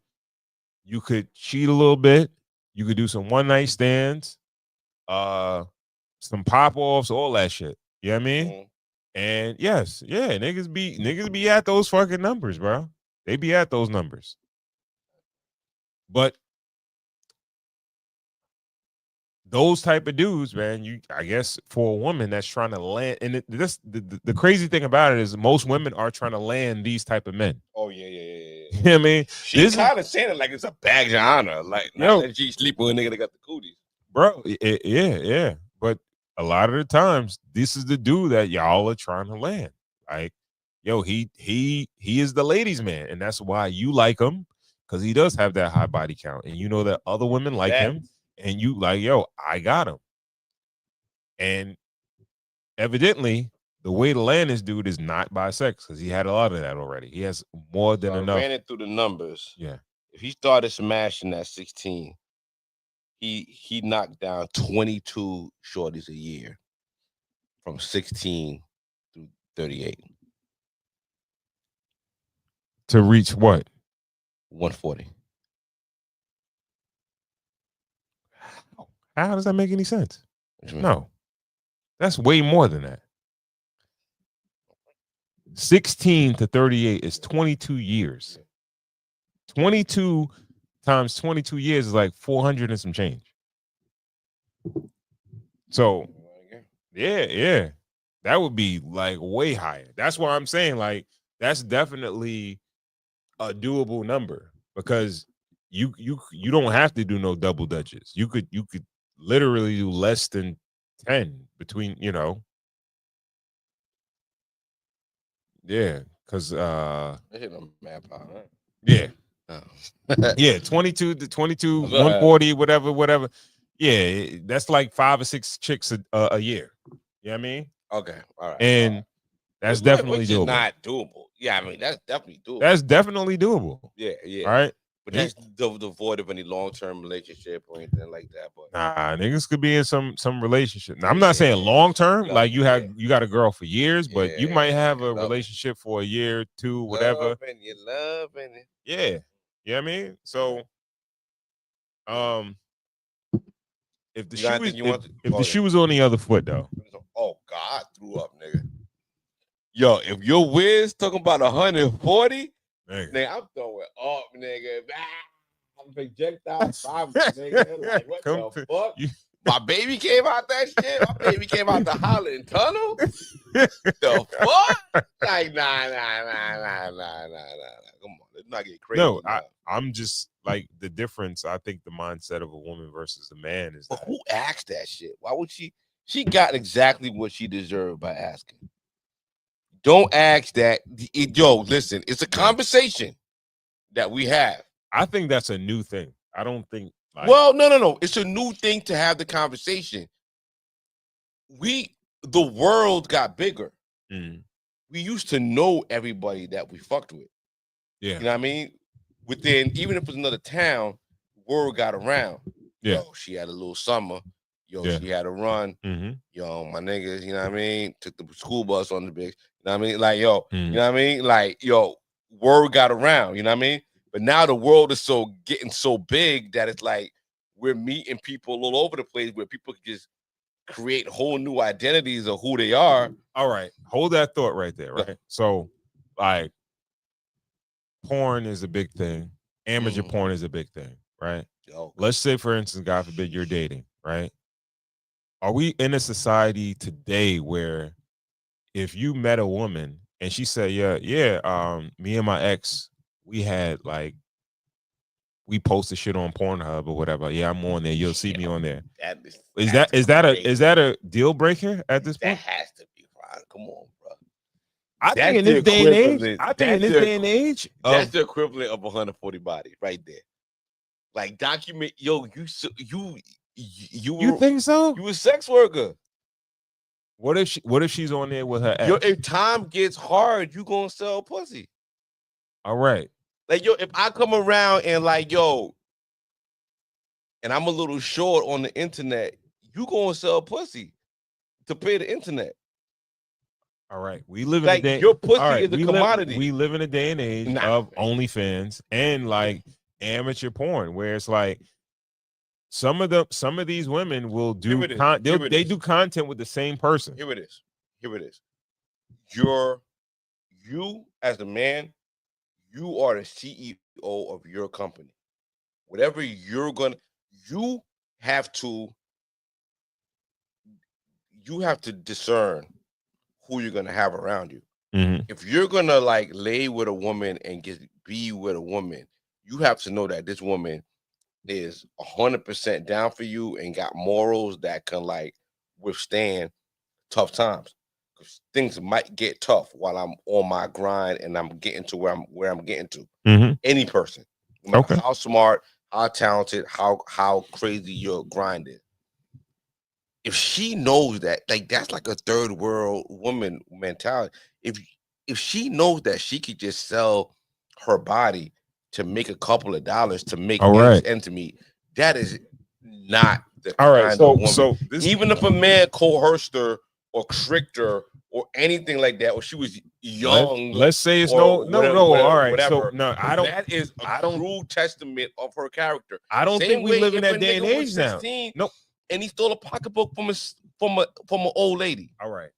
You could cheat a little bit. You could do some one night stands, some pop offs, all that shit. You know what I mean? Mm-hmm. And yes, yeah, niggas be at those fucking numbers, bro. They be at those numbers. But those type of dudes, man, I guess for a woman that's trying to land, and the crazy thing about it is most women are trying to land these type of men. Oh yeah. You know what I mean? She's kind of saying it like it's a badge of honor, like not that she's sleeping with a nigga that got the cooties, bro. Yeah. But a lot of the times, this is the dude that y'all are trying to land. Like, yo, he is the ladies' man, and that's why you like him, because he does have that high body count, and you know that other women like him. And you like, yo, I got him. And evidently, the way to land this dude is not by sex, because he had a lot of that already. He has more than enough. I ran it through the numbers. Yeah. If he started smashing at 16, he knocked down 22 shorties a year from 16 through 38. To reach what? 140. How does that make any sense? No. That's way more than that. 16 to 38 is 22 years. 22 times 22 years is like 400 and some change. So, yeah. That would be like way higher. That's why I'm saying, like, that's definitely a doable number, because you don't have to do no double dutches. You could literally do less than 10 between, you know. Yeah, because yeah. Yeah, 22 to 22, 140, whatever. Yeah, that's like 5 or 6 chicks a year. You know what I mean? Okay, all right. And that's definitely doable. Not doable. Yeah, I mean, that's definitely doable. That's definitely doable. Yeah. All right. But that's devoid of any long-term relationship or anything like that. But nah, niggas could be in some relationship. Now, I'm not saying long-term, like you got a girl for years, but you might have a relationship for a year, 2, whatever. You're loving it. Yeah. You know what I mean? So, if the shoe was on the other foot, though. Oh God, I threw up, nigga. Yo, if your Wiz talking about 140, nigga, I'm throwing up, nigga. I'm projectile, nigga. Like, what the fuck? My baby came out that shit. My baby came out the Holland Tunnel. The fuck? Like, nah. Come on, let's not get crazy. No, I'm just like, the difference. I think the mindset of a woman versus a man is. But who asked that shit? Why would she? She got exactly what she deserved by asking. Don't ask that. Yo, listen, it's a conversation that we have. I think that's a new thing. I don't think. Well, no. It's a new thing to have the conversation. The world got bigger. Mm. We used to know everybody that we fucked with. Yeah. You know what I mean? Within, even if it was another town, word got around. Yeah. Yo, she had a little summer. Yo, she had a run. Mm-hmm. Yo, my niggas, you know what I mean? Took the school bus on the big, you know what I mean? Like, yo, you know what I mean? Like, yo, word got around, you know what I mean? But now the world is getting so big that it's like we're meeting people all over the place where people can just create whole new identities of who they are. All right. Hold that thought right there, right? So, like, porn is a big thing. Amateur porn is a big thing, right? Okay. Let's say, for instance, God forbid, you're dating, right? Are we in a society today where if you met a woman and she said, yeah, me and my ex, we had like, we posted shit on Pornhub or whatever. Yeah, I'm on there. You'll see me on there. Is that a deal breaker at this point? That has to be, Ron. Come on, bro. I think in this day and age, that's the equivalent of 140 bodies right there. Like document, yo, you think so? You a sex worker. What if she's on there with her ex? Yo, if time gets hard, you gonna sell pussy. All right. Like, yo, if I come around and like, yo, and I'm a little short on the internet, you gonna sell pussy to pay the internet. All right. We live in like a day. Your pussy is a commodity. We live in a day and age of OnlyFans and like amateur porn, where it's like some of these women will do they do content with the same person. Here it is. You as a man, you are the CEO of your company. Whatever you have to discern who you're gonna have around you. Mm-hmm. If you're gonna like lay with a woman and be with a woman, you have to know that this woman is 100% down for you and got morals that can like withstand tough times. Because things might get tough while I'm on my grind and I'm getting to where I'm getting to. Mm-hmm. Any person, no matter how smart, how talented, how crazy your grind is. If she knows that, like that's like a third world woman mentality. If she knows that she could just sell her body to make a couple of dollars to make ends meet, that is not the kind of woman. So even if a man coerced her or tricked her or anything like that, or she was young, let's say it's all right. Whatever. So no, I don't. That is a true testament of her character. I don't think we live in that day and age now. Nope. And he stole a pocketbook from an old lady. All right,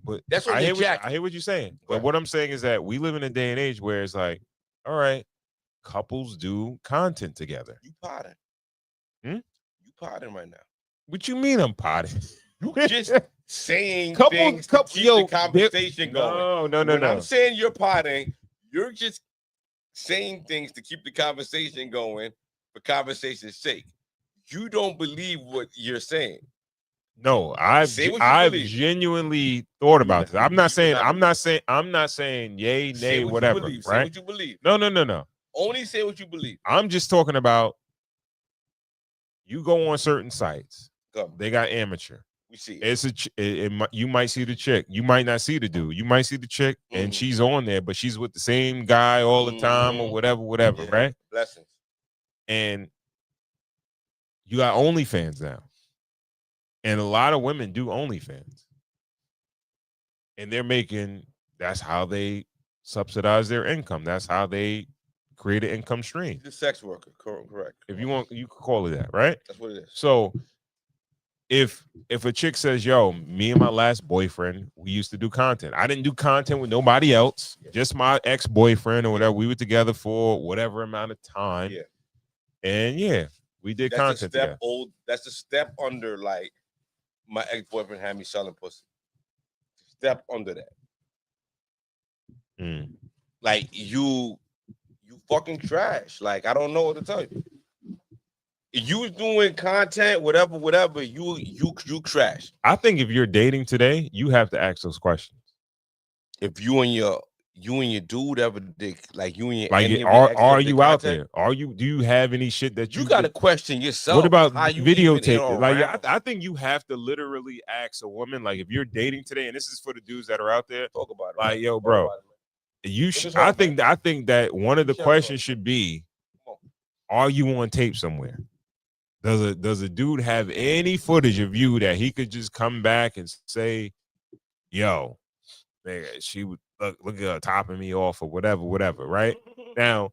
but that's what I hear what you're saying. But what I'm saying is that we live in a day and age where it's like, all right, couples do content together. You potting? You potting right now? What you mean I'm potting? You just saying things to keep the conversation going. No. When I'm saying you're potting, you're just saying things to keep the conversation going for conversation's sake. You don't believe what you're saying. No, I've genuinely thought about this. I'm not saying yay, nay, whatever. Right? Say what you believe. No. Only say what you believe. I'm just talking about you go on certain sites. They got amateur. We see you might see the chick. You might not see the dude. You might see the chick and she's on there, but she's with the same guy all the time or whatever, right? Blessings. And you got OnlyFans now. And a lot of women do OnlyFans. And that's how they subsidize their income. That's how they create an income stream. The sex worker, correct. If you want, you could call it that, right? That's what it is. So if a chick says, yo, me and my last boyfriend, we used to do content. I didn't do content with nobody else, just my ex-boyfriend or whatever. We were together for whatever amount of time. Yeah. And we did content together. That's a step under like my ex-boyfriend had me selling pussy. Step under that. Like you fucking trash. Like I don't know what to tell you. You was doing content, whatever. You trash. I think if you're dating today, you have to ask those questions. If you and your dude ever did, like you and your are you out there? Do you have any shit that you got to question yourself? What about videotape? Like I think you have to literally ask a woman, like if you're dating today, and this is for the dudes that are out there, talk about it. Like, yo, bro, you should. I think that one of the questions should be, are you on tape somewhere? Does a dude have any footage of you that he could just come back and say, yo, man, she would look at her topping me off or whatever, right? Now,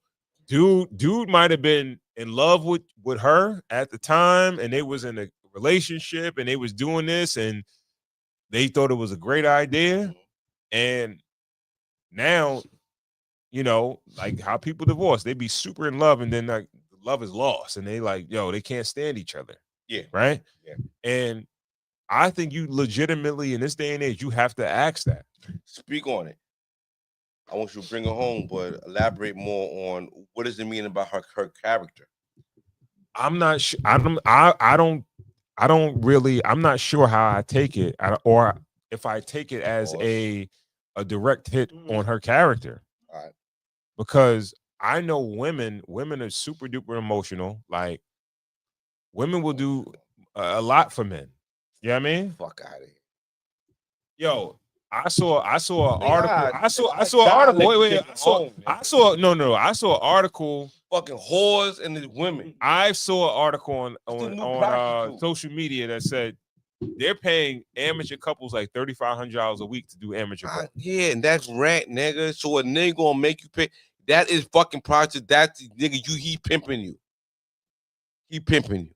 dude might have been in love with her at the time, and they was in a relationship, and they was doing this, and they thought it was a great idea, and now, like how people divorce, they be super in love, and then like love is lost, and they like, yo, they can't stand each other. Yeah. Right? Yeah. And I think you legitimately in this day and age, you have to ask that. Speak on it. I want you to bring her home, but elaborate more on what does it mean about her character. I'm not sure. I don't really. I'm not sure how I take it, or if I take it as a direct hit on her character. All right. Because I know women are super duper emotional. Like women will do a lot for men. You know what I mean? Fuck out of here. Yo, I saw an article. I saw an article. Wait. I saw an article. Fucking whores and the women. I saw an article on social media that said they're paying amateur couples like $3,500 a week to do amateur couples. Yeah, and that's rent, nigga. So a nigga gonna make you pay. That is fucking project. That's nigga. He pimping you. He pimping you.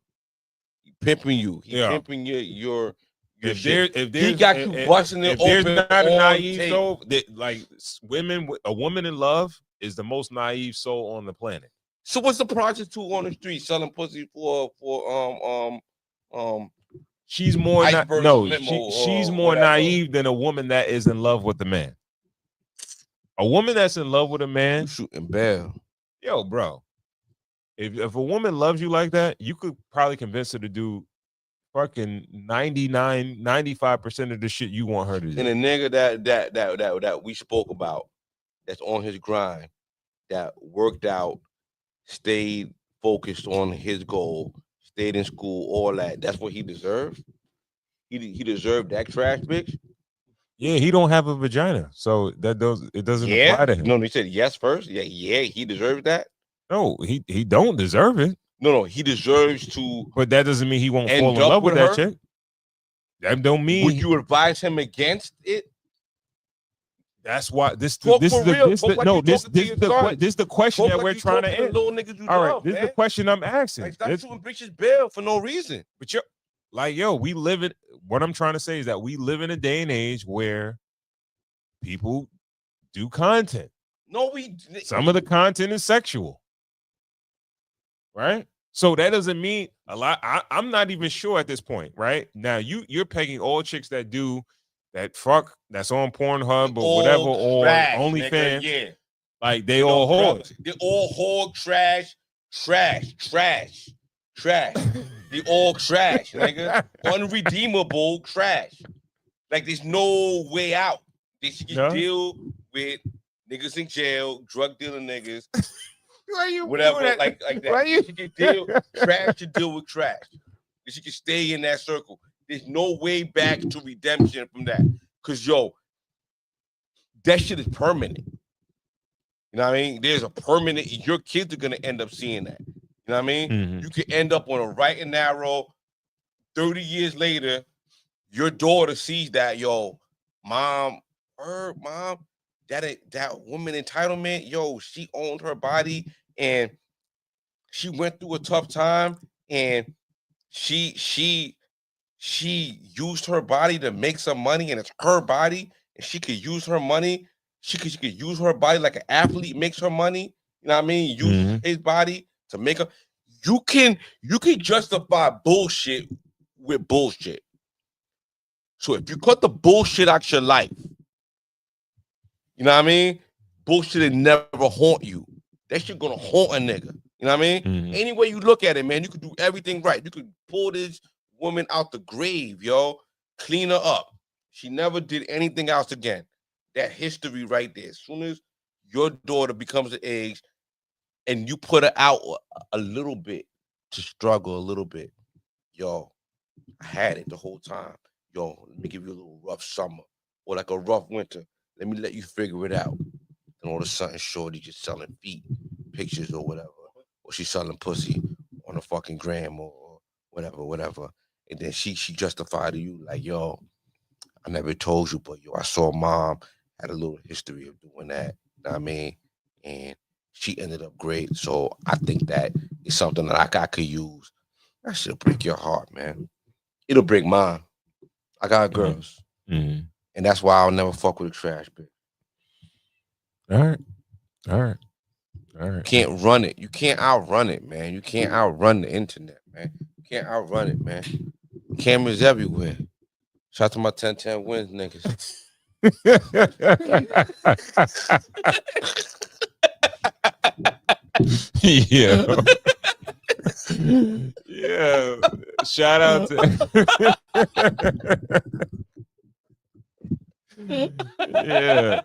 He pimping you. He pimping your he got you busting it open. There's not a naive soul that like a woman in love is the most naive soul on the planet. So what's the prostitute on the street selling pussy for she's more she's more naive than a woman that is in love with the man. A woman that's in love with a man, shooting bail. Yo, bro. If a woman loves you like that, you could probably convince her to do fucking 95% of the shit you want her to do. And a nigga that we spoke about, that's on his grind, that worked out, stayed focused on his goal, stayed in school, all that. That's what he deserved. He deserved that trash bitch. Yeah, he don't have a vagina, so it doesn't apply to him. No, he said yes first. Yeah, he deserves that. No, he don't deserve it. No, he deserves to. But that doesn't mean he won't fall in love with that chick. That don't mean. Would you advise him against it? That's why this is the question that we're trying to answer. All right, this is the question I'm asking. Like, stop shooting bitches bail for no reason. But we live in. What I'm trying to say is that we live in a day and age where people do content. No, some of the content is sexual, right? So that doesn't mean a lot. I'm not even sure at this point, right? Now you're pegging all chicks that do that fuck that's on Pornhub or whatever or OnlyFans. Yeah, like they all whore. They all whore, trash. They all trash, nigga. Unredeemable trash. Like there's no way out. They should deal with niggas in jail, drug dealing niggas. Whatever, like that. You can deal trash to deal with trash. You can stay in that circle. There's no way back to redemption from that. Cause that shit is permanent. You know what I mean? There's a permanent. Your kids are gonna end up seeing that. You know what I mean? Mm-hmm. You can end up on a right and narrow. 30 years later, your daughter sees that. Mom, that woman entitlement. She owned her body and she went through a tough time and she used her body to make some money and it's her body and she could use her money. She could use her body like an athlete makes her money. You know what I mean? Use his body to make her. You can justify bullshit with bullshit. So if you cut the bullshit out your life, you know what I mean? Bullshit will never haunt you. That shit gonna haunt a nigga. You know what I mean? Mm-hmm. Any way you look at it, man, you could do everything right. You could pull this woman out the grave, clean her up. She never did anything else again. That history right there. As soon as your daughter becomes an age and you put her out a little bit to struggle a little bit, I had it the whole time. Let me give you a little rough summer or like a rough winter. Let me let you figure it out. And all of a sudden, shorty just selling feet pictures or whatever. Or she's selling pussy on a fucking gram or whatever. And then she justified to you like, I never told you, but I saw mom had a little history of doing that. You know what I mean? And she ended up great. So I think that is something that I could use. That shit'll break your heart, man. It'll break mine. I got girls. Mm-hmm. And that's why I'll never fuck with a trash bitch. All right. Can't run it. You can't outrun it, man. You can't outrun the internet, man. You can't outrun it, man. Cameras everywhere. Shout out to my 10-10 wins, niggas. Yeah. Yeah. Shout out to yeah.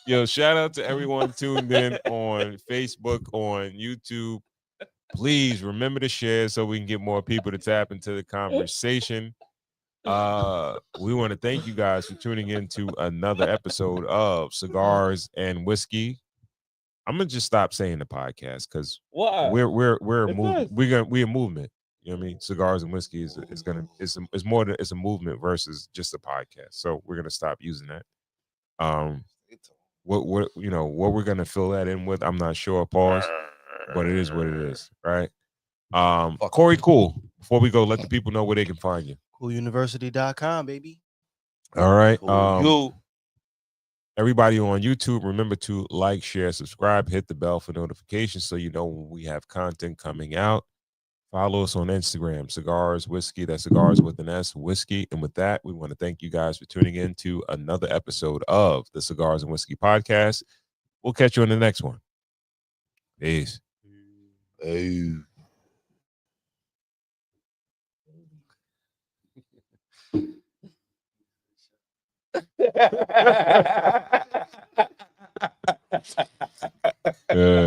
Yo, shout out to everyone tuned in on Facebook, on YouTube. Please remember to share so we can get more people to tap into the conversation. We want to thank you guys for tuning in to another episode of Cigars and Whiskey. I'm gonna just stop saying the podcast because we're a movement. We're a movement. You know what I mean? Cigars and Whiskey is more than it's a movement versus just a podcast. So we're gonna stop using that. What we're gonna fill that in with, I'm not sure. Pause, but it is what it is, right? Corey, cool. Before we go, let the people know where they can find you. CoolUniversity.com, baby. All right. You. Everybody on YouTube, remember to like, share, subscribe, hit the bell for notifications so you know when we have content coming out. Follow us on Instagram, Cigars Whiskey. That's Cigars with an S, Whiskey. And with that, we want to thank you guys for tuning in to another episode of the Cigars and Whiskey podcast. We'll catch you in the next one. Peace. Hey. Good.